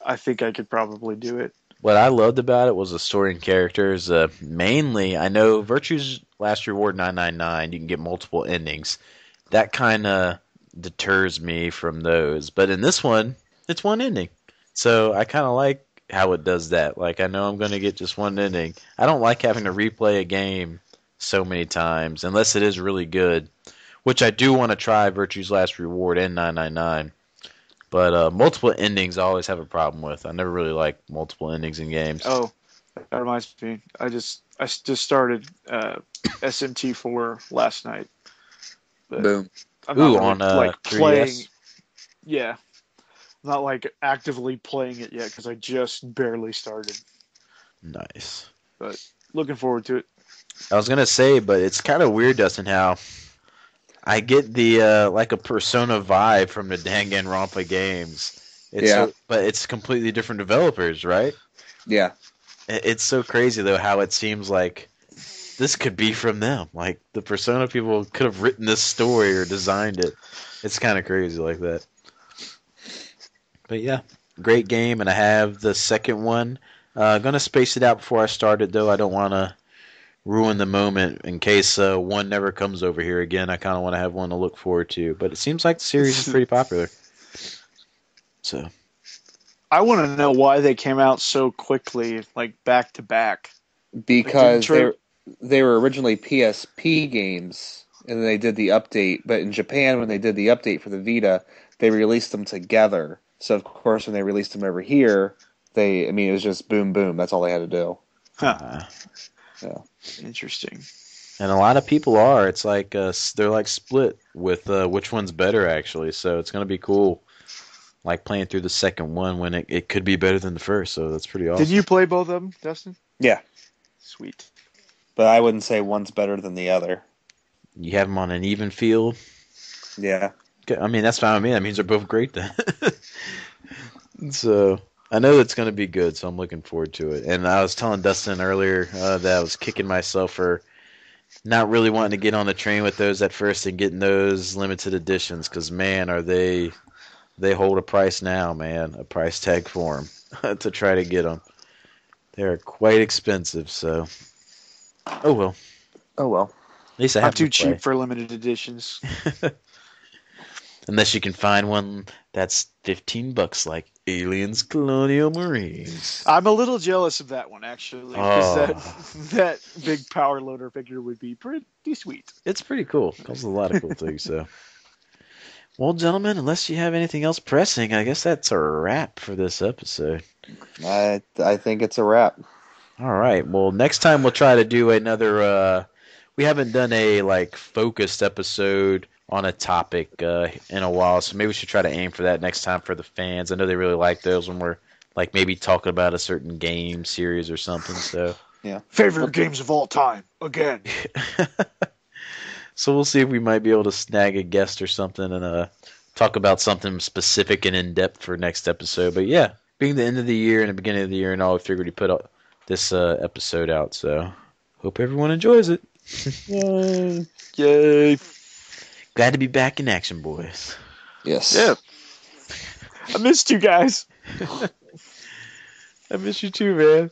I think I could probably do it. What I loved about it was the story and characters. Mainly, I know Virtue's Last Reward 999, you can get multiple endings. That kind of deters me from those. But in this one, it's one ending. So I kind of like how it does that. I know I'm going to get just one ending. I don't like having to replay a game so many times, unless it is really good. which I do want to try Virtue's Last Reward and 999. But multiple endings I always have a problem with. I never really like multiple endings in games. Oh, that reminds me. I just started SMT4 last night. But Boom. I'm not Ooh, really, on like 3DS? playing. Yeah, I'm not like actively playing it yet because I just barely started. Nice. But looking forward to it. I was gonna say, but it's kind of weird, Dustin, how I get the like a Persona vibe from the Danganronpa games. Yeah. But it's completely different developers, right? Yeah. It's so crazy though how it seems like this could be from them. Like the Persona people could have written this story or designed it. It's kind of crazy like that. But yeah, great game, and I have the second one. Gonna space it out before I start it though. I don't want to ruin the moment in case one never comes over here again. I kind of want to have one to look forward to. But it seems like the series is pretty popular. So I want to know why they came out so quickly, like back to back. Because Like, they were originally PSP games, and then they did the update. But in Japan, when they did the update for the Vita, they released them together. So of course, when they released them over here, it was just boom, boom. That's all they had to do. Huh. Yeah. Interesting. and a lot of people are. It's like they're like split with which one's better actually. So it's gonna be cool. Like playing through the second one when it could be better than the first. So that's pretty awesome. Did you play both of them, Dustin? Yeah, Sweet. but I wouldn't say one's better than the other. You have them on an even field. Yeah. I mean, that's fine with me. That means they're both great then. So I know it's going to be good, so I'm looking forward to it. And I was telling Dustin earlier that I was kicking myself for not really wanting to get on the train with those at first and getting those limited editions because, man, they hold a price now, man, a price tag for them to try to get them. They're quite expensive, so oh well. Oh well. At least I I'm have too to play. cheap for limited editions. Unless you can find one that's $15 like Aliens Colonial Marines. I'm a little jealous of that one actually, because Oh. that big power loader figure would be pretty sweet. It's pretty cool. Comes with a lot of cool things, so. Well, gentlemen, unless you have anything else pressing, I guess that's a wrap for this episode. I think it's a wrap. All right. Well, next time we'll try to do another. We haven't done a like focused episode on a topic in a while, so maybe we should try to aim for that next time for the fans. I know they really like those when we're like maybe talking about a certain game series or something. So Yeah. Favorite games of all time again. So we'll see if we might be able to snag a guest or something and talk about something specific and in depth for next episode. But yeah, being the end of the year and the beginning of the year and all, we figured we'd put this episode out. So hope everyone enjoys it. Yay! Yay! Glad to be back in action, boys. Yes. Yeah. I missed you guys. I miss you too, man.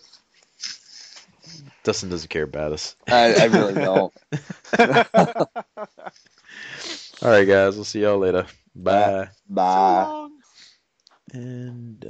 Dustin doesn't care about us. I really don't. All right, guys. We'll see y'all later. Bye. Bye. So long. And